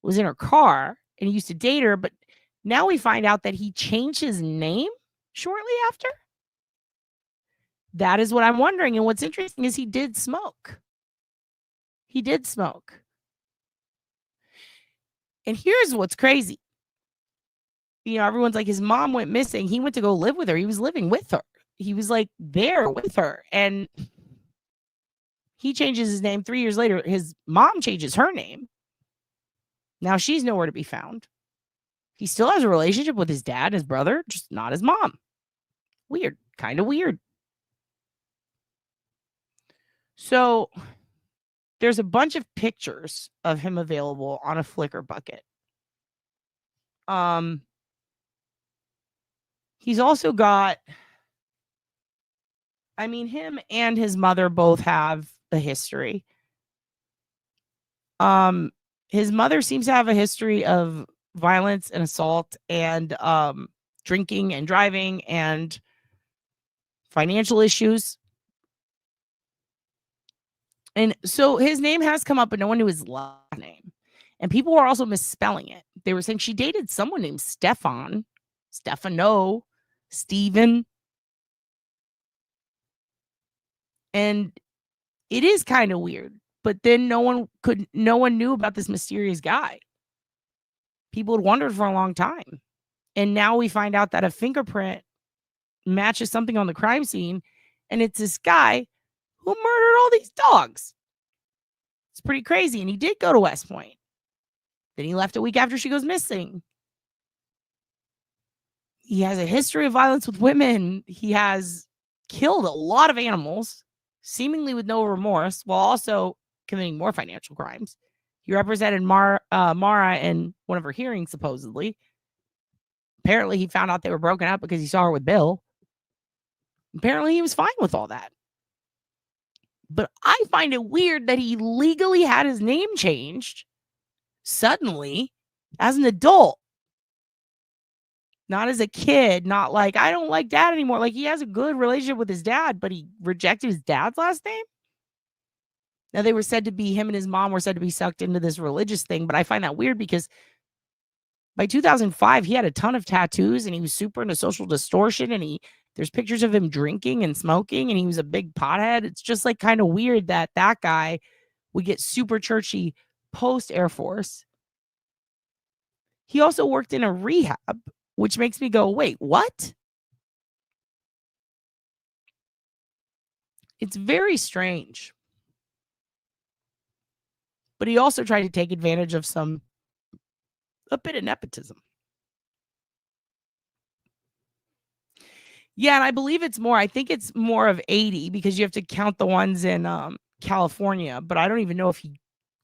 was in her car, and he used to date her, but now we find out that he changed his name shortly after. That is what I'm wondering. And what's interesting is he did smoke. He did smoke. And here's what's crazy. You know, everyone's like, his mom went missing. He went to go live with her. He was living with her. He was like there with her. And he changes his name 3 years later. His mom changes her name. Now she's nowhere to be found. He still has a relationship with his dad and his brother, just not his mom. Weird. Kind of weird. So there's a bunch of pictures of him available on a Flickr bucket. He's also got, I mean, him and his mother both have a history. His mother seems to have a history of violence and assault and drinking and driving and financial issues. And so his name has come up, but no one knew his last name. And people were also misspelling it. They were saying she dated someone named Stefan, Stefano, Steven. And it is kind of weird. But then no one knew about this mysterious guy. People had wondered for a long time. And now we find out that a fingerprint matches something on the crime scene. And it's this guy who murdered all these dogs. It's pretty crazy. And he did go to West Point. Then he left a week after she goes missing. He has a history of violence with women. He has killed a lot of animals, seemingly with no remorse, while also committing more financial crimes. He represented Maura in one of her hearings, supposedly. Apparently, he found out they were broken up because he saw her with Bill. Apparently, he was fine with all that. But I find it weird that he legally had his name changed suddenly as an adult. Not as a kid, not like, I don't like dad anymore. Like, he has a good relationship with his dad, but he rejected his dad's last name. Now, they were said to be, him and his mom were said to be sucked into this religious thing, but I find that weird because by 2005, he had a ton of tattoos and he was super into social distortion, and there's pictures of him drinking and smoking, and he was a big pothead. It's just like kind of weird that guy would get super churchy post Air Force. He also worked in a rehab, which makes me go, wait, what? It's very strange. But he also tried to take advantage of a bit of nepotism. Yeah, and I believe it's more. I think it's more of 80 because you have to count the ones in California. But I don't even know if he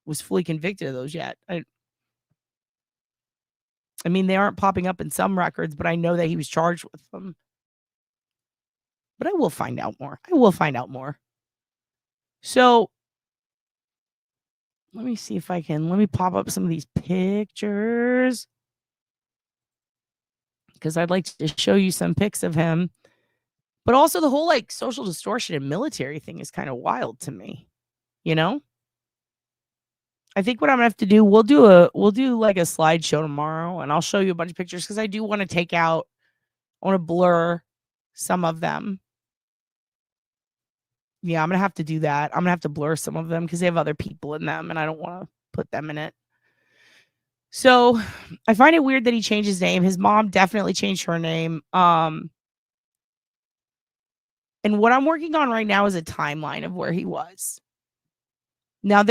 was fully convicted of those yet. I mean, they aren't popping up in some records, but I know that he was charged with them. But I will find out more. So let me see if let me pop up some of these pictures, because I'd like to show you some pics of him. But also the whole like social distortion and military thing is kind of wild to me. You know? I think what I'm gonna have to do, we'll do like a slideshow tomorrow, and I'll show you a bunch of pictures because I do want to blur some of them. Yeah, I'm gonna have to do that. I'm gonna have to blur some of them because they have other people in them, and I don't want to put them in it. So I find it weird that he changed his name. His mom definitely changed her name. And what I'm working on right now is a timeline of where he was. Now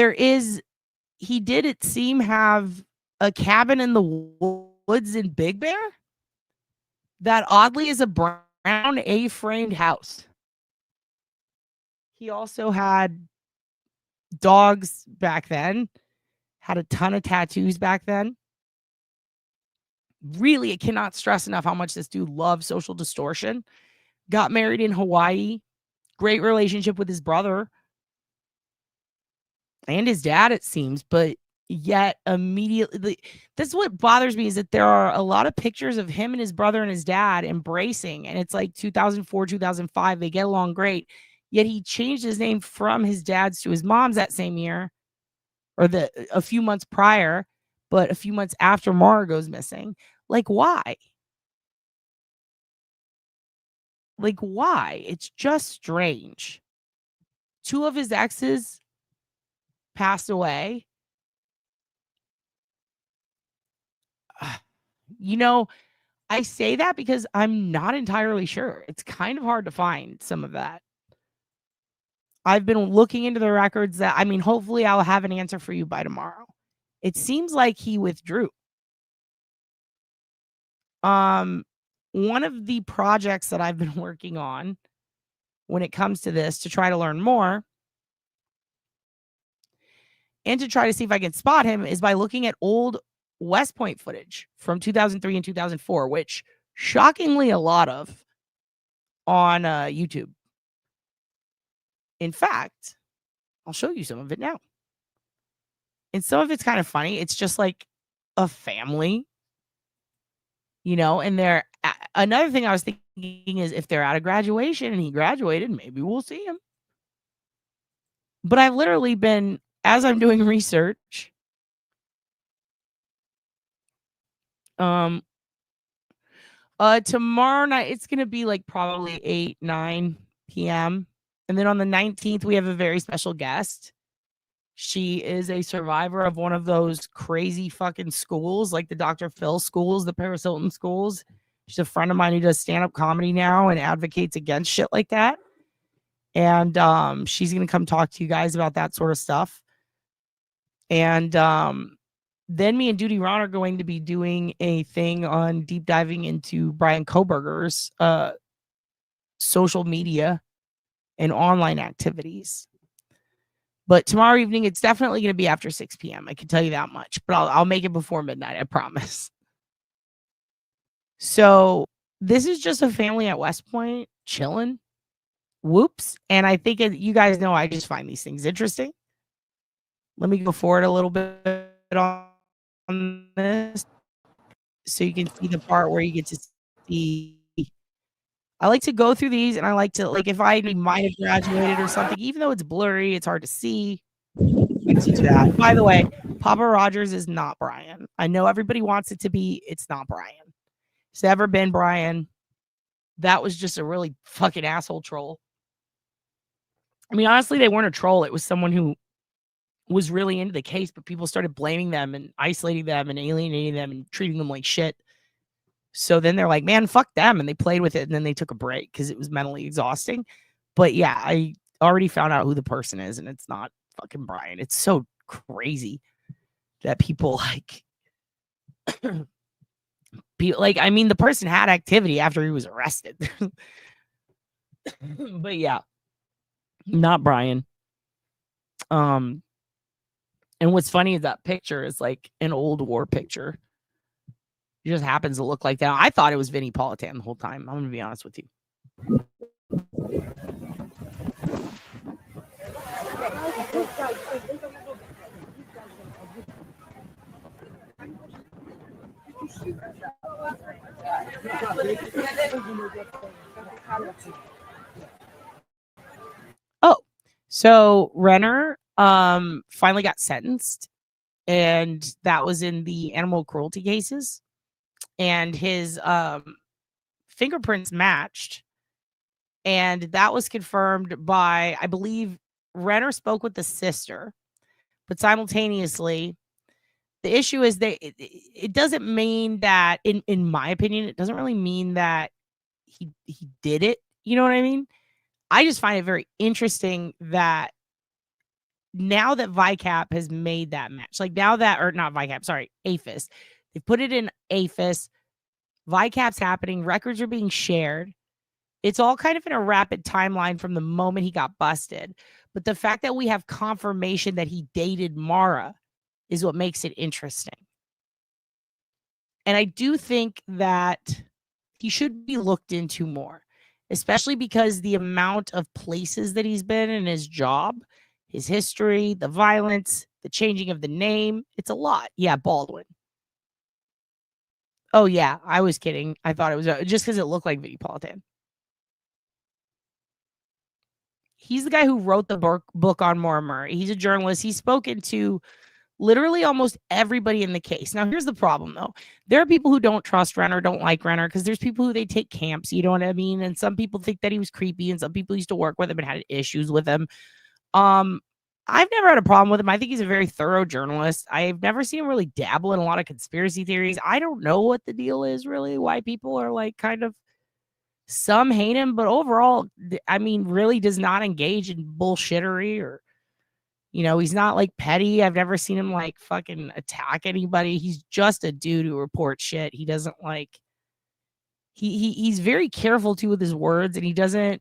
he did, it seem, have a cabin in the woods in Big Bear that oddly is a brown A-framed house. He also had dogs back then, had a ton of tattoos back then. Really, I cannot stress enough how much this dude loved social distortion. Got married in Hawaii. Great relationship with his brother and his dad, it seems, but yet immediately, that's what bothers me, is that there are a lot of pictures of him and his brother and his dad embracing, and it's like 2004, 2005, they get along great, yet he changed his name from his dad's to his mom's that same year, or a few months prior, but a few months after Maura goes missing. Like, why? Like, why? It's just strange. 2 of his exes passed away. You know, I say that because I'm not entirely sure. It's kind of hard to find some of that. I've been looking into the records hopefully I'll have an answer for you by tomorrow. It seems like he withdrew. One of the projects that I've been working on when it comes to this to try to learn more and to try to see if I can spot him is by looking at old West Point footage from 2003 and 2004, which shockingly a lot of on YouTube. In fact, I'll show you some of it now. And some of it's kind of funny. It's just like a family, and they're another thing I was thinking is if they're at a graduation and he graduated, maybe we'll see him. But I've literally been, as I'm doing research, tomorrow night, it's going to be like probably 8, 9 p.m. And then on the 19th, we have a very special guest. She is a survivor of one of those crazy fucking schools, like the Dr. Phil schools, the Paris Hilton schools. She's a friend of mine who does stand-up comedy now and advocates against shit like that. And she's going to come talk to you guys about that sort of stuff. And then me and Duty Ron are going to be doing a thing on deep diving into Brian Koberger's social media and online activities. But tomorrow evening, it's definitely going to be after 6 p.m. I can tell you that much. But I'll make it before midnight, I promise. So this is just a family at West Point chilling. Whoops. And I think you guys know I just find these things interesting. Let me go forward a little bit on this so you can see the part where you get to see. I like to go through these, and I like to, like, if I might have graduated or something, even though it's blurry, it's hard to see. I can do that. By the way, Papa Rogers is not Brian. I know everybody wants it to be. It's not Brian. It's never been Brian. That was just a really fucking asshole troll. I mean, honestly, they weren't a troll. It was someone who was really into the case, but people started blaming them and isolating them and alienating them and treating them like shit. So then they're like, man, fuck them. And they played with it. And then they took a break because it was mentally exhausting. But yeah, I already found out who the person is, and it's not fucking Brian. It's so crazy that people I mean, the person had activity after he was arrested. But yeah, not Brian. And what's funny is that picture is like an old war picture. It just happens to look like that. I thought it was Vinnie Politan the whole time. I'm going to be honest with you. Oh, so Renner finally got sentenced, and that was in the animal cruelty cases. And his fingerprints matched, and that was confirmed by, I believe, Renner spoke with the sister, but simultaneously, the issue is that it doesn't mean that, in my opinion, it doesn't really mean that he did it. You know what I mean? I just find it very interesting that now that VICAP has made that match, like now that, or not VICAP, sorry, APHIS, they put it in APHIS, VICAP's happening, records are being shared. It's all kind of in a rapid timeline from the moment he got busted. But the fact that we have confirmation that he dated Maura is what makes it interesting. And I do think that he should be looked into more, especially because the amount of places that he's been in his job, his history, the violence, the changing of the name, it's a lot. Yeah, Baldwin. Oh, yeah, I was kidding. I thought it was just because it looked like Vinnie Politan. He's the guy who wrote the book on Maura Murray. He's a journalist. He's spoken to literally almost everybody in the case. Now, here's the problem, though. There are people who don't trust Renner, don't like Renner, because there's people who they take camps, you know what I mean? And some people think that he was creepy, and some people used to work with him and had issues with him. I've never had a problem with him. I think he's a very thorough journalist. I've never seen him really dabble in a lot of conspiracy theories. I don't know what the deal is, really, why people are like kind of, some hate him, but overall, I mean, really does not engage in bullshittery or, You know, he's not like petty. I've never seen him like fucking attack anybody. He's just a dude who reports shit. He doesn't like he's very careful too with his words, and he doesn't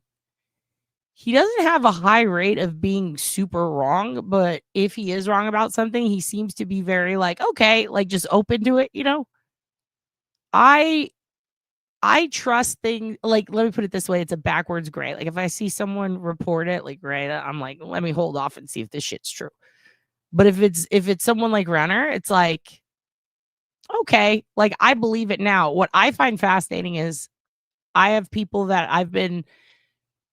have a high rate of being super wrong, but if he is wrong about something, he seems to be very like, okay, like just open to it, you know? I trust things, like, let me put it this way, it's a backwards gray. Like if I see someone report it like gray, I'm like, let me hold off and see if this shit's true. But if it's someone like Renner, it's like, okay, like I believe it now. What I find fascinating is I have people that I've been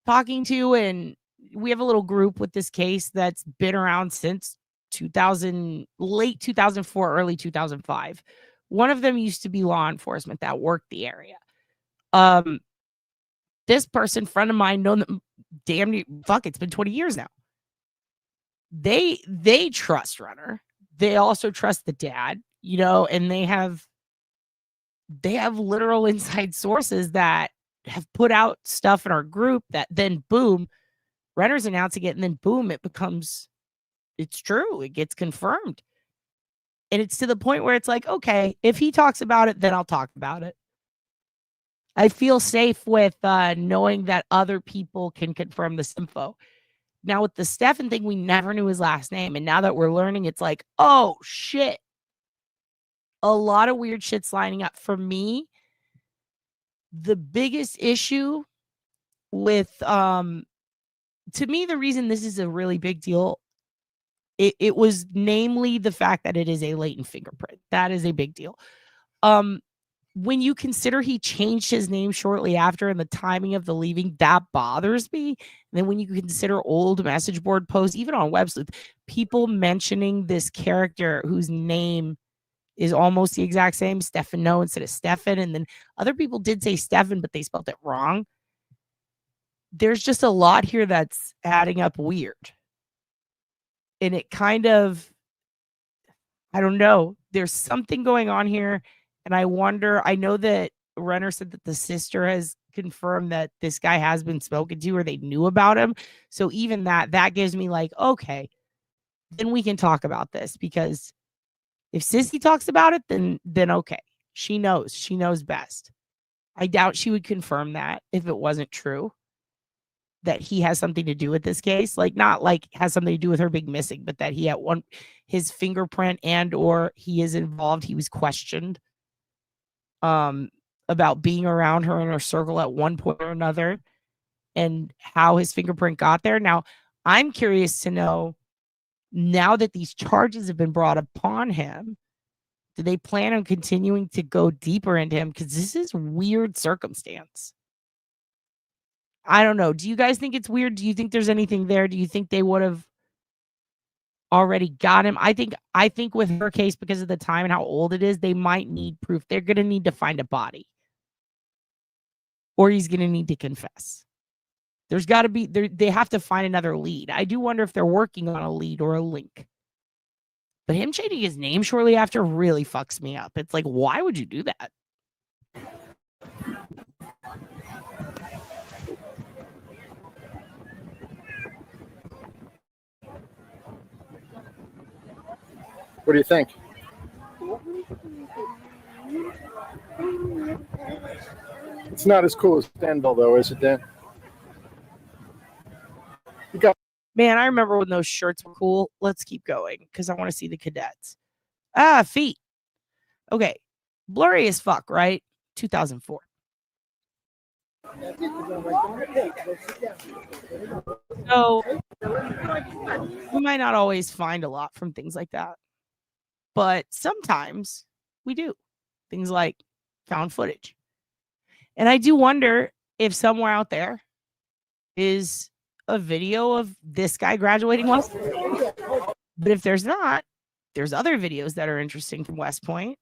talking to, and we have a little group with this case that's been around since late 2004, early 2005. One of them used to be law enforcement that worked the area. This person, friend of mine, known them damn near, fuck, it's been 20 years now. They trust Runner. They also trust the dad, you know, and they have literal inside sources that have put out stuff in our group that then boom, Renner's announcing it, and then boom, it's true. It gets confirmed. And it's to the point where it's like, okay, if he talks about it, then I'll talk about it. I feel safe with knowing that other people can confirm this info. Now with the Steffen thing, we never knew his last name. And now that we're learning, it's like, oh shit. A lot of weird shit's lining up. For me, the biggest issue with, to me, the reason this is a really big deal, it was namely the fact that it is a latent fingerprint. That is a big deal. When you consider he changed his name shortly after and the timing of the leaving, that bothers me. And then when you consider old message board posts, even on WebSleuth, people mentioning this character whose name is almost the exact same, Steffen instead of Steffen. And then other people did say Steffen, but they spelled it wrong. There's just a lot here that's adding up weird. And it kind of, I don't know, there's something going on here. And I wonder, I know that Renner said that the sister has confirmed that this guy has been spoken to or they knew about him. So even that gives me like, okay, then we can talk about this, because if Sissy talks about it, then okay. She knows best. I doubt she would confirm that if it wasn't true, that he has something to do with this case. Like, not like has something to do with her being missing, but that he had his fingerprint and or he is involved. He was questioned about being around her in her circle at one point or another, and how his fingerprint got there. Now, I'm curious to know, now that these charges have been brought upon him, do they plan on continuing to go deeper into him? Because this is weird circumstance. I don't know. Do you guys think it's weird? Do you think there's anything there? Do you think they would have already got him? I think with her case, because of the time and how old it is, they might need proof. They're going to need to find a body, or he's going to need to confess. There's got to be, they have to find another lead. I do wonder if they're working on a lead or a link. But him changing his name shortly after really fucks me up. It's like, why would you do that? What do you think? It's not as cool as Danville, though, is it, Dan? Man, I remember when those shirts were cool. Let's keep going, because I want to see the cadets. Feet. Okay. Blurry as fuck, right? 2004. So, we might not always find a lot from things like that, but sometimes we do. Things like found footage. And I do wonder if somewhere out there is a video of this guy graduating West Point. But if there's not, there's other videos that are interesting from West Point.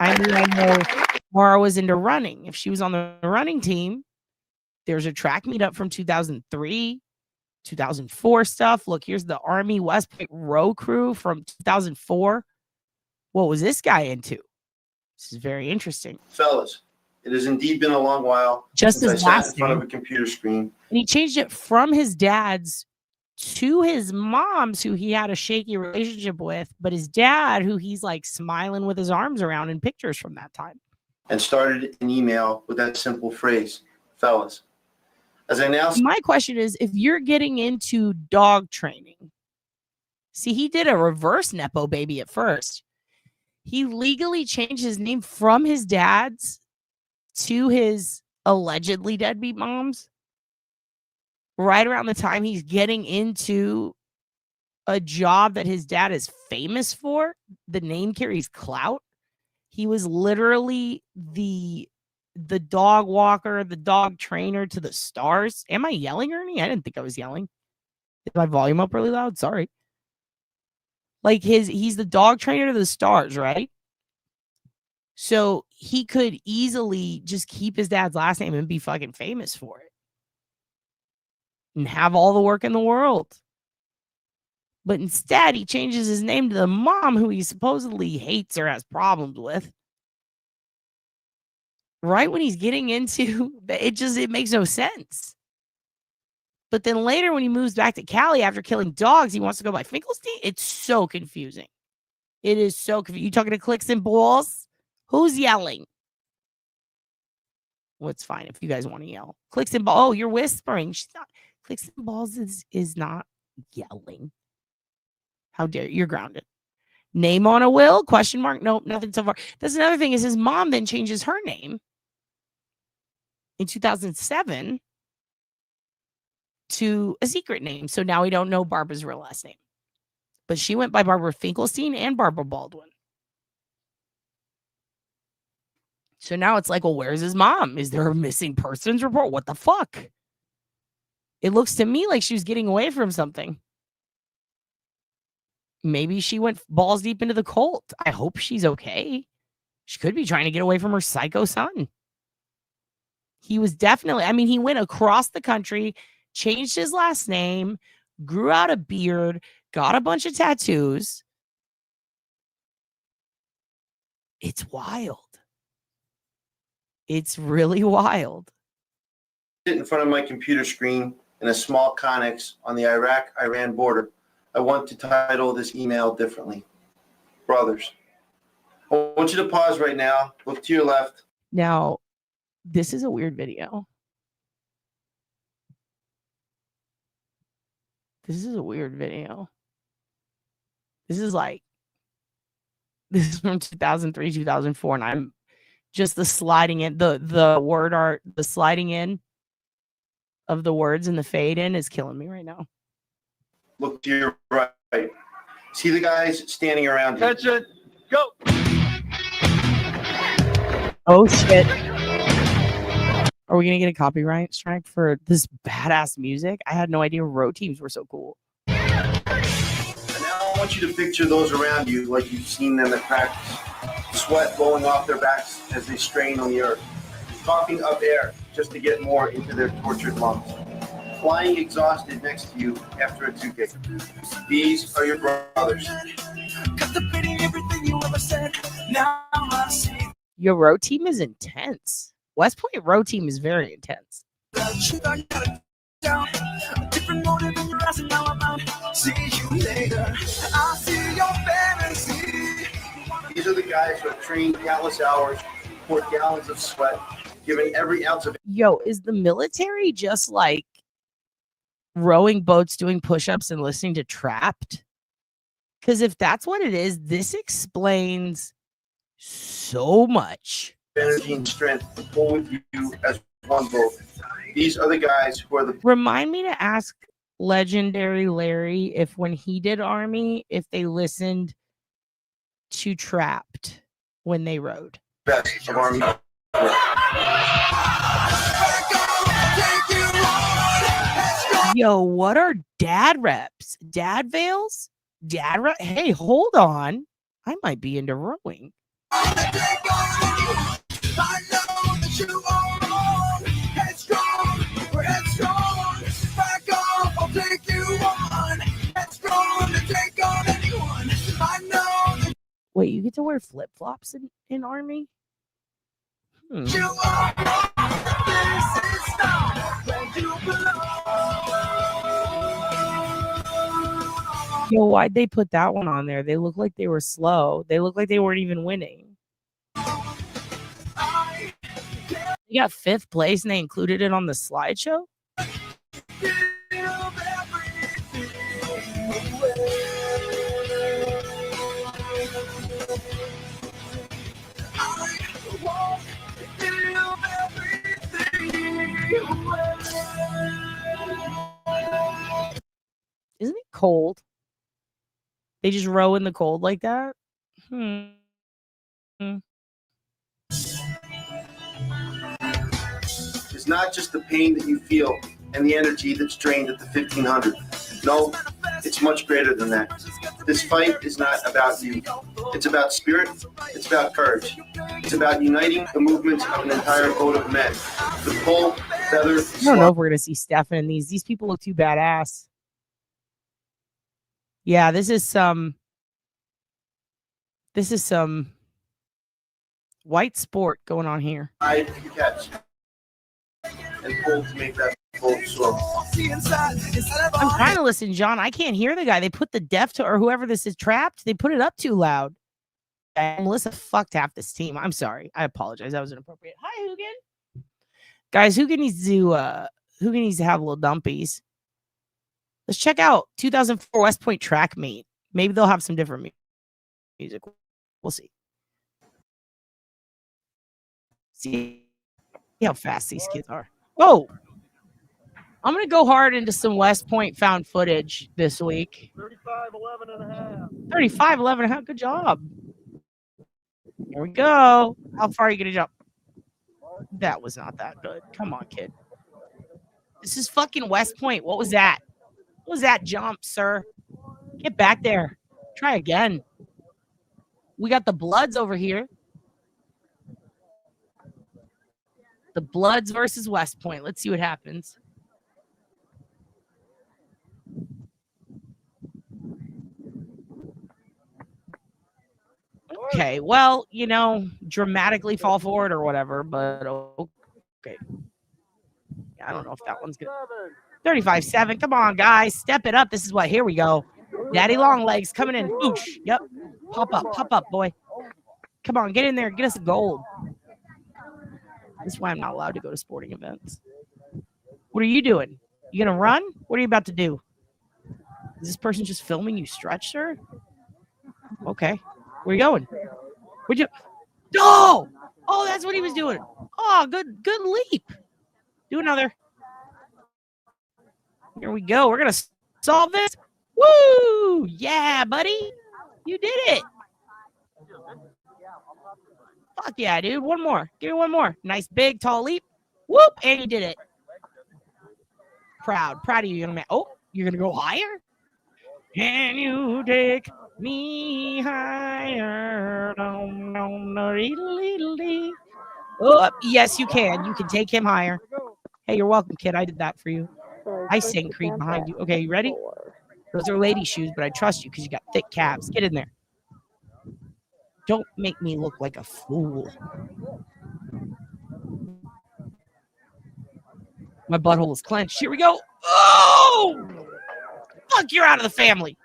I know Maura was into running. If she was on the running team, there's a track meetup from 2003, 2004 stuff. Look, here's the Army West Point row crew from 2004. What was this guy into? This is very interesting. Fellas, it has indeed been a long while Just since his I sat last in front name. of a computer screen. And he changed it from his dad's to his moms, who he had a shaky relationship with, but his dad, who he's like smiling with his arms around in pictures from that time. And started an email with that simple phrase, fellas. As I now My question is, if you're getting into dog training, see, he did a reverse Nepo baby at first. He legally changed his name from his dad's to his allegedly deadbeat mom's right around the time he's getting into a job that his dad is famous for. The name carries clout. He was literally the dog walker, the dog trainer to the stars. Am I yelling, Ernie? I didn't think I was yelling. Is my volume up really loud? Sorry. Like he's the dog trainer to the stars, right? So he could easily just keep his dad's last name and be fucking famous for it. And have all the work in the world. But instead, he changes his name to the mom who he supposedly hates or has problems with. Right when he's getting into it makes no sense. But then later, when he moves back to Cali after killing dogs, he wants to go by Finkelstein. It's so confusing. It is so confusing. You talking to clicks and balls? Who's yelling? Well, it's fine if you guys want to yell. Clicks and balls. Oh, you're whispering. She's not. Clicks and balls is not yelling. How dare you? You're grounded. Name on a will? Question mark? Nope, nothing so far. That's another thing is his mom then changes her name in 2007 to a secret name. So now we don't know Barbara's real last name. But she went by Barbara Finkelstein and Barbara Baldwin. So now it's like, well, where's his mom? Is there a missing persons report? What the fuck? It looks to me like she was getting away from something. Maybe she went balls deep into the cult. I hope she's okay. She could be trying to get away from her psycho son. He was definitely, he went across the country, changed his last name, grew out a beard, got a bunch of tattoos. It's wild. It's really wild. sit in front of my computer screen in a small Connex on the Iraq-Iran border. I want to title this email differently. Brothers. I want you to pause right now. Look to your left. Now, this is a weird video. This is a weird video. This is from 2003, 2004, and I'm just the sliding in, the word art, the sliding in of the words and the fade in is killing me right now. Look to your right. See the guys standing around you. Catch it. Go. Oh, shit. Are we going to get a copyright strike for this badass music? I had no idea road teams were so cool. And now I want you to picture those around you like you've seen them at practice. Sweat blowing off their backs as they strain on the earth. Coughing up air just to get more into their tortured lungs. Flying exhausted next to you after a toothache. These are your brothers. Your road team is intense. West Point road team is very intense. These are the guys who have trained countless hours, poured gallons of sweat, given every ounce of. Yo, is the military just like rowing boats, doing push-ups, and listening to Trapped? Because if that's what it is, this explains so much. Energy and strength to pull with you as one boat. These are the guys who are the. Remind me to ask Legendary Larry if when he did Army, if they listened to Trapped when they rode. Best of Army. Yo, what are dad reps? Dad veils? Hey, hold on. I might be into rowing. Wait, you get to wear flip-flops in Army? Yo, why'd they put that one on there? They look like they were slow. They look like they weren't even winning. They got 5th place and they included it on the slideshow? Isn't it cold? They just row in the cold like that? It's not just the pain that you feel and the energy that's drained at the 1500. No, it's much greater than that. This fight is not about you. It's about spirit. It's about courage. It's about uniting the movements of an entire boat of men. The pull, feather, I don't know if we're going to see Steffen in these. These people look too badass. Yeah, this is some white sport going on here. I catch and pull to make that boat swim. I'm trying to listen, John. I can't hear the guy. They put the deaf to, or whoever this is trapped, they put it up too loud. And Melissa fucked half this team. I'm sorry. I apologize. That was inappropriate. Hi, Hugin. Guys, Hugin needs to have little dumpies. Let's check out 2004 West Point track meet. Maybe they'll have some different music. We'll see. See how fast these kids are. Oh, I'm going to go hard into some West Point found footage this week. 35-11.5. 35-11.5. Good job. Here we go. How far are you going to jump? That was not that good. Come on, kid. This is fucking West Point. What was that? What was that jump, sir? Get back there. Try again. We got the Bloods over here. The Bloods versus West Point. Let's see what happens. Okay, well, dramatically fall forward or whatever, but okay. I don't know if that one's good. 35-7. Come on, guys. Step it up. This is what. Here we go. Daddy Longlegs coming in. Boosh. Yep. Pop up, boy. Come on, get in there. Get us a gold. That's why I'm not allowed to go to sporting events. What are you doing? You gonna run? What are you about to do? Is this person just filming you stretch, sir? Okay. Where you going? Where'd you? Oh! Oh, that's what he was doing. Oh, good leap. Do another. Here we go. We're gonna solve this. Woo! Yeah, buddy. You did it. Fuck yeah, dude. One more. Give me one more. Nice, big, tall leap. Whoop! And you did it. Proud of you, young man. Oh, you're gonna go higher? Can you take me higher? Oh, yes, you can. You can take him higher. Hey, you're welcome, kid. I did that for you. I sang Creed behind you. Okay, you ready? Those are lady shoes, but I trust you because you got thick calves. Get in there. Don't make me look like a fool. My butthole is clenched. Here we go. Oh! Fuck, you're out of the family.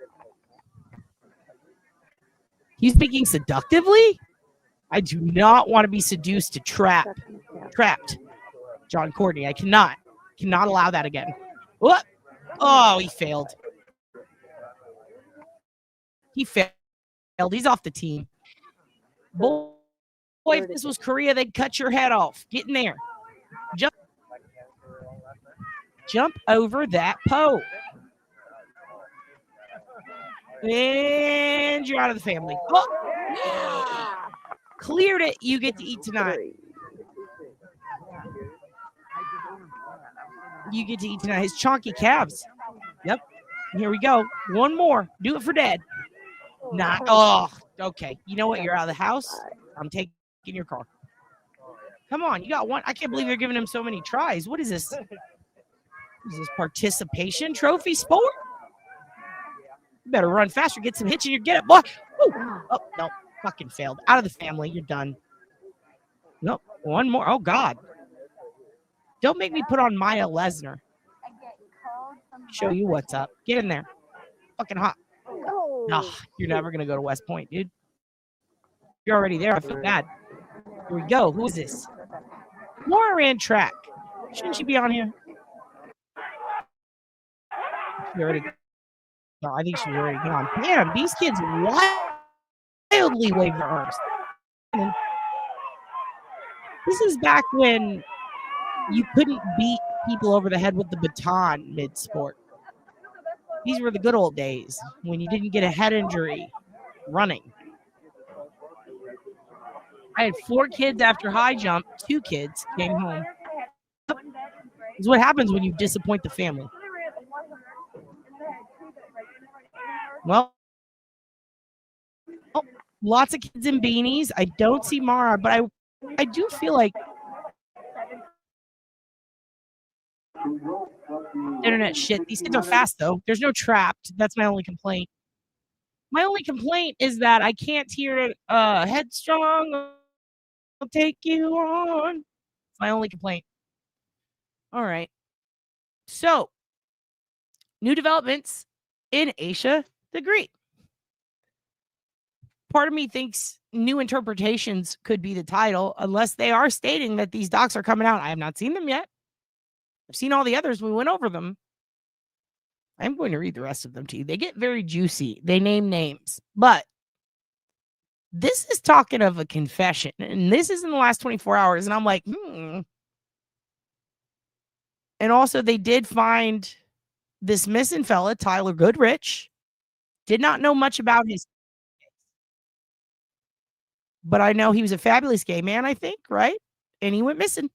He's speaking seductively? I do not want to be seduced to trapped. John Courtney, I cannot allow that again. What? Oh, he failed. He failed. He's off the team. Boy, if this was Korea, they'd cut your head off. Get in there. Jump over that pole. And you're out of the family. Oh. Cleared it. You get to eat tonight. You get to eat tonight. His chunky calves. Yep. Here we go. One more. Do it for Dad. Not. Oh, okay. You know what? You're out of the house. I'm taking your car. Come on. You got one. I can't believe they're giving him so many tries. What is this? Is this participation trophy sport? You better run faster. Get some hits in your get up, boy. Woo. Oh, no. Fucking failed. Out of the family. You're done. Nope. One more. Oh, God. Don't make me put on Maya Lesnar. Show you what's up. Get in there. Fucking hot. No, you're never going to go to West Point, dude. You're already there. I feel bad. Here we go. Who is this? Maura ran track. Shouldn't she be on here? She already. No, I think she's already gone. Damn, these kids wildly wave their arms. This is back when you couldn't beat people over the head with the baton mid-sport. These were the good old days when you didn't get a head injury running. I had 4 kids after high jump. 2 kids came home. It's what happens when you disappoint the family. Well, lots of kids in beanies. I don't see Maura, but I do feel like internet shit. These kids are fast, though. There's no trapped. That's my only complaint. My only complaint is that I can't hear Headstrong. I'll take you on. It's my only complaint. All right. So, new developments in Asha degree. Part of me thinks new interpretations could be the title, unless they are stating that these docs are coming out. I have not seen them yet. I've seen all the others. We went over them. I'm going to read the rest of them to you. They get very juicy. They name names. But this is talking of a confession. And this is in the last 24 hours. And I'm like, And also, they did find this missing fella, Tyler Goodrich. Did not know much about his. But I know he was a fabulous gay man, I think, right? And he went missing.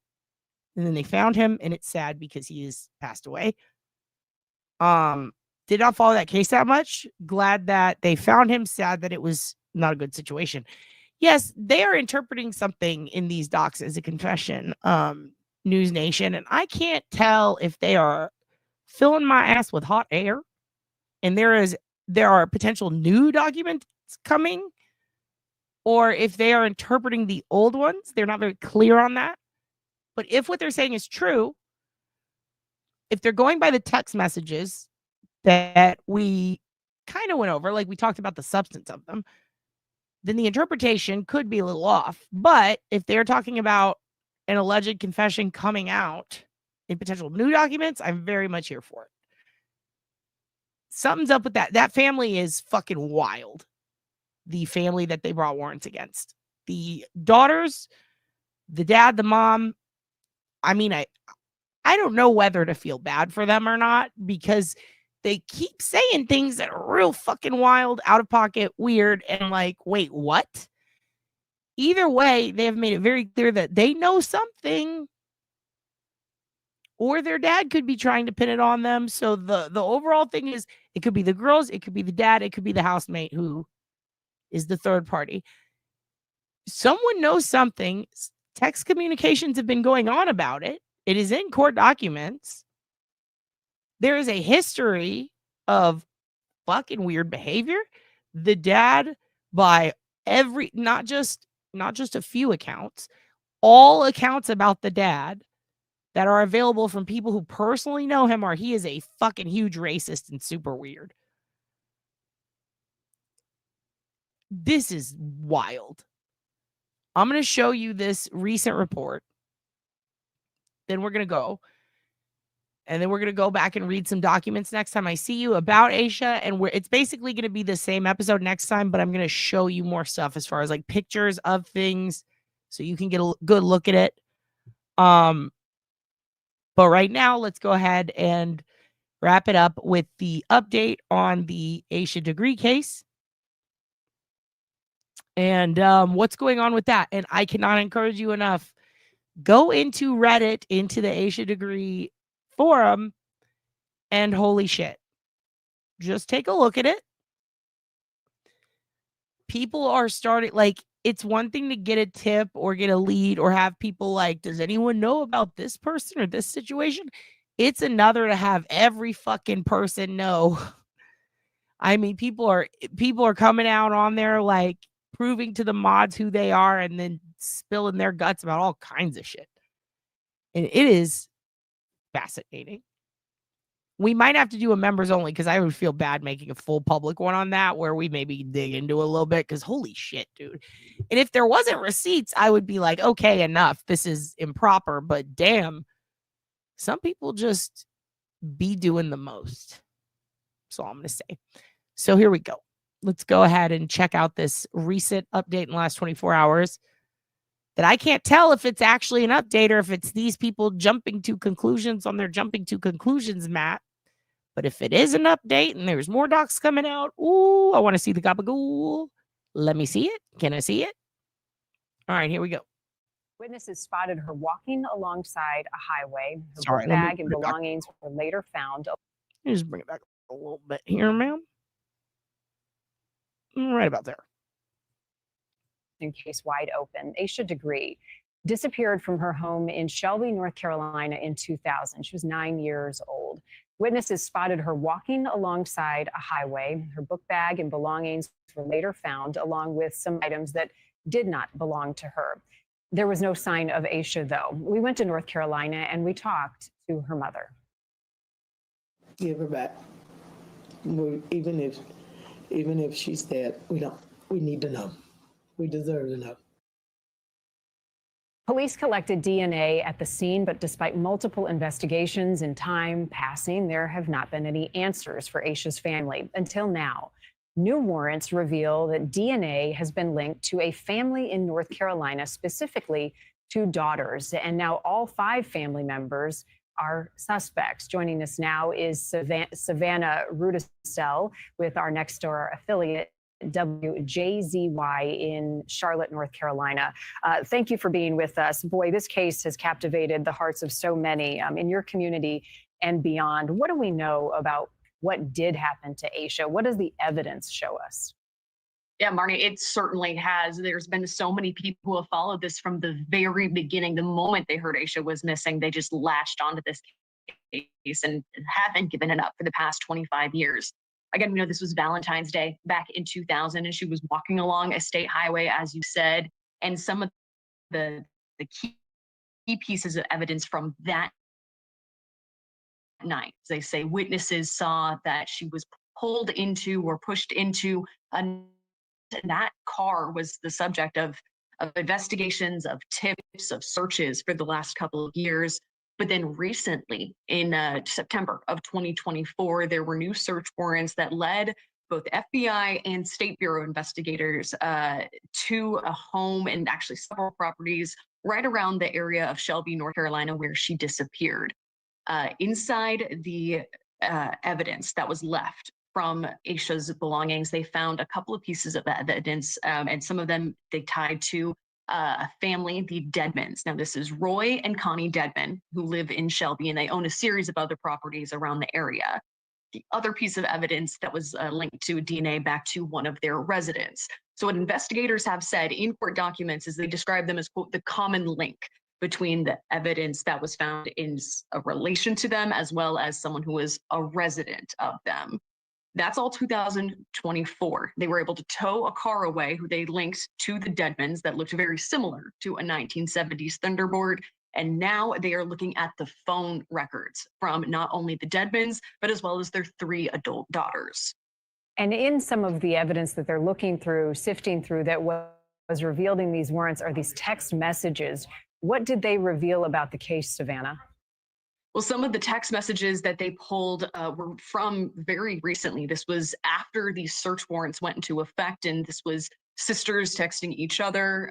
And then they found him, and it's sad because he has passed away. Did not follow that case that much. Glad that they found him. Sad that it was not a good situation. Yes, they are interpreting something in these docs as a confession. News Nation, and I can't tell if they are filling my ass with hot air, and there are potential new documents coming, or if they are interpreting the old ones. They're not very clear on that. But if what they're saying is true, if they're going by the text messages that we kind of went over, like we talked about the substance of them, then the interpretation could be a little off. But if they're talking about an alleged confession coming out in potential new documents, I'm very much here for it. Something's up with that. That family is fucking wild. The family that they brought warrants against. The daughters, the dad, the mom. I mean, I don't know whether to feel bad for them or not, because they keep saying things that are real fucking wild, out of pocket, weird, and like, wait, what? Either way, they have made it very clear that they know something, or their dad could be trying to pin it on them. So the overall thing is, it could be the girls, it could be the dad, it could be the housemate who is the third party. Someone knows something. Text communications have been going on about it. It is in court documents. There is a history of fucking weird behavior. The dad, by not just a few accounts, all accounts about the dad that are available from people who personally know him are he is a fucking huge racist and super weird. This is wild. I'm going to show you this recent report. Then we're going to go. And then we're going to go back and read some documents next time I see you about Asha. And it's basically going to be the same episode next time, but I'm going to show you more stuff as far as like pictures of things so you can get a good look at it. But right now, let's go ahead and wrap it up with the update on the Asha degree case. And what's going on with that. And I cannot encourage you enough. Go into Reddit, into the Asha degree forum, and holy shit. Just take a look at it. People are starting, like, it's one thing to get a tip or get a lead or have people like, does anyone know about this person or this situation? It's another to have every fucking person know. I mean, people are coming out on there like proving to the mods who they are and then spilling their guts about all kinds of shit. And it is fascinating. We might have to do a members only because I would feel bad making a full public one on that where we maybe dig into a little bit because holy shit, dude. And if there wasn't receipts, I would be like, okay, enough. This is improper, but damn, some people just be doing the most. That's all I'm going to say. So here we go. Let's go ahead and check out this recent update in the last 24 hours that I can't tell if it's actually an update or if it's these people jumping to conclusions on their jumping to conclusions mat. But if it is an update and there's more docs coming out, ooh, I want to see the gabagool. Let me see it. Can I see it? All right, here we go. Witnesses spotted her walking alongside a highway. Her Sorry, book let me bag and bring it back. belongings were later found. Just bring it back a little bit here, ma'am. Right about there. In case wide open. Asha Degree disappeared from her home in Shelby, North Carolina in 2000. She was 9 years old. Witnesses spotted her walking alongside a highway. Her book bag and belongings were later found, along with some items that did not belong to her. There was no sign of Asha, though. We went to North Carolina and we talked to her mother. Give her back. Even if she's dead, we need to know. We deserve to know. Police collected DNA at the scene, but despite multiple investigations and time passing, there have not been any answers for Asha's family until now. New warrants reveal that DNA has been linked to a family in North Carolina, specifically 2 daughters, and now all 5 family members are suspects. Joining us now is Savannah Rudisell with our Nextdoor affiliate, WJZY in Charlotte, North Carolina. Thank you for being with us. Boy, this case has captivated the hearts of so many in your community and beyond. What do we know about what did happen to Asha? What does the evidence show us? Yeah, Marnie, it certainly has. There's been so many people who have followed this from the very beginning. The moment they heard Asha was missing, they just latched onto this case and haven't given it up for the past 25 years. Again, we know this was Valentine's Day back in 2000, and she was walking along a state highway, as you said, and some of the key pieces of evidence from that night, they say witnesses saw that she was pulled into or pushed into that car was the subject of investigations, of tips, of searches for the last couple of years. But then recently, in September of 2024, there were new search warrants that led both FBI and State Bureau investigators to a home and actually several properties right around the area of Shelby, North Carolina, where she disappeared. Inside the evidence that was left from Asha's belongings, they found a couple of pieces of evidence, and some of them they tied to a family, the Deadmans. Now, this is Roy and Connie Deadman, who live in Shelby, and they own a series of other properties around the area. The other piece of evidence that was linked to DNA back to one of their residents. So what investigators have said in court documents is they describe them as, quote, the common link between the evidence that was found in a relation to them, as well as someone who was a resident of them. That's all 2024. They were able to tow a car away who they linked to the Deadmans that looked very similar to a 1970s Thunderbird. And now they are looking at the phone records from not only the Deadmans, but as well as their 3 adult daughters. And in some of the evidence that they're looking through, sifting through, that was revealed in these warrants are these text messages. What did they reveal about the case, Savannah? Well, some of the text messages that they pulled were from very recently. This was after these search warrants went into effect, and this was sisters texting each other,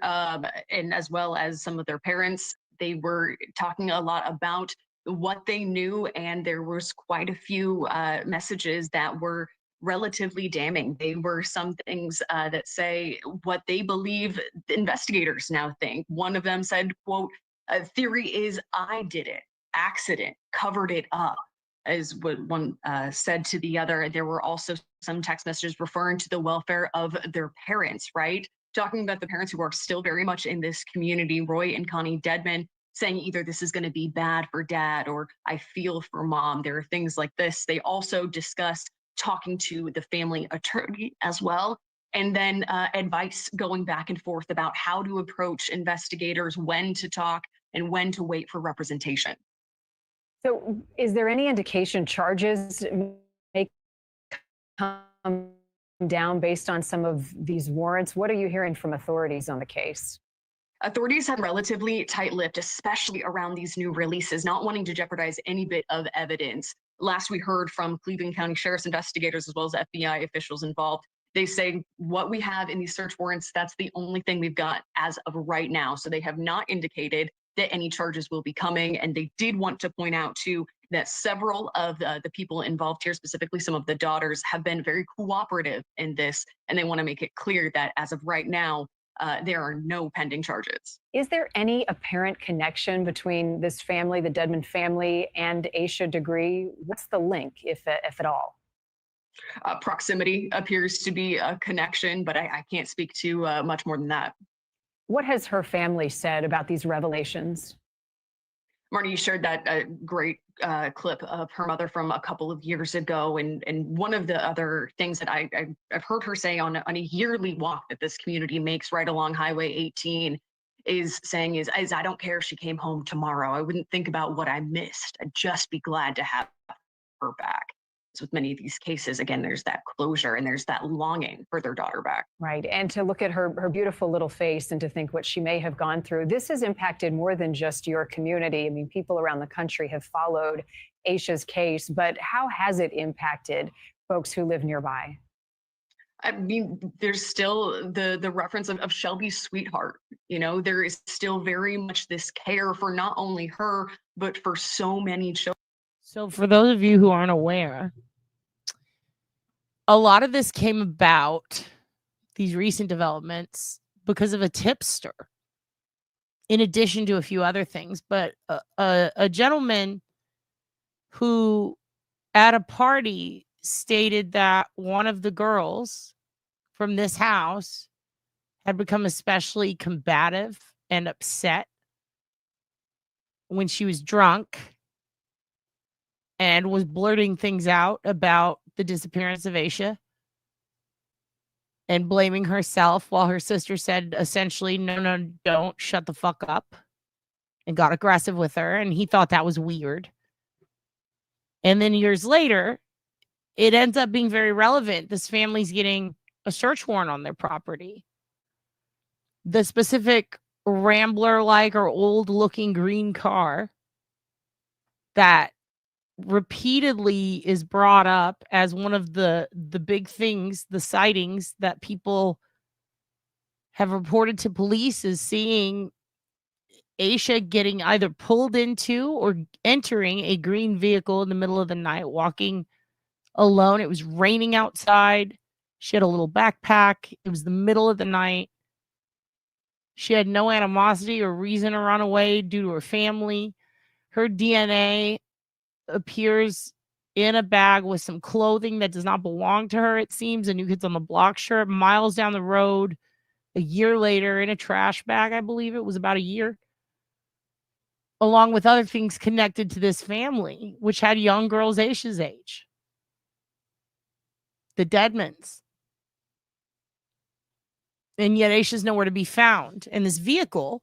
and as well as some of their parents. They were talking a lot about what they knew, and there was quite a few messages that were relatively damning. They were some things that say what they believe the investigators now think. One of them said, quote, theory is I did it. Accident, covered it up, is what one said to the other. There were also some text messages referring to the welfare of their parents, right? Talking about the parents who are still very much in this community, Roy and Connie Deadman, saying either this is going to be bad for dad or I feel for mom. There are things like this. They also discussed talking to the family attorney as well. And then advice going back and forth about how to approach investigators, when to talk, and when to wait for representation. So is there any indication charges may come down based on some of these warrants? What are you hearing from authorities on the case? Authorities have relatively tight-lipped, especially around these new releases, not wanting to jeopardize any bit of evidence. Last we heard from Cleveland County Sheriff's investigators as well as FBI officials involved. They say what we have in these search warrants, that's the only thing we've got as of right now. So they have not indicated that any charges will be coming. And they did want to point out, too, that several of the people involved here, specifically some of the daughters, have been very cooperative in this. And they want to make it clear that as of right now, there are no pending charges. Is there any apparent connection between this family, the Dedmon family, and Asha Degree? What's the link, if at all? Proximity appears to be a connection, but I can't speak to much more than that. What has her family said about these revelations? Marty, you shared that great clip of her mother from a couple of years ago. And one of the other things that I've heard her say on a yearly walk that this community makes right along Highway 18 is saying is I don't care if she came home tomorrow. I wouldn't think about what I missed. I'd just be glad to have her back. So with many of these cases, again, there's that closure and there's that longing for their daughter back. Right. And to look at her beautiful little face and to think what she may have gone through. This has impacted more than just your community. I mean, people around the country have followed Asha's case, but how has it impacted folks who live nearby? I mean, there's still the reference of Shelby's sweetheart. You know, there is still very much this care for not only her, but for so many children. So for those of you who aren't aware, a lot of this came about, these recent developments, because of a tipster, in addition to a few other things. But a gentleman who at a party stated that one of the girls from this house had become especially combative and upset when she was drunk and was blurting things out about the disappearance of Asha and blaming herself, while her sister said essentially, no, don't, shut the fuck up, and got aggressive with her. And he thought that was weird. And then years later, it ends up being very relevant. This family's getting a search warrant on their property. The specific Rambler-like or old-looking green car that repeatedly is brought up as one of the big things, the sightings that people have reported to police, is seeing Asha getting either pulled into or entering a green vehicle in the middle of the night, walking alone. It was raining outside. She had a little backpack. It was the middle of the night. She had no animosity or reason to run away due to her family. Her DNA appears in a bag with some clothing that does not belong to her, it seems. A New Kids on the Block shirt, miles down the road, a year later, in a trash bag, I believe it was about a year, along with other things connected to this family, which had young girls Asha's age. The Dedmons. And yet Asha's nowhere to be found. And this vehicle,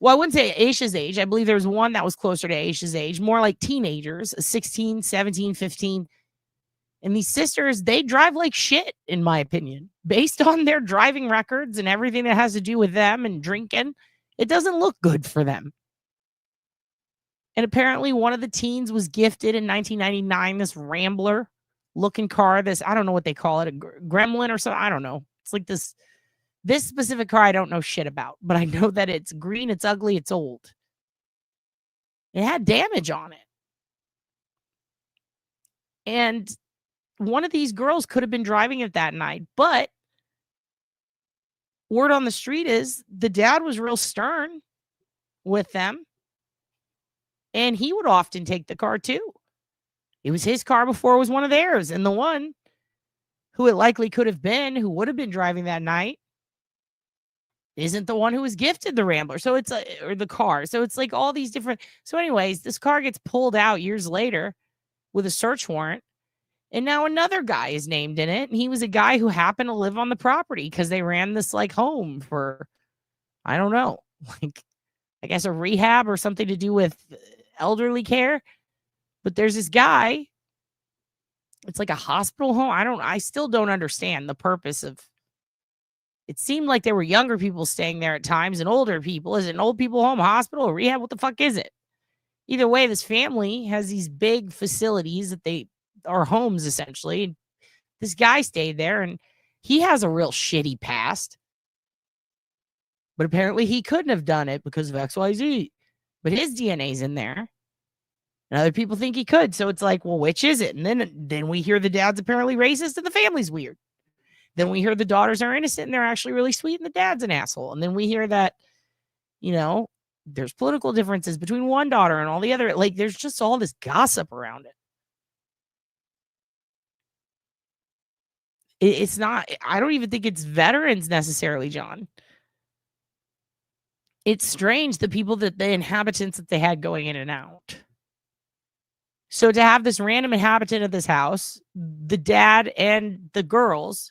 well, I wouldn't say Asha's age. I believe there was one that was closer to Asha's age, more like teenagers, 16, 17, 15. And these sisters, they drive like shit, in my opinion. Based on their driving records and everything that has to do with them and drinking, it doesn't look good for them. And apparently one of the teens was gifted in 1999 this Rambler-looking car, this, I don't know what they call it, a Gremlin or something. I don't know. It's like this specific car I don't know shit about, but I know that it's green, it's ugly, it's old. It had damage on it. And one of these girls could have been driving it that night, but word on the street is the dad was real stern with them, and he would often take the car too. It was his car before it was one of theirs, and the one who it likely could have been, who would have been driving that night, isn't the one who was gifted the Rambler. So it's or the car. So it's like all these different. So anyways, this car gets pulled out years later with a search warrant. And now another guy is named in it. And he was a guy who happened to live on the property because they ran this like home for, I don't know, like, I guess a rehab or something to do with elderly care. But there's this guy. It's like a hospital home. I still don't understand the purpose of. It seemed like there were younger people staying there at times and older people. Is it an old people home, hospital, or rehab? What the fuck is it? Either way, this family has these big facilities that they are homes essentially. This guy stayed there and he has a real shitty past. But apparently he couldn't have done it because of XYZ. But his DNA's in there. And other people think he could. So it's like, well, which is it? And then we hear the dad's apparently racist and the family's weird. Then we hear the daughters are innocent and they're actually really sweet and the dad's an asshole. And then we hear that, there's political differences between one daughter and all the other. Like, there's just all this gossip around it. It's not, I don't even think it's veterans necessarily, John. It's strange, the inhabitants that they had going in and out. So to have this random inhabitant of this house, the dad and the girls,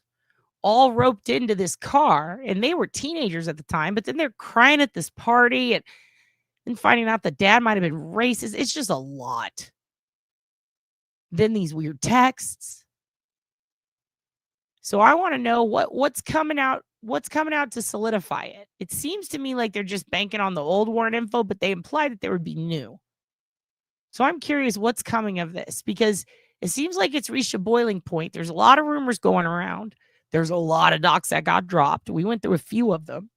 all roped into this car, and they were teenagers at the time, but then they're crying at this party and finding out the dad might have been racist. It's just a lot. Then these weird texts. So I want to know what's coming out to solidify it. It seems to me like they're just banking on the old warrant info, but they implied that there would be new. So I'm curious what's coming of this, because it seems like it's reached a boiling point. There's a lot of rumors going around. There's a lot of docs that got dropped. We went through a few of them.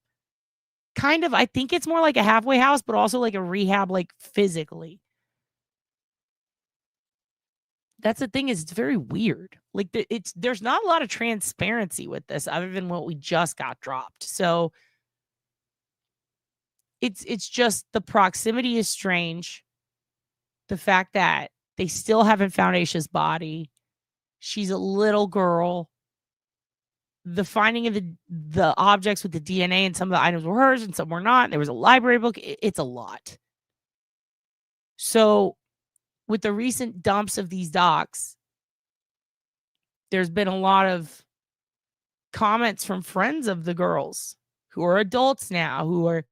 Kind of, I think it's more like a halfway house, but also like a rehab, like physically. That's the thing, is it's very weird. Like there's not a lot of transparency with this other than what we just got dropped. So it's just the proximity is strange. The fact that they still haven't found Asha's body. She's a little girl. The finding of the objects with the DNA, and some of the items were hers and some were not. There was a library book. It's a lot. So with the recent dumps of these docs, there's been a lot of comments from friends of the girls who are adults now, who are,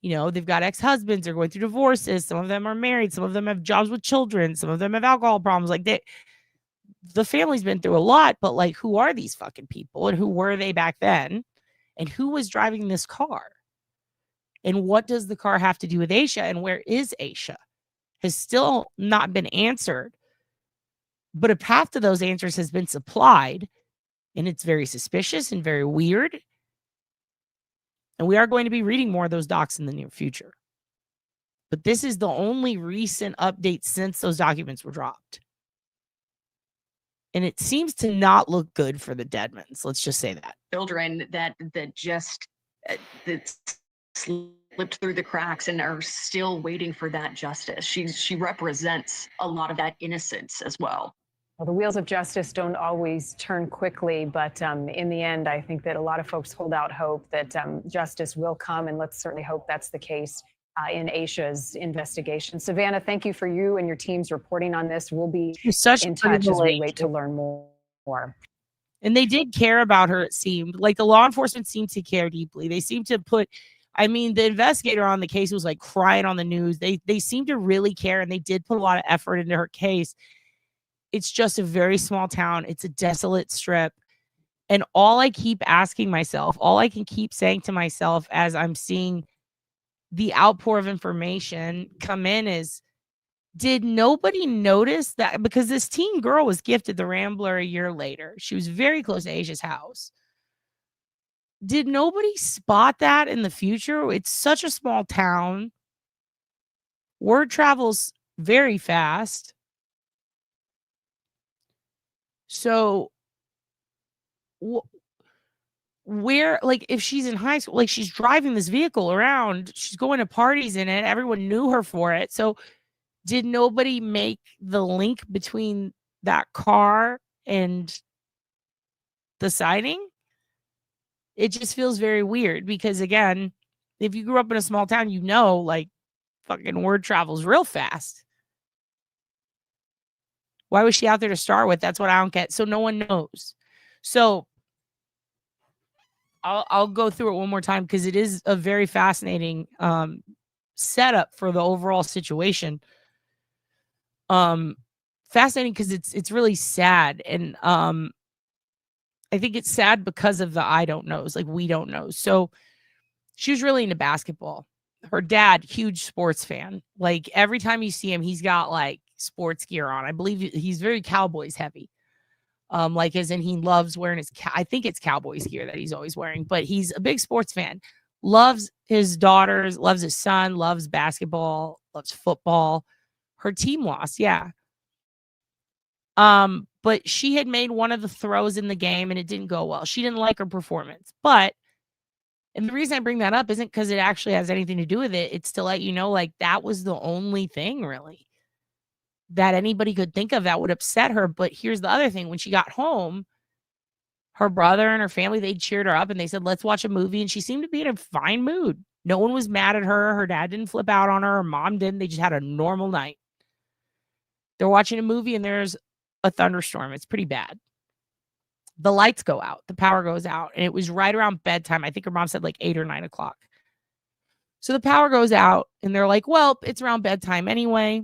they've got ex-husbands, they're going through divorces. Some of them are married. Some of them have jobs with children. Some of them have alcohol problems. Like the family's been through a lot, but like, who are these fucking people and who were they back then? And who was driving this car? And what does the car have to do with Asha? And where is Asha? Has still not been answered. But a path to those answers has been supplied. And it's very suspicious and very weird. And we are going to be reading more of those docs in the near future. But this is the only recent update since those documents were dropped. And it seems to not look good for the Deadmans. Let's just say that. Children that just that slipped through the cracks and are still waiting for that justice. She represents a lot of that innocence as well. Well, the wheels of justice don't always turn quickly, but in the end, I think that a lot of folks hold out hope that justice will come, and let's certainly hope that's the case in Asha's investigation. Savannah, thank you for you and your team's reporting on this. We'll be in touch as we wait to learn more. And they did care about her, it seemed. Like the law enforcement seemed to care deeply. They seemed to put, the investigator on the case was like crying on the news. They seemed to really care, and they did put a lot of effort into her case. It's just a very small town. It's a desolate strip. And all I keep asking myself, all I can keep saying to myself as I'm seeing the outpour of information come in is, did nobody notice that? Because this teen girl was gifted the Rambler a year later. She was very close to Asha's house. Did nobody spot that in the future? It's such a small town. Word travels very fast. So where, like, if she's in high school, like she's driving this vehicle around, she's going to parties in it. Everyone knew her for it. So did nobody make the link between that car and the sighting? It just feels very weird because, again, if you grew up in a small town, like fucking word travels real fast. Why was she out there to start with? That's what I don't get. So no one knows. So I'll go through it one more time because it is a very fascinating setup for the overall situation. Fascinating because it's really sad. And I think it's sad because of the I don't knows, like we don't know. So she was really into basketball. Her dad, huge sports fan. Like every time you see him, he's got like sports gear on. I believe he's very Cowboys heavy. Like as in he loves wearing his, I think it's Cowboys gear that he's always wearing, but he's a big sports fan. Loves his daughters, loves his son, loves basketball, loves football. Her team lost, yeah. But she had made one of the throws in the game and it didn't go well. She didn't like her performance. And the reason I bring that up isn't because it actually has anything to do with it. It's to let you know, like, that was the only thing really that anybody could think of that would upset her. But here's the other thing. When she got home, her brother and her family, they cheered her up and they said, let's watch a movie. And she seemed to be in a fine mood. No one was mad at her. Her dad didn't flip out on her. Her mom didn't. They just had a normal night. They're watching a movie and there's a thunderstorm. It's pretty bad. The lights go out. The power goes out. And it was right around bedtime. I think her mom said like 8 or 9 o'clock. So the power goes out and they're like, well, it's around bedtime anyway.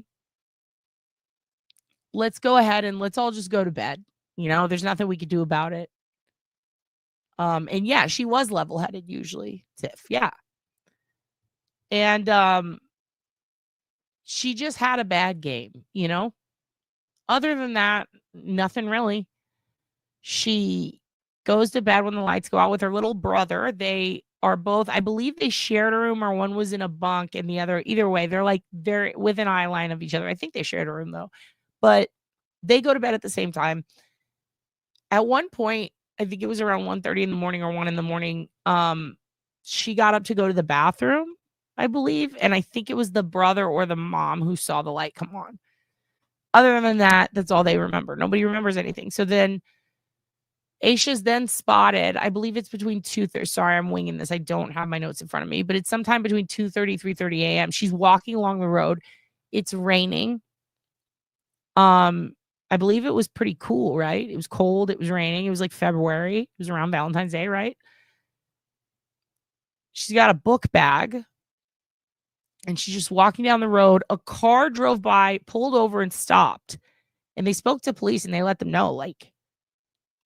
Let's go ahead and let's all just go to bed. You know, there's nothing we could do about it. And yeah, she was level-headed usually, Tiff. Yeah. And she just had a bad game, you know? Other than that, nothing really. She goes to bed when the lights go out with her little brother. They are both, I believe they shared a room or one was in a bunk and the other, either way, they're within eye line of each other. I think they shared a room though, but they go to bed at the same time. At one point, I think it was around 1:30 in the morning or 1 in the morning. She got up to go to the bathroom, I believe. And I think it was the brother or the mom who saw the light come on. Other than that, that's all they remember. Nobody remembers anything. So then Asha's then spotted, I believe it's between 2:30. Sorry, I'm winging this. I don't have my notes in front of me, but it's sometime between 2:30, 3:30 a.m. She's walking along the road. It's raining. I believe it was pretty cool, right? It was cold. It was raining. It was like February. It was around Valentine's Day, right? She's got a book bag. And she's just walking down the road. A car drove by, pulled over, and stopped. And they spoke to police and they let them know, like,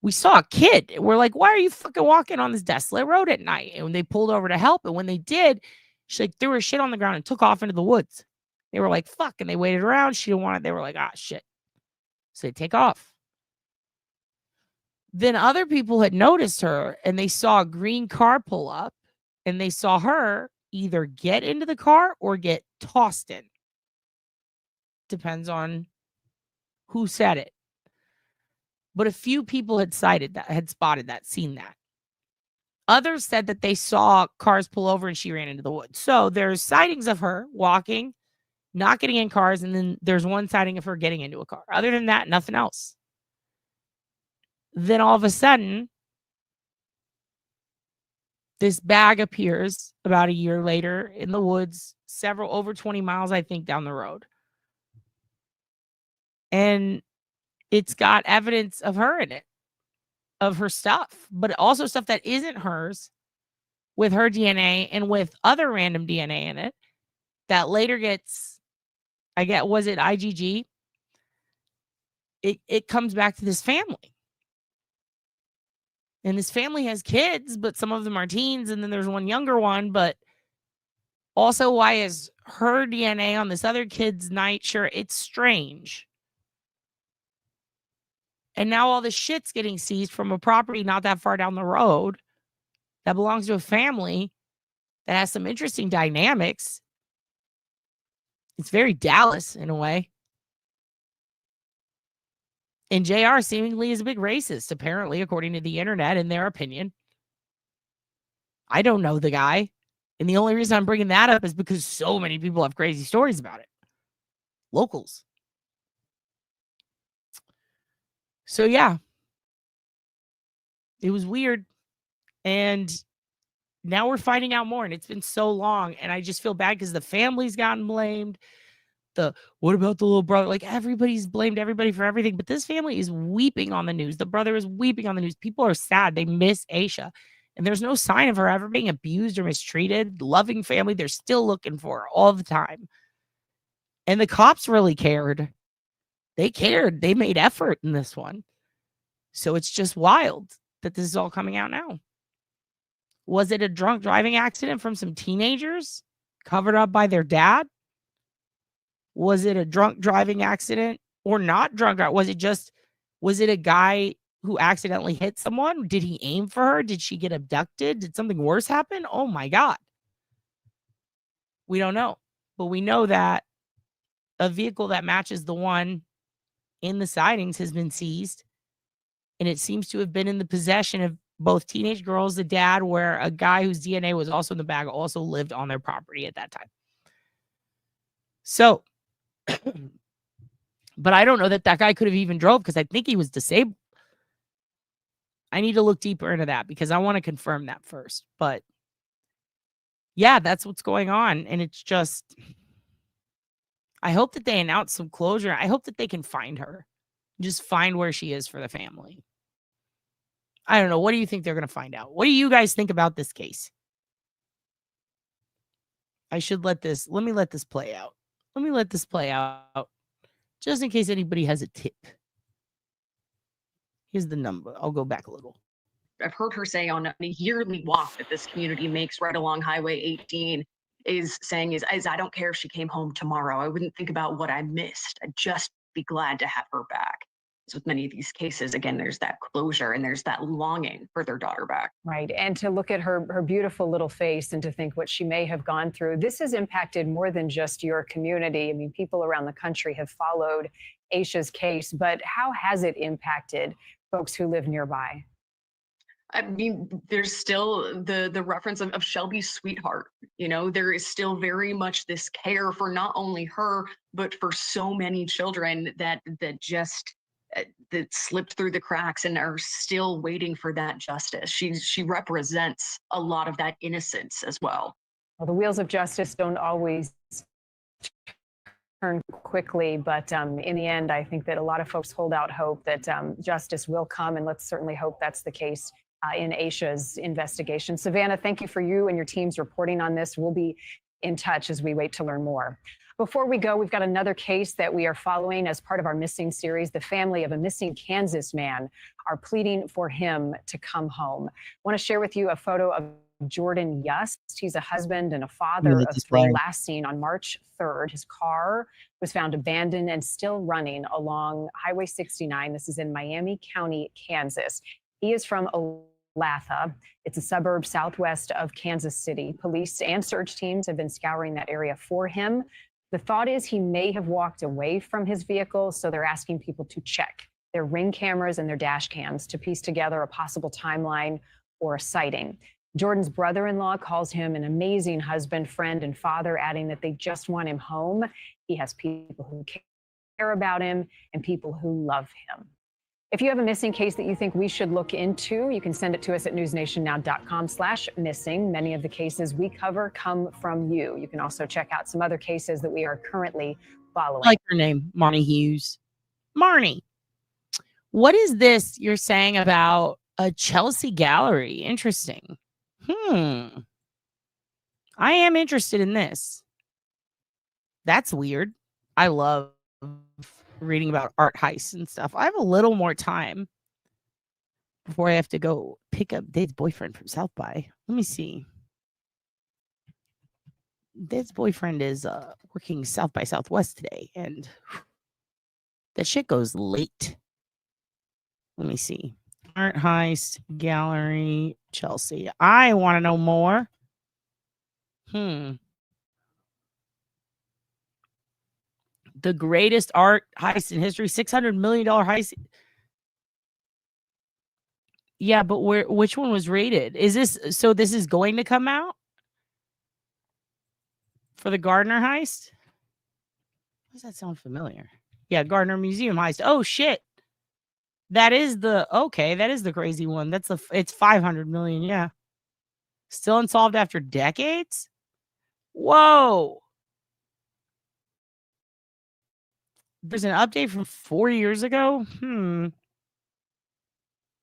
we saw a kid. We're like, why are you fucking walking on this desolate road at night? And when they pulled over to help, and when they did, she like threw her shit on the ground and took off into the woods. They were like, fuck. And they waited around. She didn't want it. They were like, ah, shit. So they take off. Then other people had noticed her and they saw a green car pull up and they saw her either get into the car or get tossed in. Depends on who said it. But a few people had spotted that, seen that. Others said that they saw cars pull over and she ran into the woods. So there's sightings of her walking, not getting in cars, and then there's one sighting of her getting into a car. Other than that, nothing else. Then all of a sudden, this bag appears about a year later in the woods, over 20 miles, I think, down the road. And it's got evidence of her in it, of her stuff, but also stuff that isn't hers with her DNA and with other random DNA in it that later gets, was it IgG? It comes back to this family. And this family has kids, but some of them are teens. And then there's one younger one. But also, why is her DNA on this other kid's nightshirt? It's strange. And now all this shit's getting seized from a property not that far down the road that belongs to a family that has some interesting dynamics. It's very Dallas in a way. And JR seemingly is a big racist, apparently, according to the internet, in their opinion. I don't know the guy. And the only reason I'm bringing that up is because so many people have crazy stories about it. Locals. So, yeah. It was weird. And now we're finding out more. And it's been so long. And I just feel bad because the family's gotten blamed. What about the little brother? Like, everybody's blamed everybody for everything, but this family is weeping on the news. The brother is weeping on the news. People are sad. They miss Asha, and there's no sign of her ever being abused or mistreated. Loving family. They're still looking for her all the time. And the cops really cared. They cared. They made effort in this one. So it's just wild that this is all coming out now. Was it a drunk driving accident from some teenagers covered up by their dad? Was it a drunk driving accident or not drunk? Was it a guy who accidentally hit someone? Did he aim for her? Did she get abducted? Did something worse happen? Oh my God. We don't know. But we know that a vehicle that matches the one in the sightings has been seized. And it seems to have been in the possession of both teenage girls, the dad, where a guy whose DNA was also in the bag also lived on their property at that time. So, but I don't know that guy could have even drove because I think he was disabled. I need to look deeper into that because I want to confirm that first. But yeah, that's what's going on. And it's just, I hope that they announce some closure. I hope that they can find her. Just find where she is for the family. I don't know. What do you think they're going to find out? What do you guys think about this case? Let me let this play out. Let me let this play out just in case anybody has a tip. Here's the number. I'll go back a little. I've heard her say on a yearly walk that this community makes right along Highway 18 is I don't care if she came home tomorrow. I wouldn't think about what I missed. I'd just be glad to have her back. So with many of these cases, again, there's that closure and there's that longing for their daughter back. Right. And to look at her beautiful little face and to think what she may have gone through. This has impacted more than just your community. I mean, people around the country have followed Asha's case, but how has it impacted folks who live nearby? I mean, there's still the reference of Shelby's sweetheart. You know, there is still very much this care for not only her, but for so many children that just that slipped through the cracks and are still waiting for that justice. She represents a lot of that innocence as well. Well, the wheels of justice don't always turn quickly, but in the end, I think that a lot of folks hold out hope that justice will come, and let's certainly hope that's the case in Asha's investigation. Savannah, thank you for you and your team's reporting on this. We'll be in touch as we wait to learn more. Before we go, we've got another case that we are following as part of our missing series. The family of a missing Kansas man are pleading for him to come home. I want to share with you a photo of Jordan Yust. He's a husband and a father of three, last seen on March 3rd. His car was found abandoned and still running along Highway 69. This is in Miami County, Kansas. He is from Olathe. It's a suburb southwest of Kansas City. Police and search teams have been scouring that area for him. The thought is he may have walked away from his vehicle, so they're asking people to check their Ring cameras and their dash cams to piece together a possible timeline or a sighting. Jordan's brother-in-law calls him an amazing husband, friend, and father, adding that they just want him home. He has people who care about him and people who love him. If you have a missing case that you think we should look into, you can send it to us at newsnationnow.com/missing. Many of the cases we cover come from you. You can also check out some other cases that we are currently following. I like her name, Marnie Hughes. Marnie, what is this you're saying about a Chelsea gallery? Interesting. I am interested in this. That's weird. I love reading about art heists and stuff. I have a little more time before I have to go pick up Dave's boyfriend from South by. Let me see. Dave's boyfriend is working South by Southwest today, and that shit goes late. Let me see. Art heist gallery Chelsea. I want to know more. The greatest art heist in history, $600 million heist. Yeah, but which one was rated? Is this, so this is going to come out for the Gardner heist? Does that sound familiar? Yeah, Gardner Museum heist. Oh shit. That is the crazy one. It's 500 million, yeah. Still unsolved after decades? Whoa. There's an update from 4 years ago. And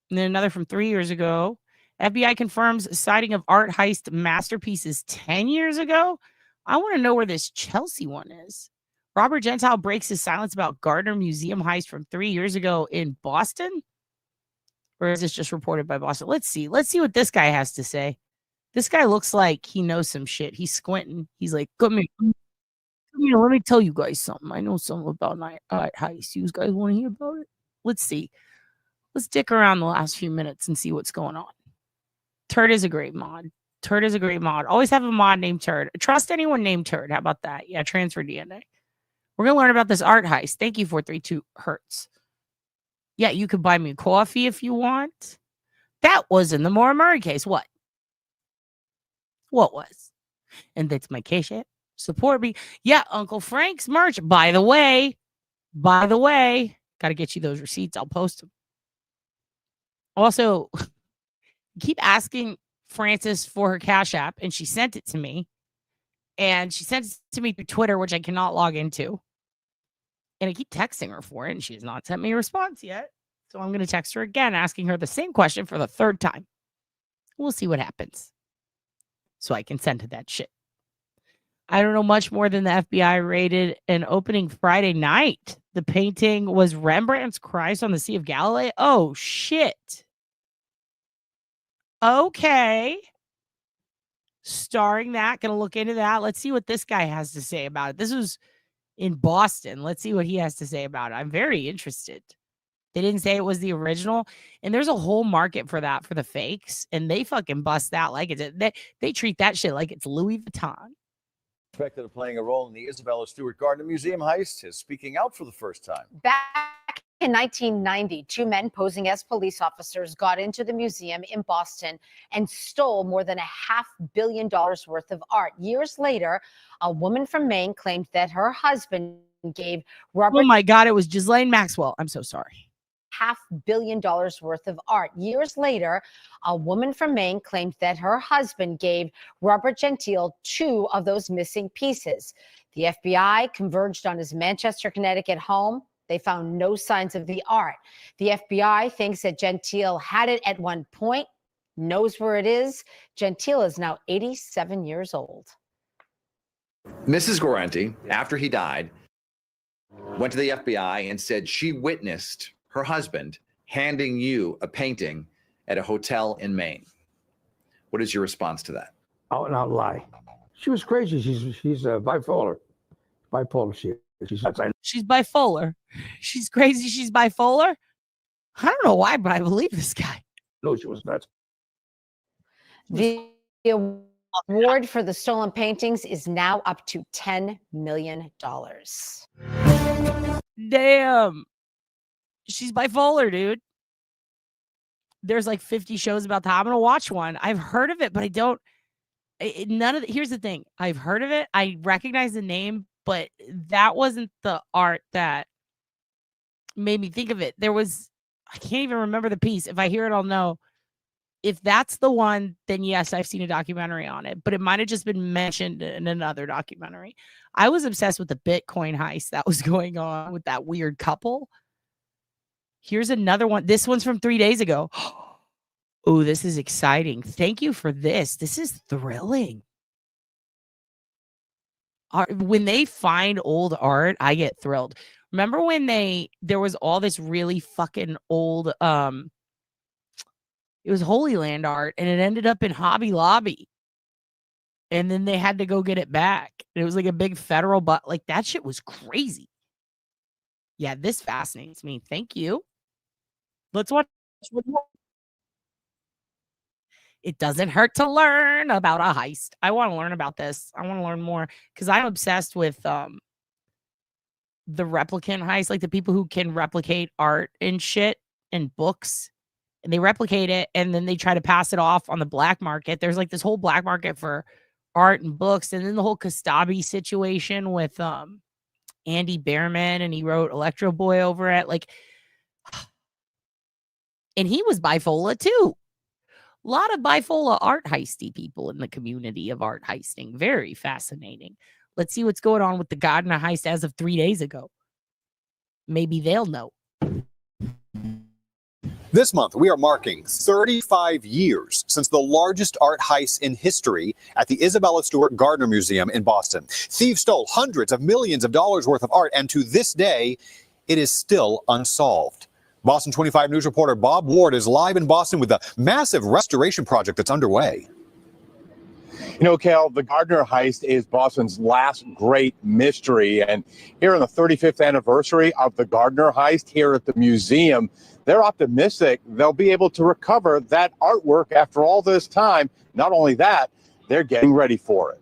then another from 3 years ago. FBI confirms sighting of art heist masterpieces 10 years ago. I want to know where this Chelsea one is. Robert Gentile breaks his silence about Gardner Museum heist from 3 years ago in Boston. Or is this just reported by Boston? Let's see. Let's see what this guy has to say. This guy looks like he knows some shit. He's squinting. He's like, come here, let me tell you guys something. I know something about night heist. You guys want to hear about it? Let's see. Let's dick around the last few minutes and see what's going on. Turd is a great mod. Turd is a great mod. Always have a mod named Turd. Trust anyone named Turd. How about that? Yeah, transfer DNA. We're going to learn about this art heist. Thank you, 432 Hertz. Yeah, you could buy me coffee if you want. That was in the Maura Murray case. What? What was? And that's my cash.app. Support me. Yeah, Uncle Frank's merch. By the way, got to get you those receipts. I'll post them. Also, keep asking Frances for her Cash App, and she sent it to me. And she sent it to me through Twitter, which I cannot log into. And I keep texting her for it, and she has not sent me a response yet. So I'm going to text her again, asking her the same question for the third time. We'll see what happens. So I can send her that shit. I don't know much more than the FBI raided an opening Friday night. The painting was Rembrandt's Christ on the Sea of Galilee. Oh, shit. Okay. Starring that. Going to look into that. Let's see what this guy has to say about it. This was in Boston. Let's see what he has to say about it. I'm very interested. They didn't say it was the original. And there's a whole market for that, for the fakes. And they fucking bust that like it's... They treat that shit like it's Louis Vuitton. Suspected of playing a role in the Isabella Stewart Gardner Museum heist is speaking out for the first time. Back in 1990, two men posing as police officers got into the museum in Boston and stole more than $500 million worth of art. Years later, a woman from Maine claimed that her husband gave Robert... Oh my God, it was Ghislaine Maxwell. I'm so sorry. $500 million worth of art. Years later, a woman from Maine claimed that her husband gave Robert Gentile 2 of those missing pieces. The FBI converged on his Manchester, Connecticut home. They found no signs of the art. The FBI thinks that Gentile had it at one point, knows where it is. Gentile is now 87 years old. Mrs. Guarenti, after he died, went to the FBI and said she witnessed her husband handing you a painting at a hotel in Maine. What is your response to that? Out and out lie. She was crazy. She's bipolar. She's bipolar. She's crazy. She's bipolar. I don't know why, but I believe this guy. No, she was nuts. The award for the stolen paintings is now up to $10 million. Damn. She's bipolar, dude. There's like 50 shows about that. I'm going to watch one. I've heard of it, but I don't. Here's the thing. I've heard of it. I recognize the name, but that wasn't the art that made me think of it. I can't even remember the piece. If I hear it, I'll know. If that's the one, then yes, I've seen a documentary on it, but it might have just been mentioned in another documentary. I was obsessed with the Bitcoin heist that was going on with that weird couple. Here's another one. This one's from 3 days ago. Oh, this is exciting. Thank you for this. This is thrilling. When they find old art, I get thrilled. Remember when there was all this really fucking old, it was Holy Land art, and it ended up in Hobby Lobby. And then they had to go get it back. It was like a big federal, but like that shit was crazy. Yeah, this fascinates me. Thank you. Let's watch. It doesn't hurt to learn about a heist. I want to learn about this. I want to learn more because I'm obsessed with the replicant heist, like the people who can replicate art and shit and books, and they replicate it and then they try to pass it off on the black market. There's like this whole black market for art and books, and then the whole Kastabi situation with Andy Behrman, and he wrote Electro Boy over it, like. And he was bipolar too. A lot of bipolar art heisty people in the community of art heisting. Very fascinating. Let's see what's going on with the Gardner heist as of 3 days ago. Maybe they'll know. This month, we are marking 35 years since the largest art heist in history at the Isabella Stewart Gardner Museum in Boston. Thieves stole hundreds of millions of dollars worth of art, and to this day, it is still unsolved. Boston 25 News reporter Bob Ward is live in Boston with a massive restoration project that's underway. You know, Cal, the Gardner heist is Boston's last great mystery. And here on the 35th anniversary of the Gardner heist here at the museum, they're optimistic they'll be able to recover that artwork after all this time. Not only that, they're getting ready for it.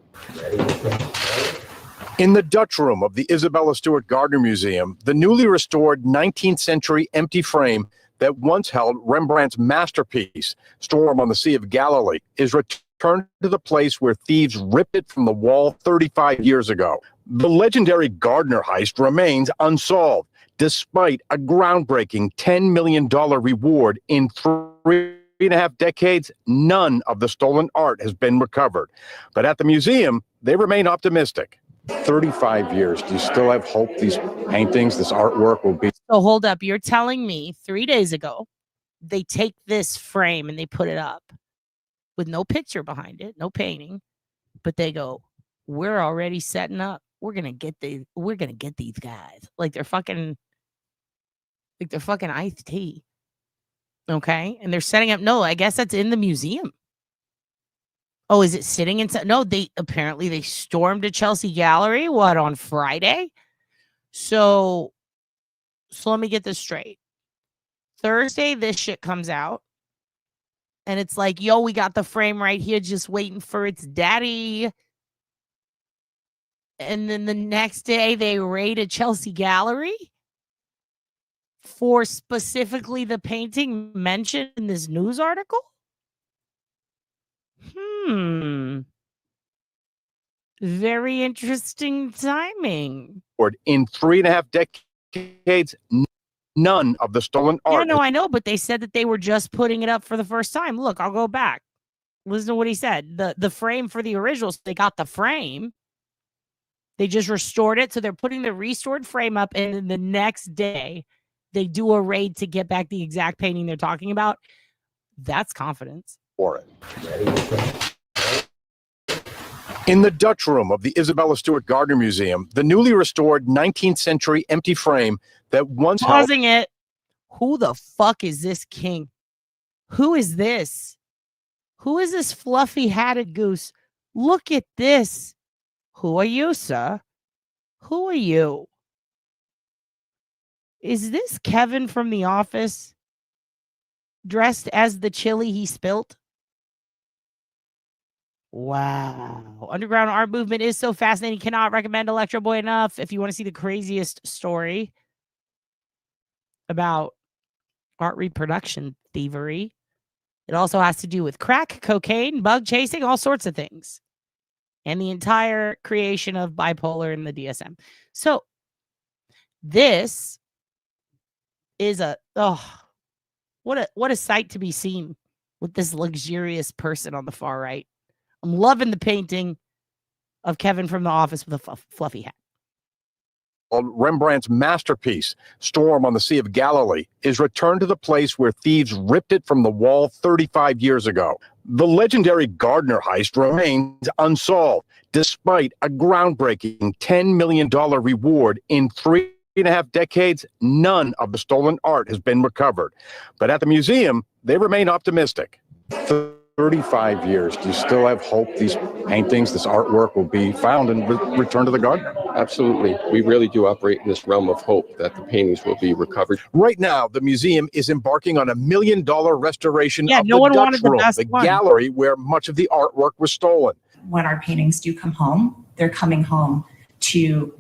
In the Dutch room of the Isabella Stewart Gardner Museum, the newly restored 19th century empty frame that once held Rembrandt's masterpiece, Storm on the Sea of Galilee, is returned to the place where thieves ripped it from the wall 35 years ago. The legendary Gardner heist remains unsolved, despite a groundbreaking $10 million reward. In 3.5 decades, none of the stolen art has been recovered. But at the museum, they remain optimistic. 35 years. Do you still have hope these paintings, this artwork will be? So hold up. You're telling me 3 days ago, they take this frame and they put it up with no picture behind it, no painting, but they go, we're already setting up. We're going to get these guys. Like they're fucking iced tea. Okay. And they're setting up. No, I guess that's in the museum. Oh, is it sitting inside? No, they stormed a Chelsea gallery. What, on Friday? So let me get this straight. Thursday, this shit comes out. And it's like, yo, we got the frame right here, just waiting for its daddy. And then the next day, they raid a Chelsea gallery for specifically the painting mentioned in this news article? Very interesting timing. In 3.5 decades, none of the stolen art. Yeah, no, I know, but they said that they were just putting it up for the first time. Look, I'll go back. Listen to what he said. The frame for the originals, they got the frame. They just restored it. So they're putting the restored frame up, and then the next day they do a raid to get back the exact painting they're talking about. That's confidence. For it. In the Dutch room of the Isabella Stewart Gardner Museum, the newly restored 19th century empty frame that once pausing it. Who the fuck is this king? Who is this? Who is this fluffy hatted goose? Look at this. Who are you, sir? Who are you? Is this Kevin from The Office? Dressed as the chili he spilt? Wow. Underground art movement is so fascinating. Cannot recommend Electro Boy enough. If you want to see the craziest story about art reproduction thievery, it also has to do with crack, cocaine, bug chasing, all sorts of things. And the entire creation of bipolar and the DSM. So this is what a sight to be seen with this luxurious person on the far right. I'm loving the painting of Kevin from The Office with a fluffy hat. Rembrandt's masterpiece, Storm on the Sea of Galilee, is returned to the place where thieves ripped it from the wall 35 years ago. The legendary Gardner heist remains unsolved, despite a groundbreaking $10 million reward. In 3.5 decades, none of the stolen art has been recovered. But at the museum, they remain optimistic. 35 years. Do you still have hope these paintings, this artwork will be found and returned to the garden? Absolutely. We really do operate in this realm of hope that the paintings will be recovered. Right now, the museum is embarking on $1 million restoration of no the one Dutch wanted the room, best the one. gallery where much of the artwork was stolen. When our paintings do come home, they're coming home to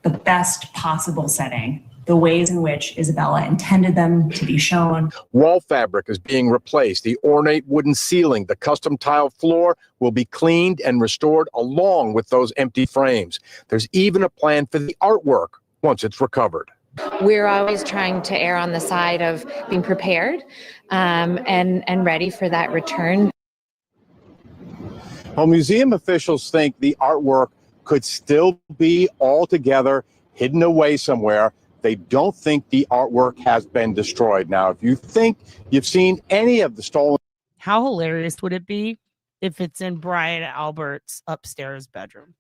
the best possible setting, the ways in which Isabella intended them to be shown. Wall fabric is being replaced. The ornate wooden ceiling, the custom tile floor will be cleaned and restored along with those empty frames. There's even a plan for the artwork once it's recovered. We're always trying to err on the side of being prepared and ready for that return. Well, museum officials think the artwork could still be all together, hidden away somewhere. They don't think the artwork has been destroyed. Now, if you think you've seen any of the stolen... How hilarious would it be if it's in Brian Albert's upstairs bedroom?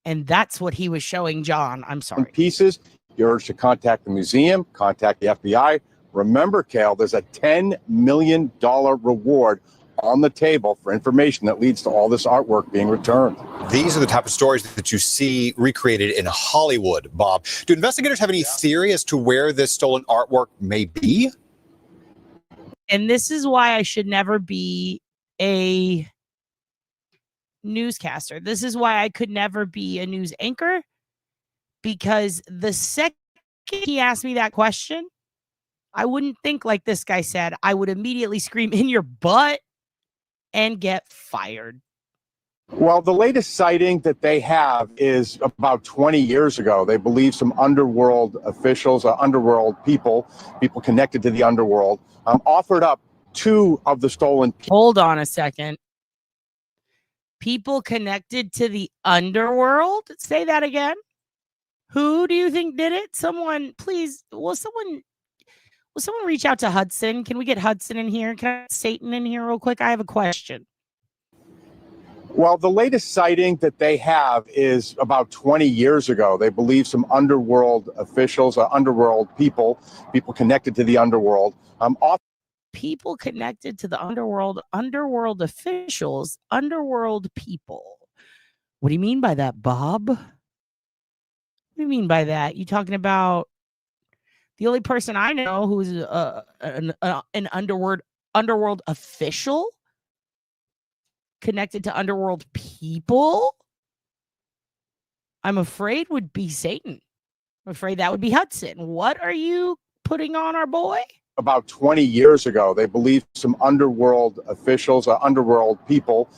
And that's what he was showing John. I'm sorry. Pieces, you're urged to contact the museum, contact the FBI. Remember, Kale, there's a $10 million reward on the table for information that leads to all this artwork being returned. These are the type of stories that you see recreated in Hollywood, Bob. Do investigators have any theory as to where this stolen artwork may be? And this is why I should never be a newscaster. This is why I could never be a news anchor, because the second he asked me that question, I wouldn't think like this guy said. I would immediately scream, "In your butt," and get fired. Well, the latest sighting that they have is about 20 years ago. They believe some underworld officials, underworld people connected to the underworld, offered up 2 of the stolen pieces. Hold on a second. People connected to the underworld? Say that again. Who do you think did it? Someone, please. Will someone reach out to Hudson? Can we get Hudson in here? Can I get Satan in here real quick? I have a question. Well, the latest sighting that they have is about 20 years ago. They believe some underworld officials, underworld people connected to the underworld, people connected to the underworld officials, underworld people. What do you mean by that, Bob? What do you mean by that? You talking about the only person I know who's an underworld official connected to underworld people? I'm afraid would be Satan. I'm afraid that would be Hudson. What are you putting on our boy? About 20 years ago, they believe some underworld officials, underworld people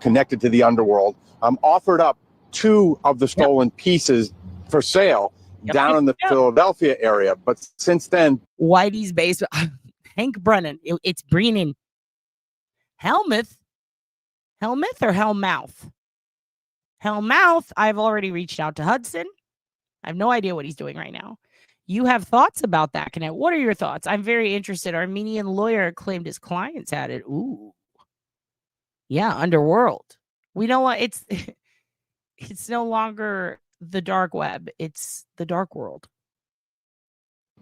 connected to the underworld, offered up 2 of the stolen pieces for sale down in the Philadelphia area. But since then, Whitey's basement, Hank Brennan, it's Brennan. Helmuth or Hellmouth? Hellmouth, I've already reached out to Hudson. I have no idea what he's doing right now. You have thoughts about that, Connect? What are your thoughts? I'm very interested. Armenian lawyer claimed his clients had it. Ooh. Yeah, underworld. We know what it's no longer the dark web. It's the dark world.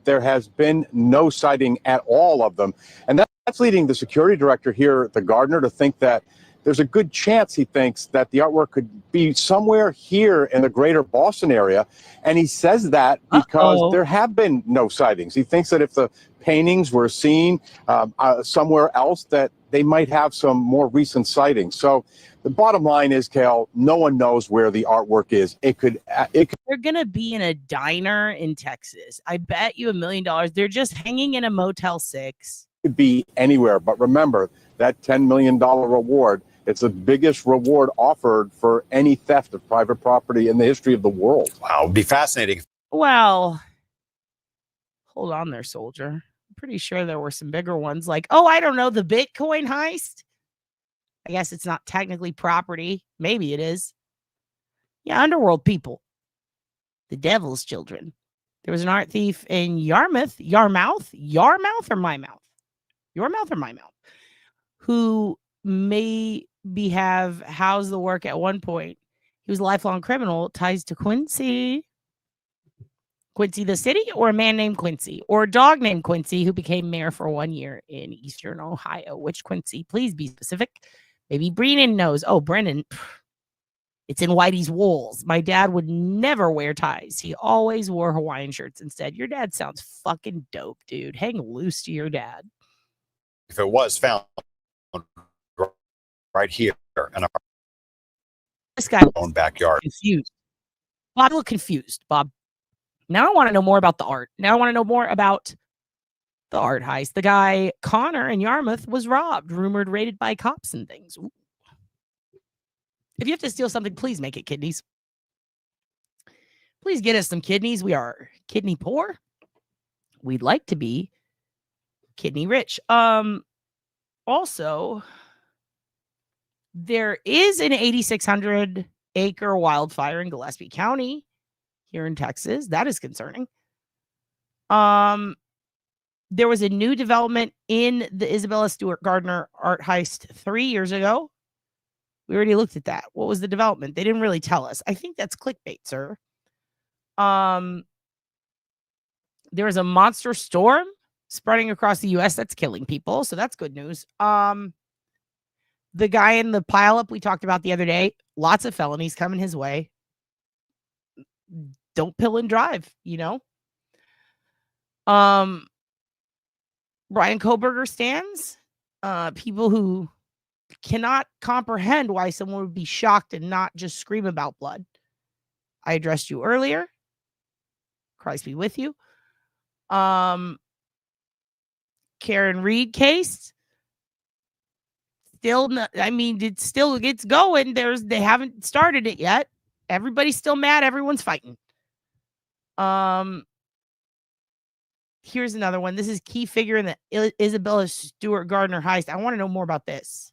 there has been no sighting at all of them. And that's leading the security director here at the Gardner to think that there's a good chance, he thinks, that the artwork could be somewhere here in the greater Boston area. And he says that because there have been no sightings. He thinks that if the paintings were seen somewhere else, that they might have some more recent sightings. So the bottom line is, Cal, no one knows where the artwork is. It could. They're going to be in a diner in Texas. I bet you $1 million. They're just hanging in a Motel 6. Could be anywhere. But remember, that $10 million reward, it's the biggest reward offered for any theft of private property in the history of the world. Wow, it'd be fascinating. Well, hold on there, soldier. I'm pretty sure there were some bigger ones like, oh, I don't know, the Bitcoin heist. I guess it's not technically property. Maybe it is. Yeah, underworld people. The devil's children. There was an art thief in Yarmouth or my mouth? Your mouth or my mouth? Who maybe have housed the work at one point. He was a lifelong criminal, ties to Quincy. Quincy the city, or a man named Quincy, or a dog named Quincy who became mayor for 1 year in Eastern Ohio. Which Quincy? Please be specific. Maybe Brennan knows. Oh, Brennan. It's in Whitey's walls. My dad would never wear ties. He always wore Hawaiian shirts instead. Your dad sounds fucking dope, dude. Hang loose to your dad. If it was found right here in our this guy own backyard. Confused. Bob look confused, Bob. Now I want to know more about the art. Now I want to know more about the art heist. The guy, Connor in Yarmouth, was robbed, rumored raided by cops and things. Ooh. If you have to steal something, please make it kidneys. Please get us some kidneys. We are kidney poor. We'd like to be kidney rich. Also, there is an 8,600 acre wildfire in Gillespie County. here in Texas. That is concerning. There was a new development in the Isabella Stewart Gardner art heist 3 years ago. We already looked at that. What was the development? They didn't really tell us. I think that's clickbait, sir. There was a monster storm spreading across the U.S. that's killing people, so that's good news. The guy in the pileup we talked about the other day, lots of felonies coming his way. Don't pill and drive, you know. Brian Koberger stands. People who cannot comprehend why someone would be shocked and not just scream about blood. I addressed you earlier. Christ be with you. Karen Reed case. Still, it's going. They haven't started it yet. Everybody's still mad. Everyone's fighting. Here's another one. This is key figure in the Isabella Stewart Gardner heist. I want to know more about this.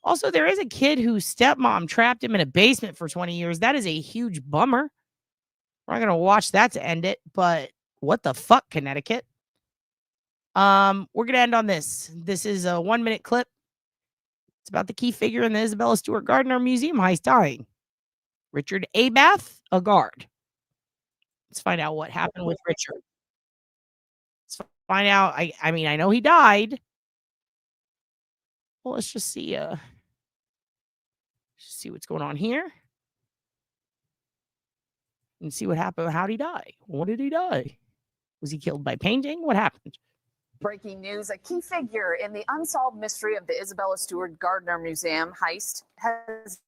Also, there is a kid whose stepmom trapped him in a basement for 20 years. That is a huge bummer. We're not going to watch that to end it, but what the fuck, Connecticut? We're going to end on this. This is a 1-minute clip. It's about the key figure in the Isabella Stewart Gardner Museum heist dying. Richard Abath, a guard. Let's find out what happened with Richard. Let's find out. I know he died. Well, let's just see. See what's going on here. And see what happened. How did he die? What did he die? Was he killed by painting? What happened? Breaking news, a key figure in the unsolved mystery of the Isabella Stewart Gardner Museum heist has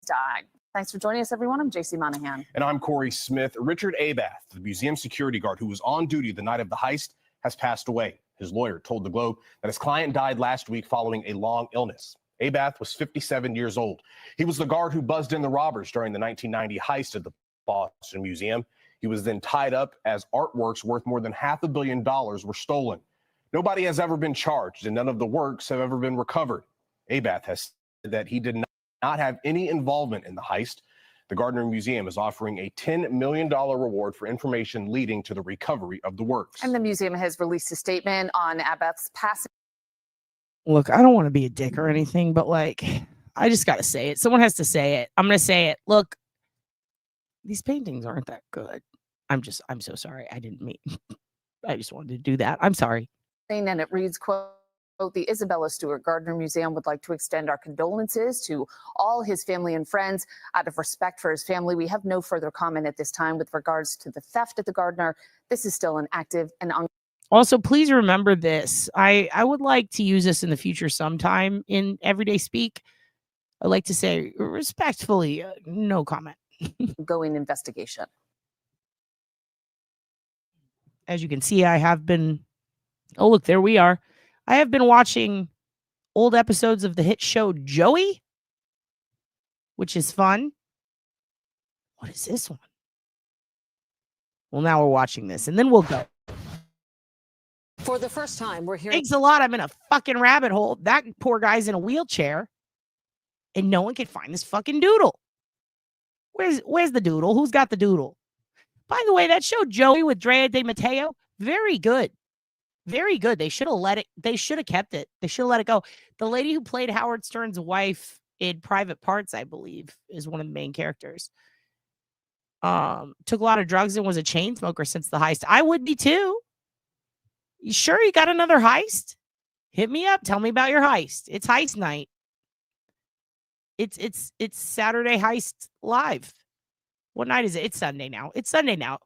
died. Thanks for joining us, everyone. I'm JC Monahan. And I'm Corey Smith. Richard Abath, the museum security guard who was on duty the night of the heist, has passed away. His lawyer told the Globe that his client died last week following a long illness. Abath was 57 years old. He was the guard who buzzed in the robbers during the 1990 heist at the Boston Museum. He was then tied up as artworks worth more than $500 million were stolen. Nobody has ever been charged, and none of the works have ever been recovered. Abath has said that he did not have any involvement in the heist. The Gardner Museum is offering a $10 million reward for information leading to the recovery of the works. And the museum has released a statement on Abath's passing. Look, I don't want to be a dick or anything, but I just got to say it. Someone has to say it. I'm going to say it. Look, these paintings aren't that good. I'm so sorry. I didn't mean, I just wanted to do that. I'm sorry. And it reads, quote, the Isabella Stewart Gardner Museum would like to extend our condolences to all his family and friends. Out of respect for his family, we have no further comment at this time with regards to the theft at the Gardner. This is still an active and ongoing. Also, please remember this. I would like to use this in the future sometime in everyday speak. I'd like to say respectfully, no comment. Going investigation. As you can see, I have been, oh, look, there we are. I have been watching old episodes of the hit show Joey, which is fun. What is this one? Well, now we're watching this, and then we'll go. For the first time, we're hearing. Thanks a lot. I'm in a fucking rabbit hole. That poor guy's in a wheelchair, and no one can find this fucking doodle. Where's the doodle? Who's got the doodle? By the way, that show Joey with Drea De Matteo, very good. Very good. They should have kept it. They should have let it go. The lady who played Howard Stern's wife in Private Parts, I believe, is one of the main characters. Took a lot of drugs and was a chain smoker since the heist. I would be too. You sure you got another heist? Hit me up. Tell me about your heist. It's heist night. It's Saturday Heist Live. What night is it? It's Sunday now. It's Sunday now.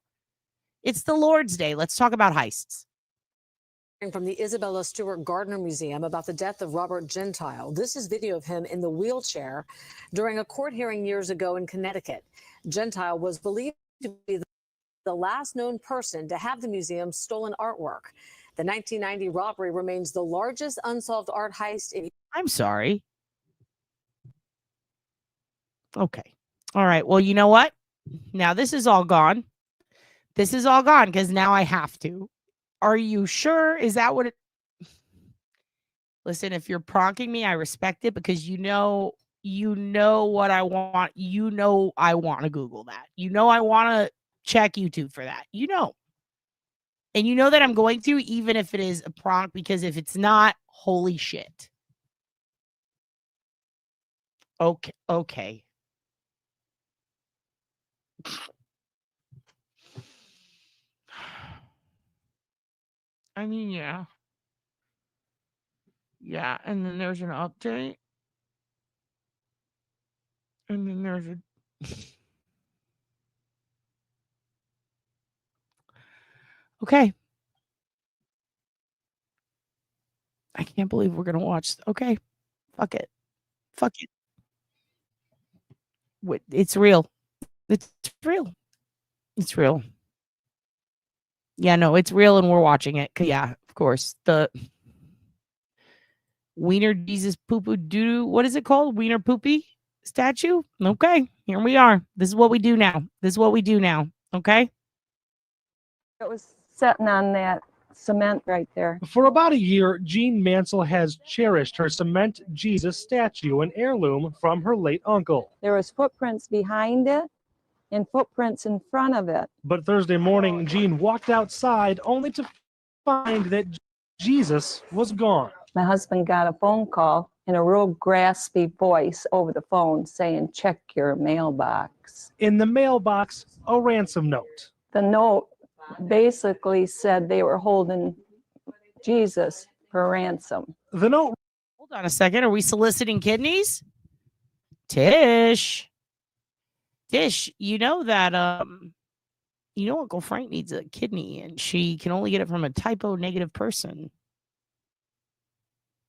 It's the Lord's Day. Let's talk about heists. From the Isabella Stewart Gardner Museum about the death of Robert Gentile. This is video of him in the wheelchair during a court hearing years ago in Connecticut. Gentile was believed to be the last known person to have the museum's stolen artwork. The 1990 robbery remains the largest unsolved art heist in. I'm sorry. Okay. All right. Well, you know what? Now this is all gone. This is all gone because now I have to. Are you sure? Is that what it... Listen, if you're pronking me, I respect it because you know what I want. You know I want to Google that. You know I want to check YouTube for that. You know. And you know that I'm going to, even if it is a prompt, because if it's not, holy shit. Okay. I mean, yeah. Yeah, and then there's an update. And then there's a... Okay. I can't believe we're going to watch. Okay. Fuck it. Fuck it. It's real. It's real. It's real. Yeah, no, it's real and we're watching it. Yeah, of course. The Wiener Jesus Poo Poo Doo. What is it called? Wiener Poopy statue? Okay, here we are. This is what we do now. Okay? It was sitting on that cement right there. For about a year, Jean Mansell has cherished her cement Jesus statue, an heirloom from her late uncle. There was footprints behind it and footprints in front of it. But Thursday morning, Jean walked outside only to find that Jesus was gone. My husband got a phone call in a real graspy voice over the phone saying, check your mailbox. In the mailbox, a ransom note. The note basically said they were holding Jesus for ransom. The note. Hold on a second. Are we soliciting kidneys? Tish, you know that Uncle Frank needs a kidney and she can only get it from a typo negative person. You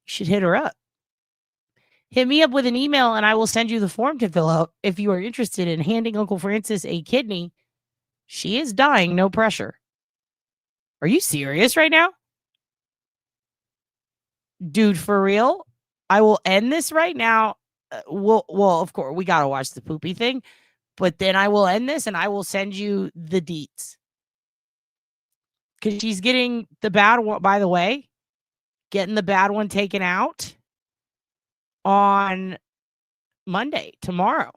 should hit her up. Hit me up with an email and I will send you the form to fill out if you are interested in handing Uncle Francis a kidney. She is dying, no pressure. Are you serious right now? Dude, for real? I will end this right now. Well, of course, we got to watch the poopy thing. But then I will end this and I will send you the deets. Because she's getting the bad one, by the way, getting the bad one taken out on Monday, tomorrow.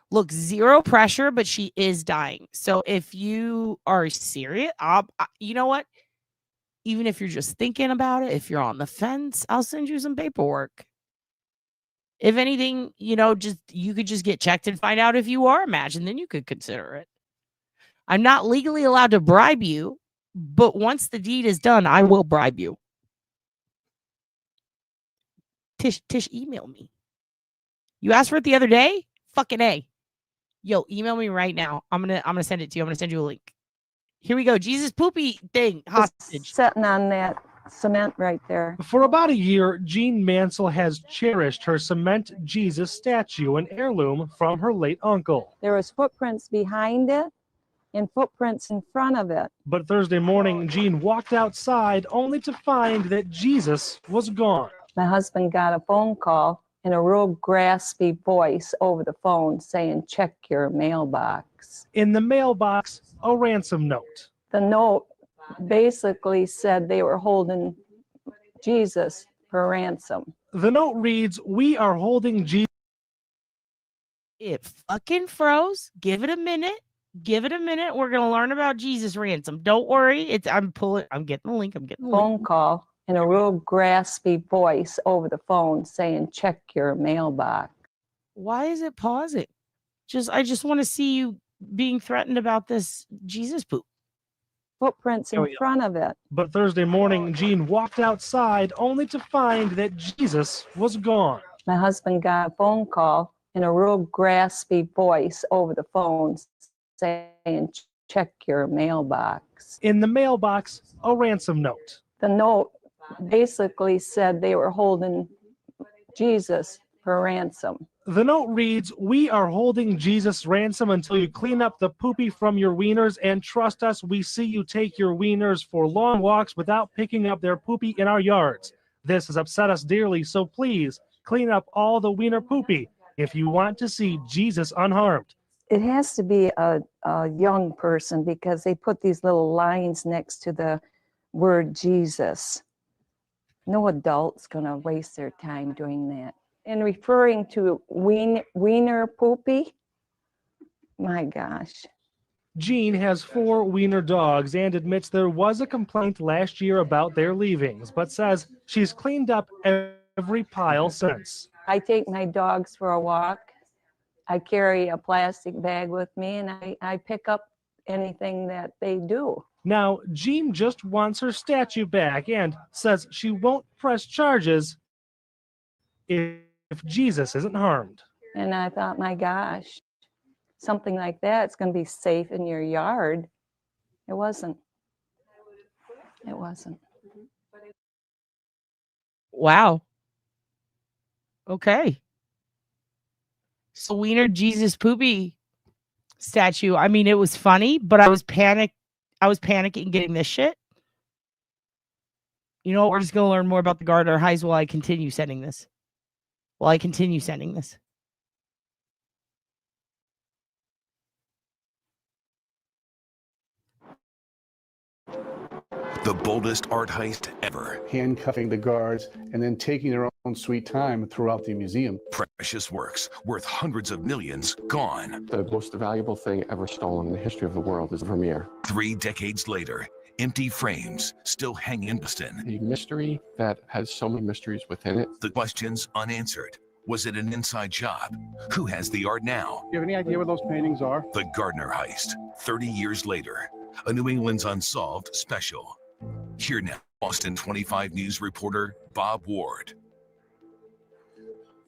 Look, zero pressure, but she is dying. So if you are serious, you know what? Even if you're just thinking about it, if you're on the fence, I'll send you some paperwork. If anything, you could just get checked and find out if you are a match, and then you could consider it. I'm not legally allowed to bribe you, but once the deed is done, I will bribe you. Tish, email me. You asked for it the other day? Fucking A. Yo, email me right now. I'm gonna send it to you. I'm gonna send you a link. Here we go. Jesus poopy thing. Hostage. Sitting on that cement right there. For about a year, Jean Mansell has cherished her cement Jesus statue, an heirloom from her late uncle. There was footprints behind it and footprints in front of it. But Thursday morning, Jean walked outside only to find that Jesus was gone. My husband got a phone call in a real graspy voice over the phone saying, check your mailbox. In the mailbox, a ransom note. The note basically said they were holding Jesus for ransom. The note reads, we are holding Jesus. It fucking froze. Give it a minute. We're going to learn about Jesus ransom. Don't worry. I'm getting the link. Phone call in a real graspy voice over the phone saying, check your mailbox. Why is it pausing? I just want to see you being threatened about this Jesus poop. Footprints in front of it. But Thursday morning, Jean walked outside only to find that Jesus was gone. My husband got a phone call in a real graspy voice over the phone saying, check your mailbox. In the mailbox, a ransom note. The note basically said they were holding Jesus for ransom. The note reads, we are holding Jesus ransom until you clean up the poopy from your wieners, and trust us, we see you take your wieners for long walks without picking up their poopy in our yards. This has upset us dearly, so please clean up all the wiener poopy if you want to see Jesus unharmed. It has to be a young person because they put these little lines next to the word Jesus. No adult's going to waste their time doing that. And referring to wiener poopy, my gosh. Jean has 4 wiener dogs and admits there was a complaint last year about their leavings, but says she's cleaned up every pile since. I take my dogs for a walk. I carry a plastic bag with me, and I pick up anything that they do. Now, Jean just wants her statue back and says she won't press charges if Jesus isn't harmed. And I thought, my gosh, something like that's going to be safe in your yard. It wasn't. It wasn't. Wow. Okay. So Wiener Jesus Poopy statue. I mean, it was funny, but I was panicking getting this shit. You know what? We're just going to learn more about the Gardner Highs while I continue sending this. The boldest art heist ever. Handcuffing the guards and then taking their own sweet time throughout the museum. Precious works worth hundreds of millions gone. The most valuable thing ever stolen in the history of the world is the Vermeer. 3 decades later, empty frames still hang in Boston. A mystery that has so many mysteries within it. The questions unanswered. Was it an inside job? Who has the art now? Do you have any idea where those paintings are? The Gardner Heist, 30 years later. A New England's Unsolved special. Here now, Boston 25 News reporter Bob Ward.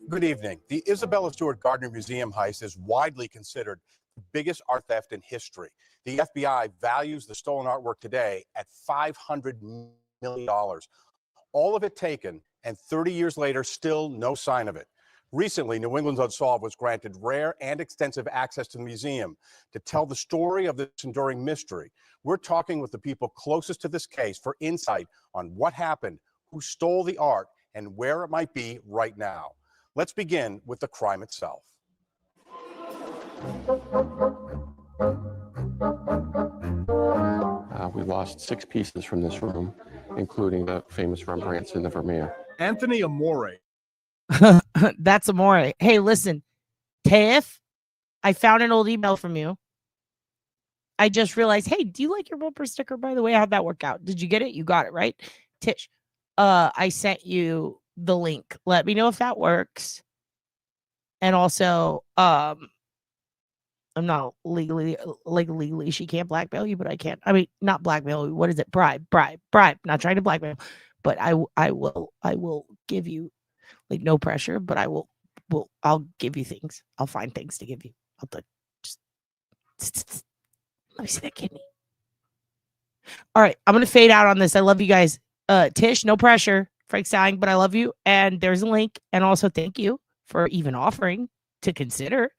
Good evening. The Isabella Stewart Gardner Museum heist is widely considered the biggest art theft in history. The FBI values the stolen artwork today at $500 million. All of it taken, and 30 years later, still no sign of it. Recently, New England's Unsolved was granted rare and extensive access to the museum to tell the story of this enduring mystery. We're talking with the people closest to this case for insight on what happened, who stole the art, and where it might be right now. Let's begin with the crime itself. We lost 6 pieces from this room, including the famous Rembrandts and the Vermeer. Anthony Amore. That's Amore. Hey, listen, Tiff, I found an old email from you. I just realized, hey, do you like your bumper sticker, by the way? How'd that work out? Did you get it? You got it, right? Tish, I sent you the link. Let me know if that works. And also, I'm not legally, she can't blackmail you, but I can. I mean, not blackmail. What is it? Bribe. Not trying to blackmail, but I will give you, like, no pressure, but I'll give you things. I'll find things to give you. Just let me see that kidney. All right, I'm gonna fade out on this. I love you guys. Tish, no pressure. Frank Stein, but I love you. And there's a link. And also thank you for even offering to consider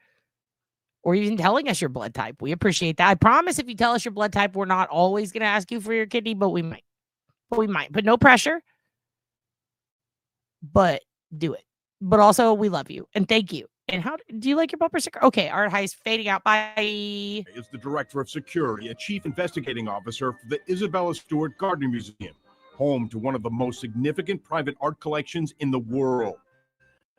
or even telling us your blood type. We appreciate that. I promise if you tell us your blood type, we're not always gonna ask you for your kidney, but we might. But no pressure. But do it. But also, we love you and thank you. And how do you like your bumper sticker? Okay, Art Heist fading out. Bye. Is the director of security, a chief investigating officer for the Isabella Stewart Gardner Museum, home to one of the most significant private art collections in the world.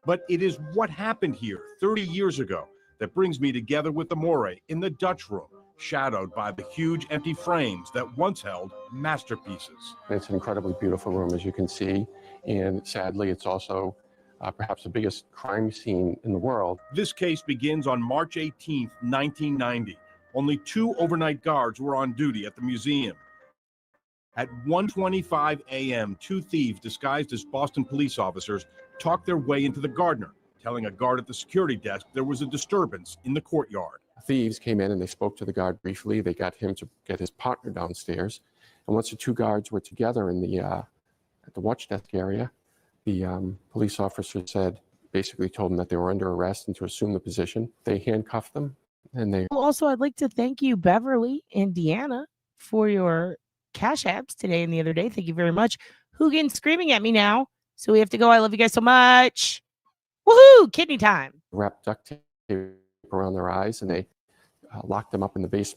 But it is what happened here 30 years ago that brings me together with Amore in the Dutch room, shadowed by the huge empty frames that once held masterpieces. It's an incredibly beautiful room, as you can see. And sadly, it's also perhaps the biggest crime scene in the world. This case begins on March 18th, 1990. Only 2 overnight guards were on duty at the museum. At 1:25 a.m., 2 thieves disguised as Boston police officers talked their way into the Gardner, telling a guard at the security desk there was a disturbance in the courtyard. Thieves came in and they spoke to the guard briefly. They got him to get his partner downstairs. And once the 2 guards were together in the at the watch desk area, the police officer basically told them that they were under arrest and to assume the position. They handcuffed them and they... Also, I'd like to thank you, Beverly and Deanna, for your cash apps today and the other day. Thank you very much. Hoogan's screaming at me now, so we have to go. I love you guys so much. Woohoo! Kidney time. Wrapped duct tape around their eyes and they locked them up in the basement.